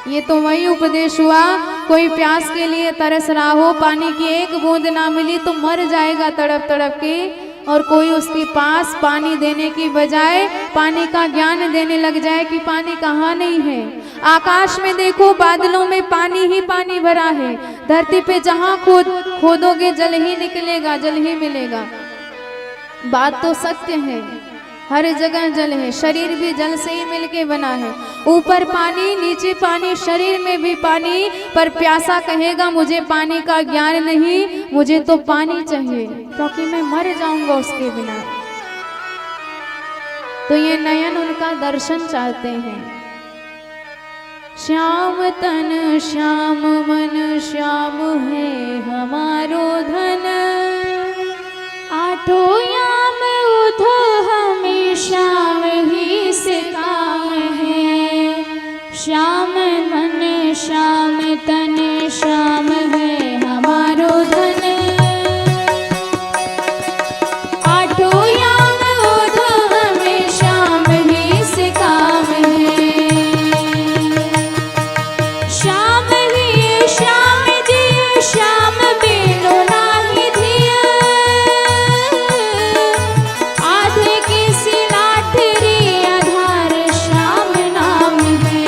S2: ये तो वही उपदेश हुआ कोई प्यास के लिए तरस रहा हो, पानी की एक बूंद ना मिली तो मर जाएगा तड़प तड़प के, और कोई उसके पास पानी देने की बजाय पानी का ज्ञान देने लग जाए कि पानी कहाँ नहीं है। आकाश में देखो, बादलों में पानी ही पानी भरा है, धरती पे जहाँ खोदोगे जल ही निकलेगा, जल ही मिलेगा। बात तो सत्य है, हर जगह जल है, शरीर भी जल से ही मिलके बना है। ऊपर पानी, नीचे पानी, शरीर में भी पानी, पर प्यासा कहेगा मुझे पानी का ज्ञान नहीं, मुझे तो पानी चाहिए क्योंकि मैं मर जाऊंगा उसके बिना। तो ये नयन उनका दर्शन चाहते हैं। श्याम तन श्याम मन श्याम है हमारो धन,
S3: आठो याम उधो हमें श्याम ही से काम है। श्याम मन श्याम तन श्याम है हमारो धन, आठो याम उधो हमें श्याम ही से काम है। श्याम ही श्याम जी श्याम बेलो नाही धिया, आधे की सिलाठरी आधार श्याम नाम है।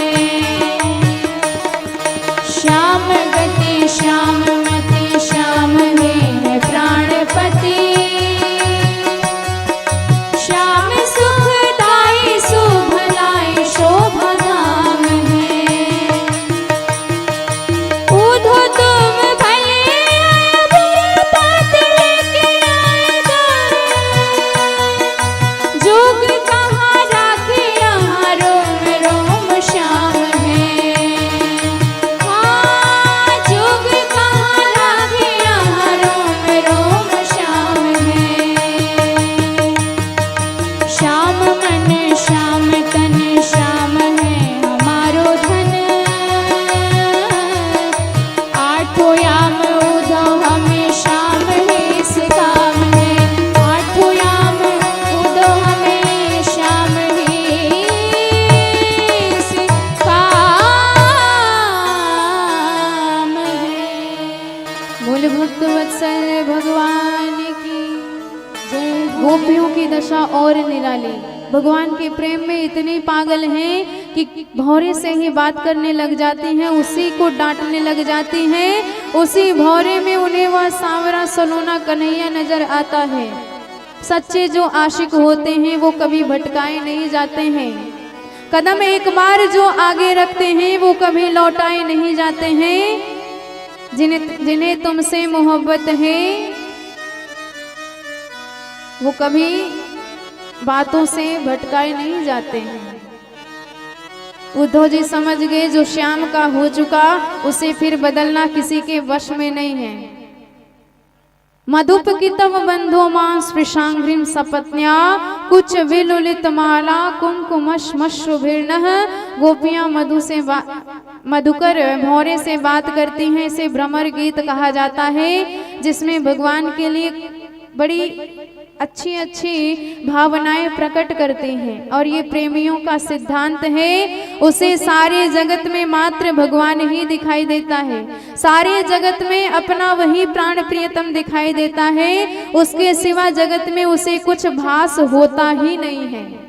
S3: श्याम गति श्याम मति श्याम है प्राणपति, श्याम सुखदाई शुभलाई शोभा धाम है। उधो तुम भले बरतात लेके आएगा, जोग कहाँ राखे यहाँ रोम रोम श्याम है। हाँ, जोग कहाँ राखे यहाँ रोम रोम श्याम है। श्याम मन श्याम तन श्याम है हमारो धन, आठो याम उधो हमें श्याम ही से काम है। आठो याम उधो हमें श्याम ही से काम है।
S2: बोल भक्त वत्सल भगवान की जय। गोपियों की दशा और निराली, भगवान के प्रेम में इतनी पागल हैं कि भौरे से ही बात करने लग जाती हैं, उसी को डांटने लग जाती हैं। उसी भौरे में उन्हें वह सांवरा सलोना कन्हैया नजर आता है। सच्चे जो आशिक होते हैं वो कभी भटकाए नहीं जाते हैं, कदम एक बार जो आगे रखते हैं वो कभी लौटाए नहीं जाते हैं। जिन्हें तुमसे मोहब्बत है वो कभी बातों से भटकाए नहीं जाते हैं। उद्धव जी समझ गए जो श्याम का हो चुका उसे फिर बदलना किसी के वश में नहीं है। मधुप की तव बंधो मां स्पृशांग्रिम सपत्न्या, कुछ विलुलित माला कुमकुमश्मश्रुभिर्नः। गोपियां मधु से मधुकर भौरे से बात करती हैं। इसे भ्रमर गीत कहा जाता है, जिसमें भगवान के लिए बड़ी अच्छी अच्छी भावनाएं प्रकट करते हैं। और ये प्रेमियों का सिद्धांत है, उसे सारे जगत में मात्र भगवान ही दिखाई देता है। सारे जगत में अपना वही प्राण प्रियतम दिखाई देता है, उसके सिवा जगत में उसे कुछ भास होता ही नहीं है।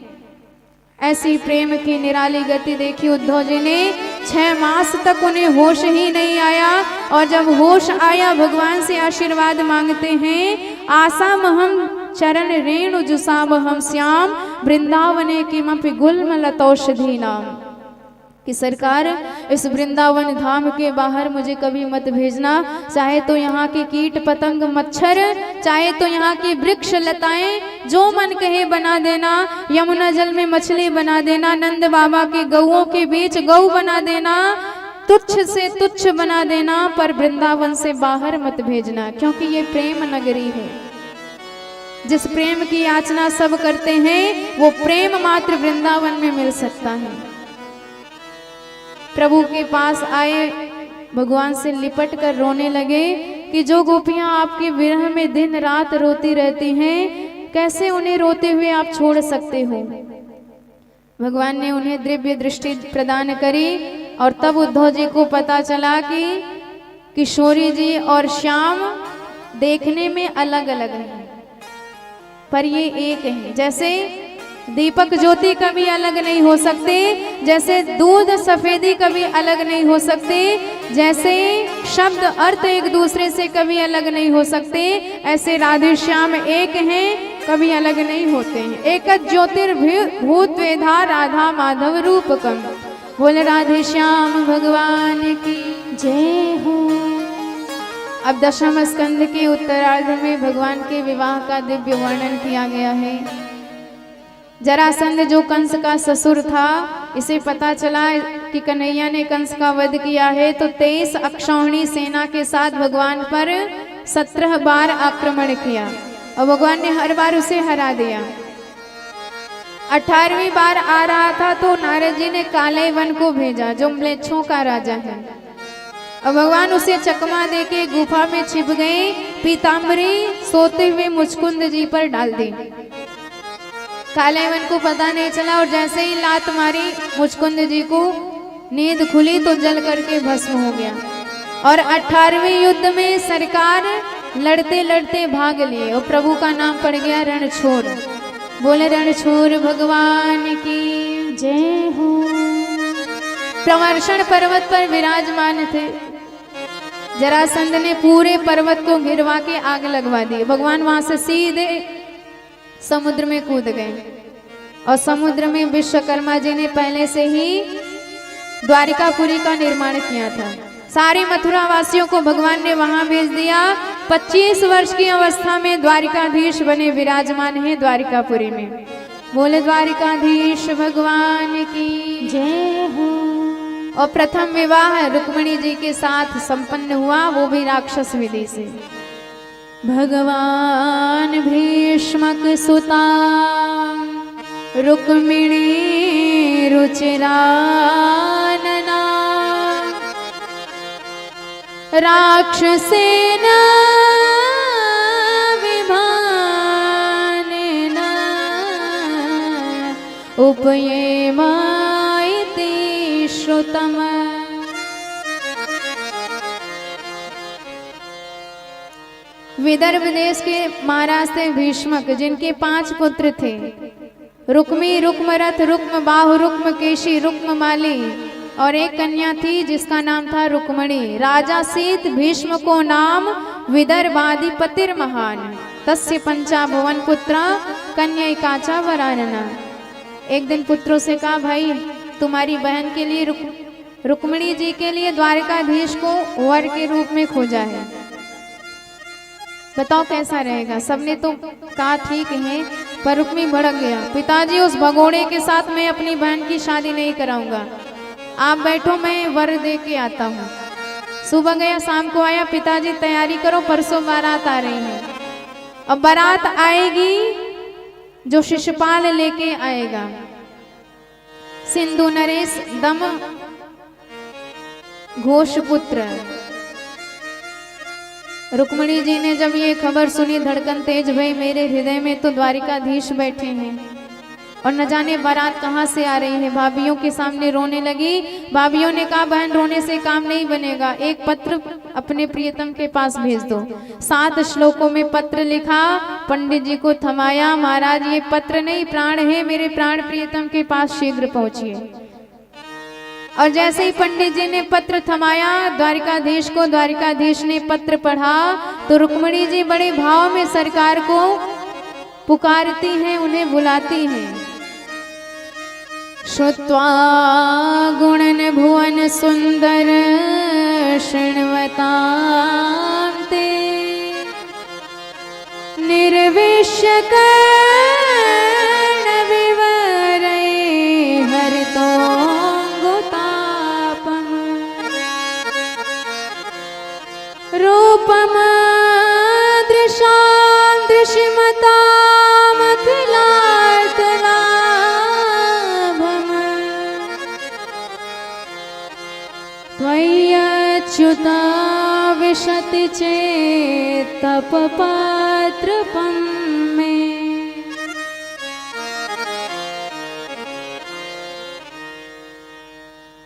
S2: ऐसी प्रेम की निराली गति देखी उद्धव जी ने। 6 मास तक उन्हें होश ही नहीं आया, और जब होश आया भगवान से आशीर्वाद मांगते हैं। आसामहम चरण रेणु जुसामहम श्याम, वृंदावने किमपि गुल्मलतौषधि नाम। कि सरकार इस वृंदावन धाम के बाहर मुझे कभी मत भेजना, चाहे तो यहाँ के कीट पतंग मच्छर, चाहे तो यहाँ की वृक्ष लताएं जो मन कहे बना देना, यमुना जल में मछली बना देना, नंद बाबा के गौओं के बीच गौ बना देना, तुच्छ से तुच्छ बना देना, पर वृंदावन से बाहर मत भेजना, क्योंकि ये प्रेम नगरी है। जिस प्रेम की याचना सब करते हैं वो प्रेम मात्र वृंदावन में मिल सकता है। प्रभु के पास आए, भगवान से लिपट कर रोने लगे कि जो गोपियां आपके विरह में दिन रात रोती रहती हैं, कैसे उन्हें रोते हुए आप छोड़ सकते हो। भगवान ने उन्हें दिव्य दृष्टि प्रदान करी, और तब उद्धव जी को पता चला कि किशोरी जी और श्याम देखने में अलग अलग हैं, पर ये एक हैं। जैसे दीपक ज्योति कभी अलग नहीं हो सकते, जैसे दूध सफेदी कभी अलग नहीं हो सकते, जैसे शब्द अर्थ एक दूसरे से कभी अलग नहीं हो सकते, ऐसे राधे श्याम एक हैं, कभी अलग नहीं होते हैं। एक ज्योतिर्भूत वेधा राधा माधव रूपकम। बोले राधे श्याम भगवान की जय हो। अब दशम स्कंद के उत्तरार्ध में भगवान के विवाह का दिव्य वर्णन किया गया है। जरासंध जो कंस का ससुर था, इसे पता चला कि कन्हैया ने कंस का वध किया है, तो 23 अक्षौहिणी सेना के साथ भगवान पर 17 बार आक्रमण किया और भगवान ने हर बार उसे हरा दिया। 18वीं बार आ रहा था तो नारद जी ने काले वन को भेजा, जो म्लेच्छों का राजा है, और भगवान उसे चकमा देके गुफा में छिप गए। पीताम्बरी सोते हुए मुचकुंद जी पर डाल दी। काले वन को पता नहीं चला और जैसे ही लात मारी मुचकुंद जी को, नींद खुली तो जल करके भस्म हो गया। और 18वें युद्ध में सरकार लड़ते लड़ते भाग लिए और प्रभु का नाम पड़ गया रणछोड़। बोले रणछोड़ भगवान की जय हो। प्रवर्षण पर्वत पर विराजमान थे। जरासंध ने पूरे पर्वत को घिरवा के आग लगवा दी। भगवान वहां से सीधे समुद्र में कूद गए और समुद्र में विश्वकर्मा जी ने पहले से ही द्वारिकापुरी का निर्माण किया था। सारे मथुरा वासियों को भगवान ने वहां भेज दिया। 25 वर्ष की अवस्था में द्वारिकाधीश बने विराजमान हैं द्वारिकापुरी में। बोले द्वारिकाधीश भगवान की जय हो। और प्रथम विवाह रुक्मिणी जी के साथ संपन्न हुआ, वो भी राक्षस विधि से। भगवान भीष्मक सुता रुक्मिणी रुचिरानना राक्षसेन विभानेन उपयेमा इति श्रुतम्। विदर्भ देश के महाराज थे भीष्मक, जिनके 5 पुत्र थे। रुक्मी, रुक्मरथ, रुक्म बाहु, रुक्म केशी, रुक्म माली, और एक कन्या थी जिसका नाम था रुक्मणी। राजा सीत भीष्म को नाम विदर्भाधिपतिर महान तस्य पंचा भुवन पुत्रा कन्या काचा वरानना। एक दिन पुत्रों से कहा, भाई तुम्हारी बहन के लिए रुक्मिणी जी के लिए द्वारिकाधीश को वर के रूप में खोजा है, बताओ कैसा रहेगा। सबने तो कहा ठीक है, पर रुक्मी भड़क गया। पिताजी उस भगोड़े के साथ मैं अपनी बहन की शादी नहीं कराऊंगा, आप बैठो मैं वर दे के आता हूँ। सुबह गया, शाम को आया, पिताजी तैयारी करो परसों बारात आ रही है। अब बारात आएगी जो शिशुपाल लेके आएगा, सिंधु नरेश दम घोषपुत्र। रुक्मिणी जी ने जब ये खबर सुनी, धड़कन तेज भई, मेरे हृदय में तो द्वारिकाधीश बैठे हैं और न जाने बारात कहाँ से आ रही है। भाभीियों के सामने रोने लगी। भाभीियों ने कहा, बहन रोने से काम नहीं बनेगा, एक पत्र अपने प्रियतम के पास भेज दो। 7 श्लोकों में पत्र लिखा, पंडित जी को थमाया, महाराज ये पत्र नहीं प्राण है, मेरे प्राण प्रियतम के पास शीघ्र पहुंचिए। और जैसे ही पंडित जी ने पत्र थमाया द्वारिकाधीश को, द्वारिकाधीश ने पत्र पढ़ा तो रुक्मिणी जी बड़े भाव में सरकार को पुकारती हैं, उन्हें बुलाती हैं। श्रुत्वा गुणन भुवन सुंदर शृण्वतां ते निर्विश्य कर्ण विवरै हरितो रूपम दृशां दृशिमतामखिलार्थलाभम् त्वय्यच्युता विशति चेत् तपपात्रपं मे।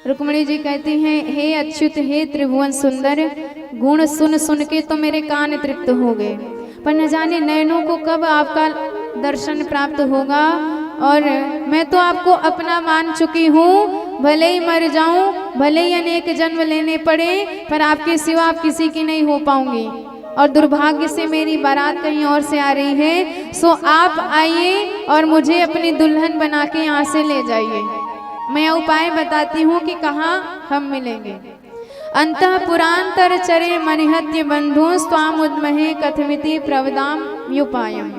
S2: रुक्मिणी जी कहती हैं, हे अच्युत, हे त्रिभुवन सुंदर, गुण सुन सुन के तो मेरे कान तृप्त हो गए, पर न जाने नयनों को कब आपका दर्शन प्राप्त होगा। और मैं तो आपको अपना मान चुकी हूँ, भले ही मर जाऊं, भले ही अनेक जन्म लेने पड़े, पर आपके सिवा आप किसी की नहीं हो पाऊंगी। और दुर्भाग्य से मेरी बारात कहीं और से आ रही है, सो आप आइए और मुझे अपनी दुल्हन बना के यहाँ से ले जाइए। मैं उपाय बताती हूँ कि कहाँ हम मिलेंगे। अंतः पुरांतर चरे मनिहत्य बंधु स्वाम उद्महे कथमिति प्रवदाम युपायम।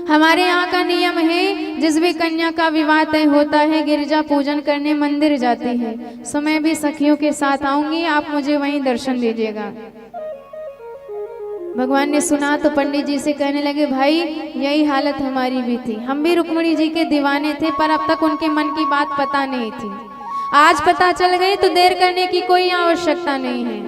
S2: हमारे यहाँ का नियम है, जिस भी कन्या का विवाह तय होता है गिरजा पूजन करने मंदिर जाती है। सो मैं भी सखियों के साथ आऊंगी, आप मुझे वहीं दर्शन दीजिएगा। भगवान ने सुना तो पंडित जी से कहने लगे, भाई यही हालत हमारी भी थी, हम भी रुक्मिणी जी के दीवाने थे, पर अब तक उनके मन की बात पता नहीं थी। आज पता चल गई तो देर करने की कोई आवश्यकता नहीं है।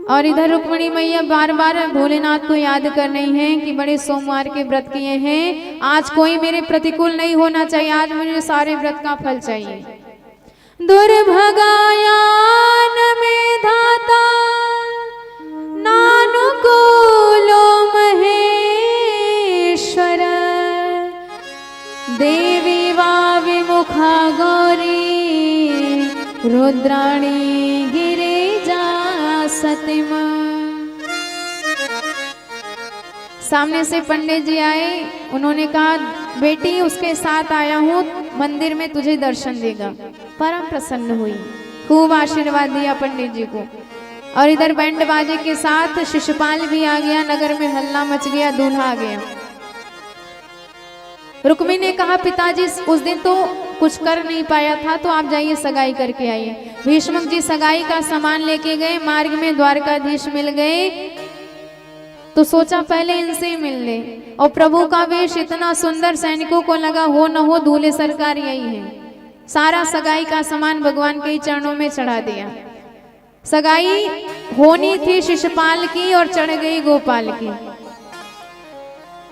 S2: और इधर रुक्मिणी मैया बार बार भोलेनाथ को याद कर रही हैं कि बड़े सोमवार के व्रत किए हैं, आज कोई मेरे प्रतिकूल नहीं होना चाहिए, आज मुझे सारे व्रत का फल चाहिए। दुर्भगायान में धाता नानुकूलो महेश्वर देवी वा विमुखा गौरी रुद्राणी गिरिजा सतिम। सामने से पंडित जी आए, उन्होंने कहा बेटी उसके साथ आया हूँ, मंदिर में तुझे दर्शन देगा। परम प्रसन्न हुई, खूब आशीर्वाद दिया पंडित जी को। और इधर बैंड बाजे के साथ शिशुपाल भी आ गया, नगर में हल्ला मच गया, दूल्हा आ गया। रुक्मिणी ने कहा पिताजी उस दिन तो कुछ कर नहीं पाया था, तो आप जाइए सगाई करके आइए। भीष्मक जी सगाई का सामान लेके गए, मार्ग में द्वारकाधीश मिल गए, तो सोचा पहले इनसे ही मिल ले। और प्रभु का वेश इतना सुंदर, सैनिकों को लगा हो न हो दूल्हे सरकार यही है। सारा सगाई का सामान भगवान के चरणों में चढ़ा दिया। सगाई होनी थी शिशुपाल की और चढ़ गई गोपाल की।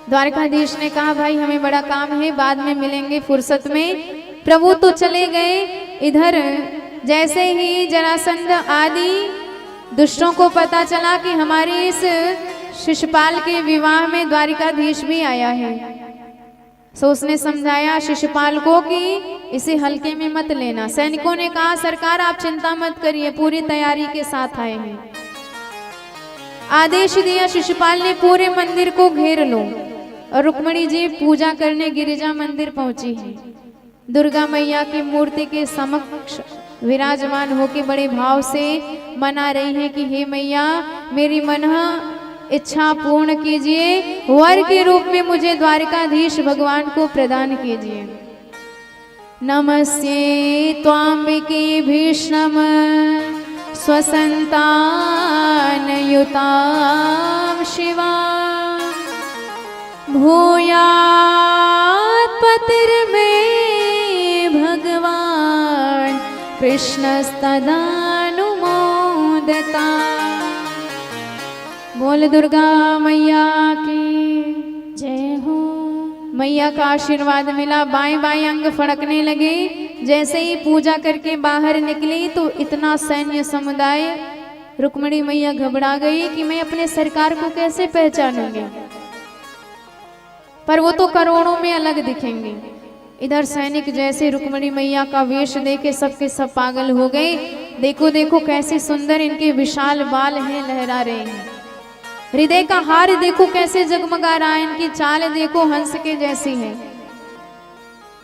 S2: द्वारकाधीश ने कहा भाई हमें बड़ा काम है, बाद में मिलेंगे फुर्सत में। प्रभु तो चले गए। इधर जैसे ही जरासंध आदि दुष्टों को पता चला कि हमारे इस शिशुपाल के विवाह में द्वारकाधीश भी आया है, सो उसने समझाया शिशुपाल को कि इसे हल्के में मत लेना। सैनिकों ने कहा सरकार आप चिंता मत करिए, पूरी तैयारी के साथ आए हैं। आदेश दिया शिशुपाल ने पूरे मंदिर को घेर लो। और रुक्मिणी जी पूजा करने गिरिजा मंदिर पहुंची है। दुर्गा मैया की मूर्ति के समक्ष विराजमान होकर बड़े भाव से मना रही है कि हे मैया मेरी मन इच्छा पूर्ण कीजिए, वर के रूप में मुझे द्वारकाधीश भगवान को प्रदान कीजिए। नमस्ये त्वाम्बिके भीष्णम स्वसंतान युतां शिवा भूयात् पतिर्मे भगवान कृष्णस्तदानुमोदता। बोल दुर्गा मैया की जय हो। मैया का आशीर्वाद मिला, बाएं बाएं अंग फड़कने लगे। जैसे ही पूजा करके बाहर निकली तो इतना सैन्य समुदाय, रुक्मिणी मैया घबरा गई कि मैं अपने सरकार को कैसे पहचानूंगी, पर वो तो करोड़ों में अलग दिखेंगे। इधर सैनिक जैसे रुक्मिणी मैया का वेश देखे सबके सब पागल हो गए। देखो देखो कैसे सुंदर इनके विशाल बाल हैं, लहरा रहे हैं। हृदय का हार देखो कैसे जगमगा रहा है, इनकी चाल देखो हंस के जैसी है।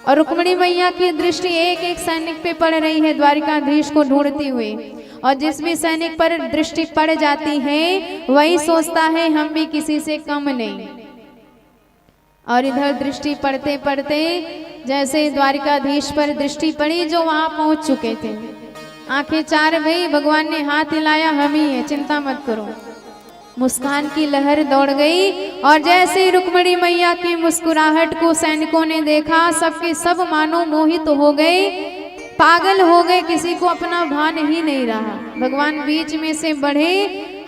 S2: और रुक्मिणी मैया की दृष्टि एक एक सैनिक पे पड़ रही है, द्वारकाधीश को ढूंढती हुई। और जिस भी सैनिक पर दृष्टि पड़ जाती है वही सोचता है हम भी किसी से कम नहीं। और इधर दृष्टि पड़ते पड़ते जैसे द्वारकाधीश पर दृष्टि पड़ी जो वहां पहुंच चुके थे, आंखें चार गई। भगवान ने हाथ हिलाया, हम ही है, चिंता मत करो। मुस्कान की लहर दौड़ गई। और जैसे ही रुक्मिणी मैया की मुस्कुराहट को सैनिकों ने देखा, सबके सब मानो मोहित हो गए, पागल हो गए, किसी को अपना भान ही नहीं रहा। भगवान बीच में से बढ़े,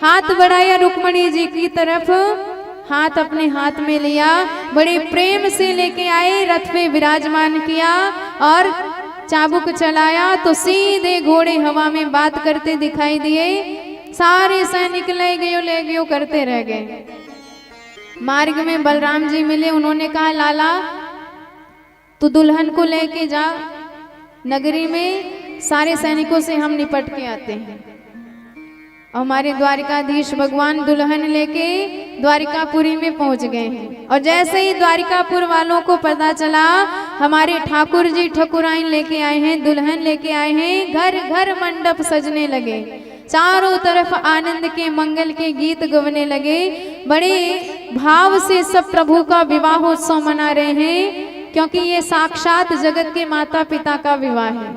S2: हाथ बढ़ाया रुक्मिणी जी की तरफ, हाथ अपने हाथ में लिया, बड़े प्रेम से लेके आए, रथ पे विराजमान किया और चाबुक चलाया तो सीधे घोड़े हवा में बात करते दिखाई दिए। सारे सैनिक ले गयो करते रह गए। मार्ग में बलराम जी मिले, उन्होंने कहा लाला तू दुल्हन को लेके जा नगरी में, सारे सैनिकों से हम निपट के आते हैं। हमारे द्वारिकाधीश भगवान दुल्हन लेके द्वारिकापुरी में पहुंच गए हैं। और जैसे ही द्वारिकापुर वालों को पता चला हमारे ठाकुर जी ठकुराइन लेके आए हैं, दुल्हन लेके आए हैं, घर घर मंडप सजने लगे, चारों तरफ आनंद के मंगल के गीत गवने लगे। बड़े भाव से सब प्रभु का विवाहोत्सव मना रहे हैं, क्योंकि ये साक्षात जगत के माता पिता का विवाह है।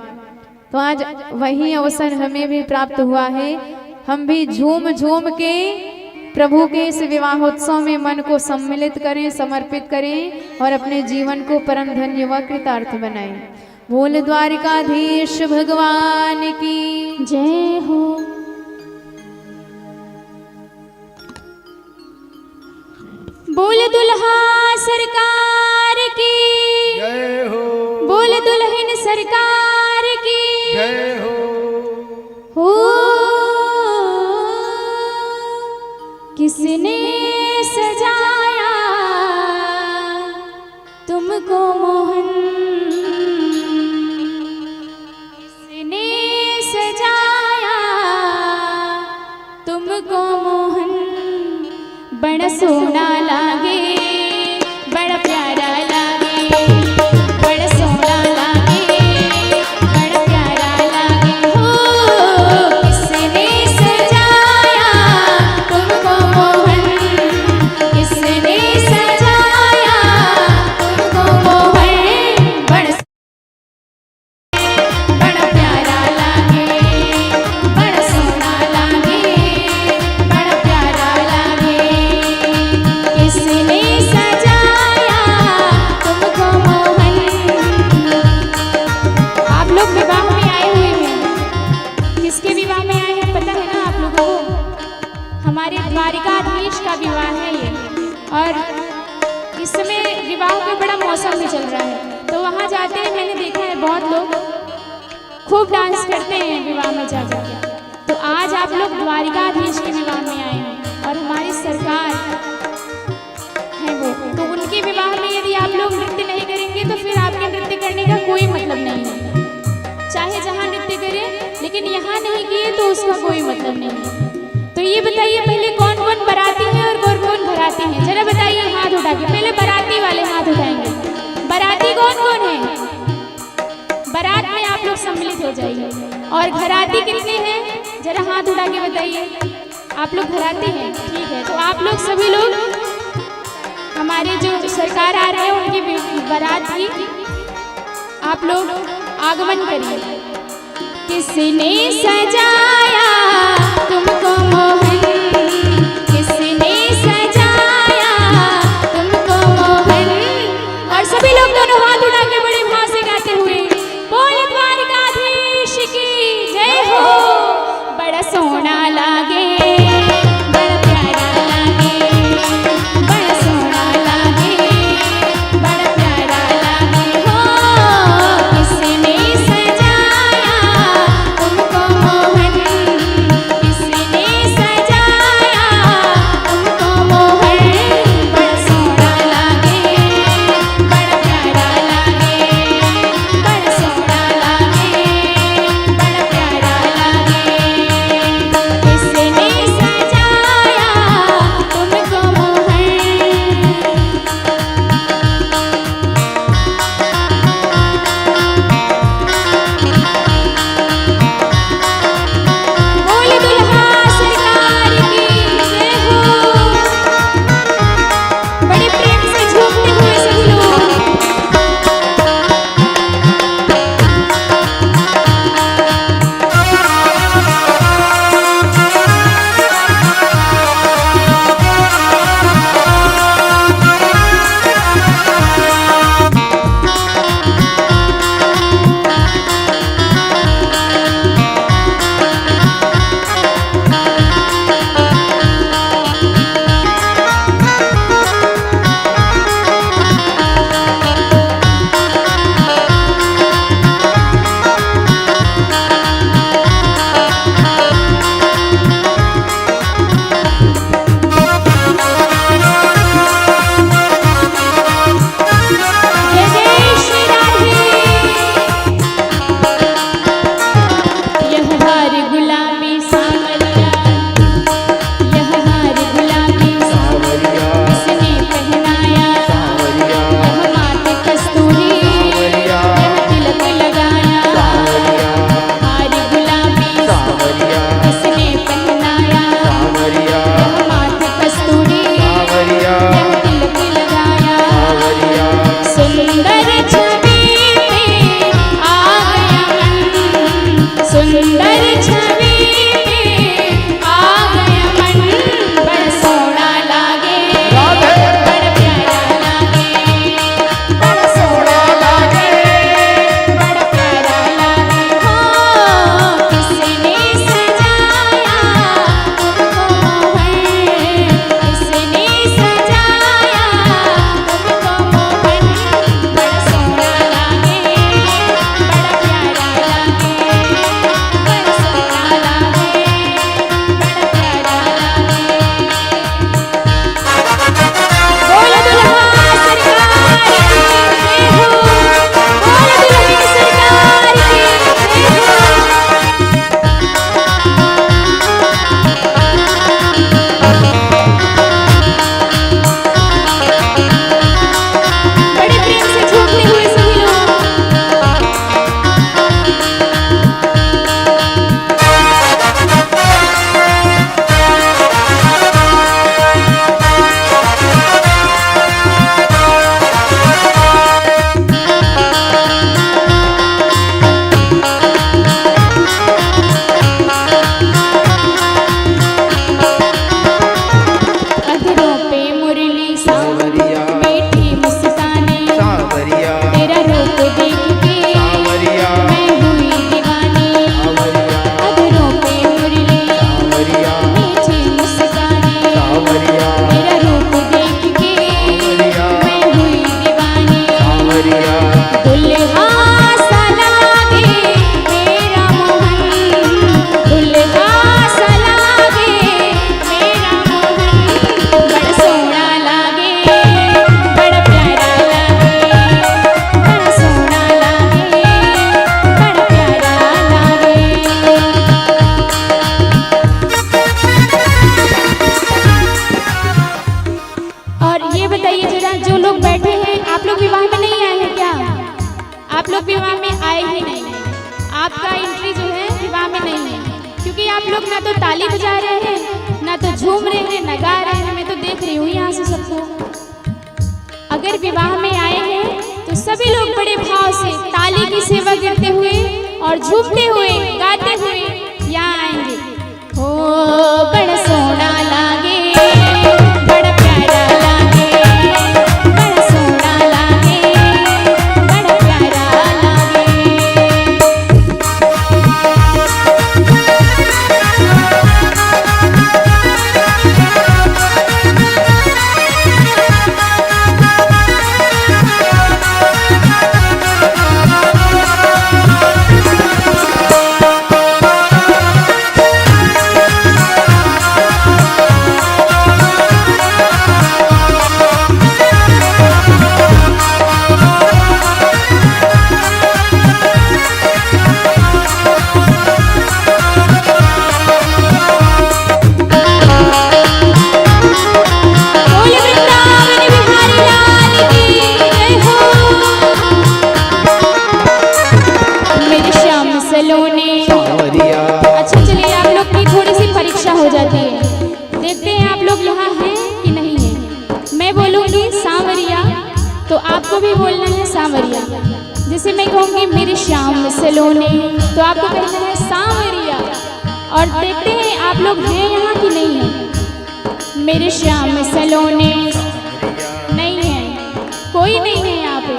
S2: तो आज वही अवसर हमें भी प्राप्त हुआ है। हम भी झूम झूम के प्रभु के इस विवाहोत्सव में मन को सम्मिलित करें, समर्पित करें और अपने जीवन को परम धन्य व कृतार्थ बनाएं। बोल द्वारिकाधीश भगवान की
S3: जय हो। बोल दुल्हा सरकार की
S4: जय हो।
S3: बोल दुल्हन सरकार की
S4: जय हो।
S3: किसने सजाया तुमको मोहन, किसने सजाया तुमको मोहन, बड़ा सोना लागे बड़ा प्यारा लागे, बड़ा सोना लागे बड़ा प्यारा लागे। हो किसने सजाया तुमको मोहन, किसने सजाया तुमको मोहन, बड़ा प्यारा लागे बड़ा सोना लागे बड़ा प्यारा लागे। किसने सजाया तुमको मोहन। आप लोग विवाह में आए हुए हैं, किसके विवाह में आए हैं पता है ना आप लोगों को? हमारे द्वारिकाधीश का विवाह है ये, और इस समय विवाह का बड़ा मौसम भी चल रहा है। तो वहाँ जाते हैं, मैंने देखा है बहुत लोग खूब डांस करते हैं विवाह में जा जाके। तो आज आप लोग द्वारिकाधीश के विवाह में आए हैं और हमारी सरकार है वो, तो उनके विवाह में यदि आप लोग नृत्य नहीं करेंगे तो फिर आपके नृत्य करने का कोई मतलब नहीं है। चाहे जहाँ नृत्य करें, लेकिन यहाँ नहीं किए तो उसका कोई मतलब नहीं है। तो ये बताइए पहले कौन कौन बराती है और कौन कौन घराती है, जरा बताइए हाथ उठा के। पहले बराती वाले हाथ उठाएंगे। बराती कौन कौन है? बारात में आप लोग सम्मिलित हो जाइए। और घराती कितने हैं, जरा हाथ उठा के बताइए। आप लोग घराती हैं, ठीक है। तो आप लोग सभी लोग हमारे जो सरकार आ रहे हैं उनकी बारात की आप लोग आगमन करिए। किसने सजाया तुमको मोहन, किसने सजाया तुमको मोहन। और सभी लोग दोनों हाथ उठा के बड़े भाव से गाते हुए बोल द्वारिकाधीश की जय हो। बड़ा सोना लागे बड़ा प्यारा लागे, बड़ा सोना लागे बड़ा प्यारा लागे। हो किसने सजाया तुमको मोहन, किसने सजाया जाइए जरा, जो लोग बैठे हैं आप लोग विवाह में नहीं आए हैं क्या? आप लोग विवाह में आए ही नहीं, आपका एंट्री जो है विवाह में नहीं है, क्योंकि आप लोग ना तो ताली बजा रहे हैं, ना तो झूम रहे हैं, ना गा रहे हैं। मैं तो देख रही हूँ यहाँ से सबको। अगर विवाह में आए हैं तो सभी लोग बड़े भाव से ताली की सेवा करते हुए और झूमते हुए गाते हुए यहाँ आएंगे। हो बड़ा सोना लागे, बड़ा प्यारा लागे, बड़ा सोना लागे, बड़ा प्यारा लागे। अच्छा चलिए, आप लोग की थोड़ी सी परीक्षा हो जाती है, देखते हैं आप लोग यहाँ हैं कि नहीं है। मैं बोलूँगी सांवरिया तो आपको भी बोलना है सांवरिया। जैसे मैं कहूँगी मेरे श्याम सलोने तो आपको कहना है सांवरिया। और देखते हैं आप लोग हैं यहाँ कि नहीं है। मेरे श्याम सलोने नहीं है, कोई नहीं है यहाँ पे।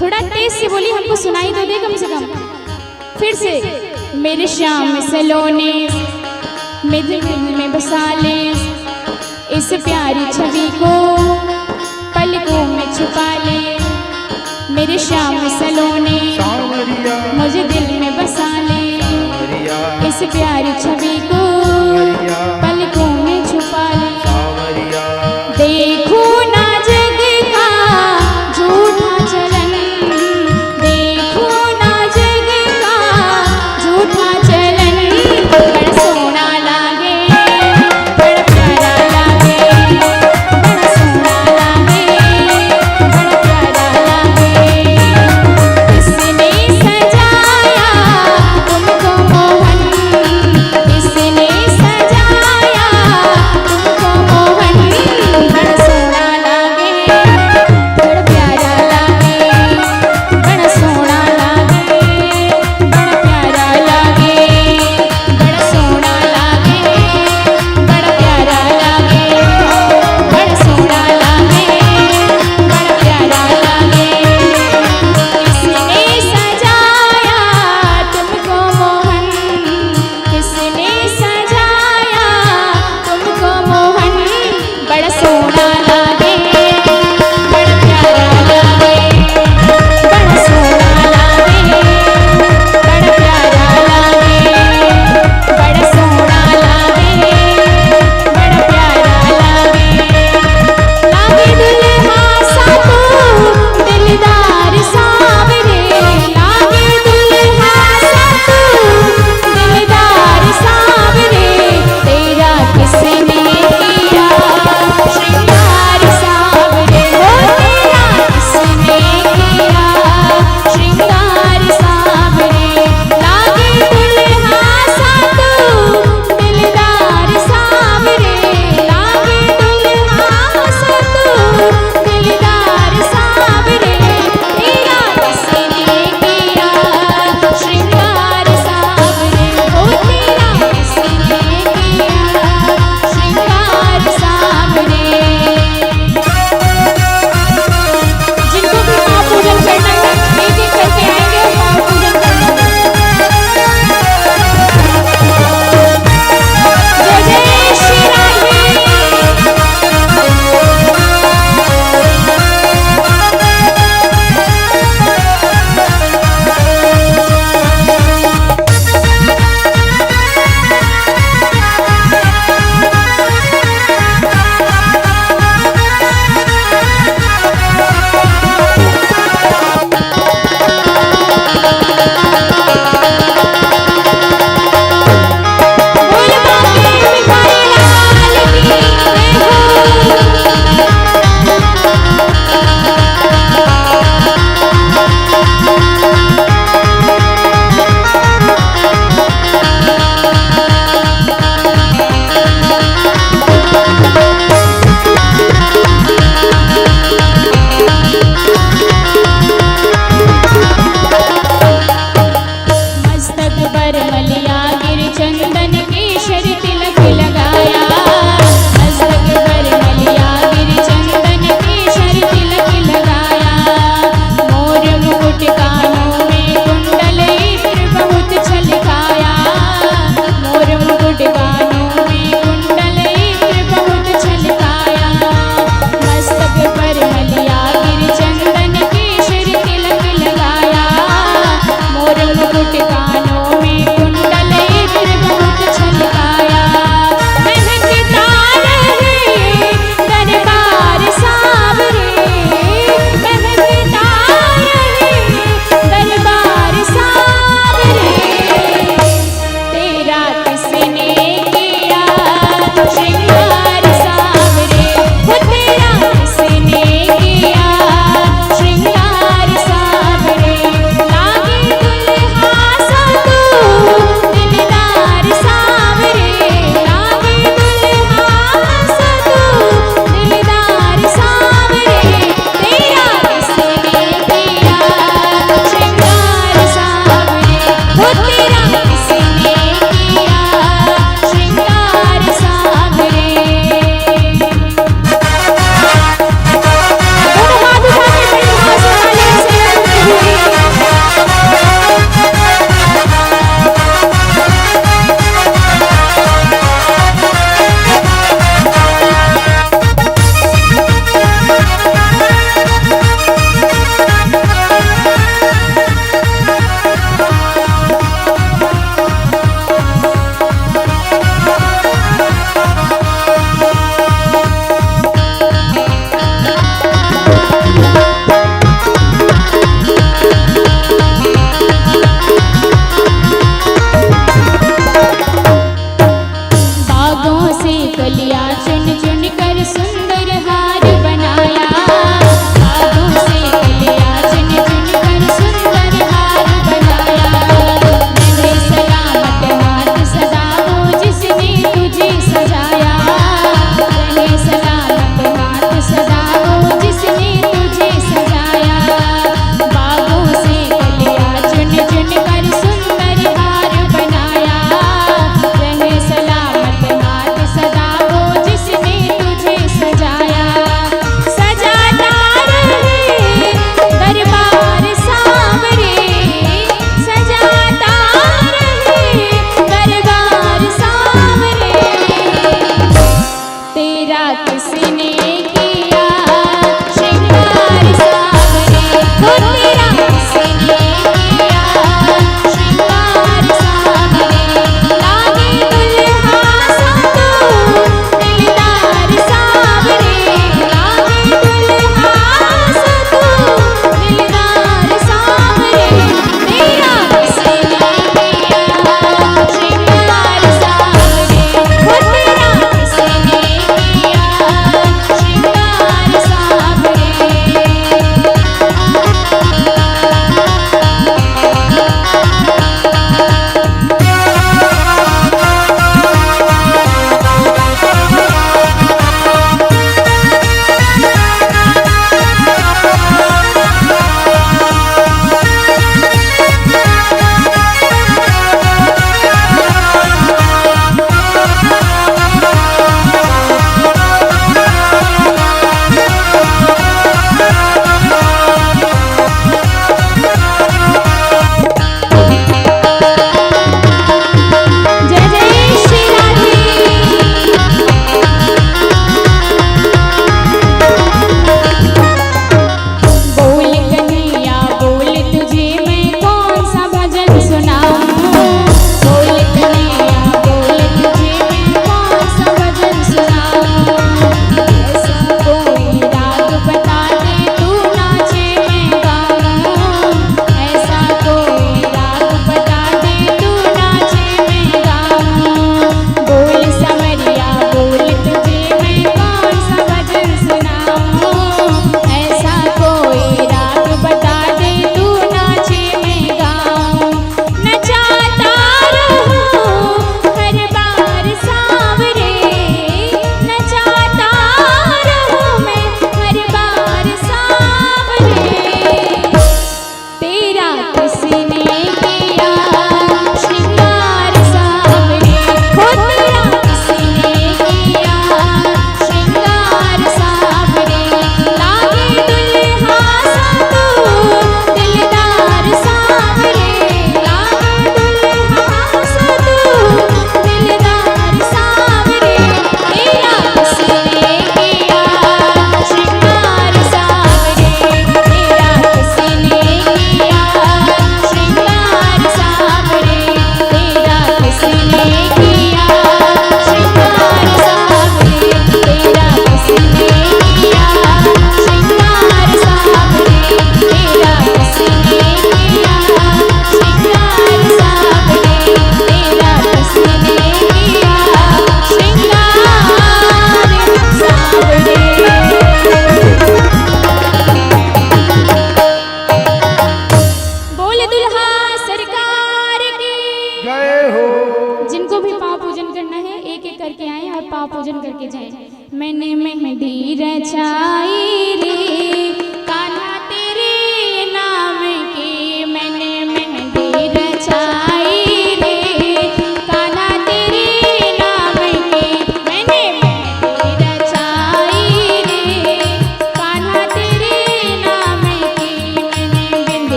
S3: थोड़ा तेज से बोलिए, हमको सुनाई तो दे कम से कम। फिर से, मेरे श्याम सलोने मेरे दिल में बसा ले, इस प्यारी छवि को पलकों में छुपा ले। मेरे श्याम सलोने मुझे दिल में बसा ले, इस प्यारी छवि को पलकों में छुपा ले। देखो ना जग का झूठा चलन, देखो ना जग का झूठा चलन। बड़ा सोना लागे, बड़ा प्यारा लागे, बड़ा सोना लागे, बड़ा प्यारा लागे। किसने सजाया तुमको मोहन, किसने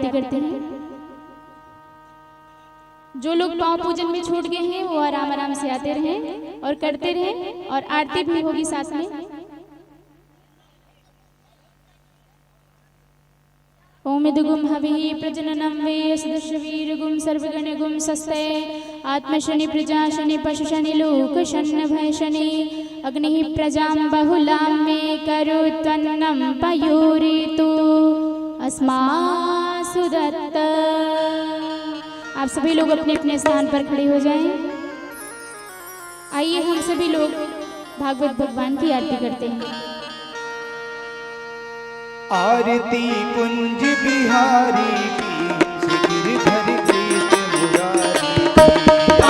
S3: आरती करते हैं। जो लोग पाँव पूजन में छूट गए हैं वो आराम आराम से आते रहें और करते रहें, और आरती भी होगी साथ में। ओम इदुगुम हविः प्रजननम वे असदृशवीरगुम सर्वगणगुम सस्ते आत्मशनि प्रजा शनि पशु शनि लोक शन्न भय शनि अग्निः प्रजां बहुलां मे करुत्वन्नं पयोरितु अस्मासु दत्त। आप सभी लोग अपने अपने स्थान पर खड़े हो जाएं। आइए हम सभी लोग भागवत भगवान की आरती करते हैं।
S4: आरती कुंज बिहारी की गिरधर कृष्ण मुरारी की।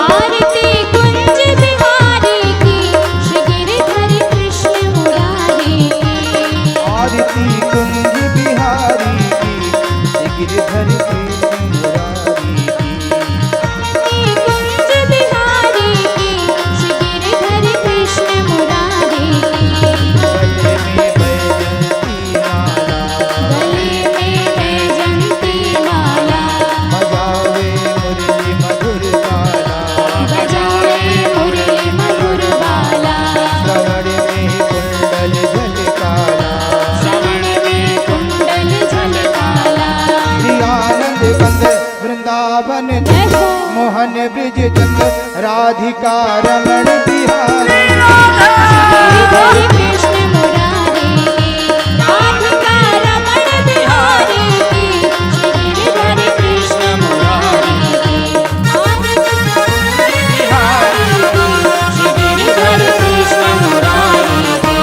S3: आरती कुंज बिहारी की श्री गिरधर कृष्ण मुरारी की।
S4: आरती कुंज बिहारी की गिरधर कृष्ण मुरारी की।
S3: कुंज बिहारी की श्री गिरधर कृष्ण मुरारी की।
S4: गले में बैजंती माला,
S3: गले में बैजंती माला
S4: बजावे मुरली मधुर बाला।
S3: बजाए मुरली मधुर बाला।
S4: श्रवण में कुंडल झलकाला।
S3: श्रवण में कुंडल झलकाला।
S4: श्री आनंद कंद वृंदावन
S3: जय हो।
S4: मोहन ब्रिज चंद राधिका रमण बिहारी।
S3: गिरधर कृष्ण मुरारी की। राधिका रमण बिहारी की। श्री गिरधर कृष्ण मुरारी की।
S4: बिहारी
S3: श्री गिरधर कृष्ण मुरारी की।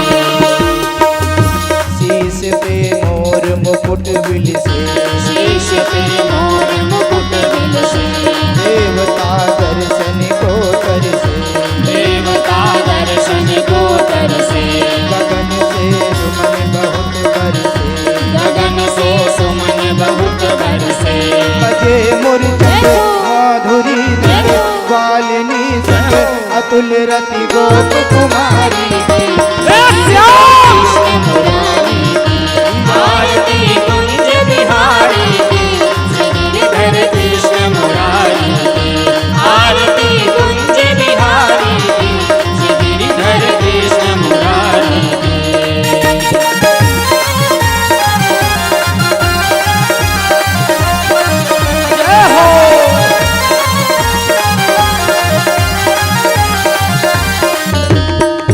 S4: शीश पे मोर मुकुट बिलसे।
S3: शीश पे मोर मुकुट बिलसे।
S4: देवता दर्शन को तरसे।
S3: देवता दर्शन को तरसे।
S4: गगन से सुमन बहुत बरसे।
S3: गगन से सुमन बहुत बरसे।
S4: बजे मुरचंद माधुरी धर ग्वालिनी संग अतुल रति गोप कुमारी की।
S3: कृष्ण मुरारी की। आरती कुंज बिहारी की श्री गिरधर कृष्ण मुरारी की। आरती कुंज बिहारी की श्री गिरधर कृष्ण मुरारी की।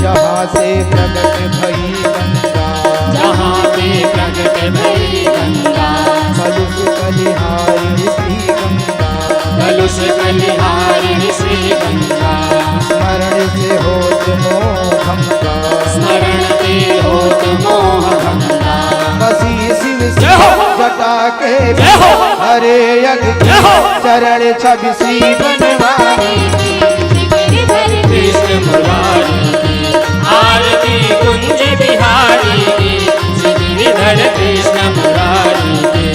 S4: जहाँ से प्रकट भई गंगा।
S3: जहाँ पे प्रकट भई गंगा।
S4: कलुष कलिहारी श्री गंगा।
S3: कलुष कलिहारिणी श्री गंगा।
S4: स्मरण से होत मोह भंगा।
S3: स्मरण ते होत मोह भंगा।
S4: बसी शिव से जटा के हरे यज्ञ चरण छवि श्री बनवारी।
S3: गिरधर कृष्ण मुरारी की। आरती कुंज बिहारी की श्री गिरधर कृष्ण मुरारी की।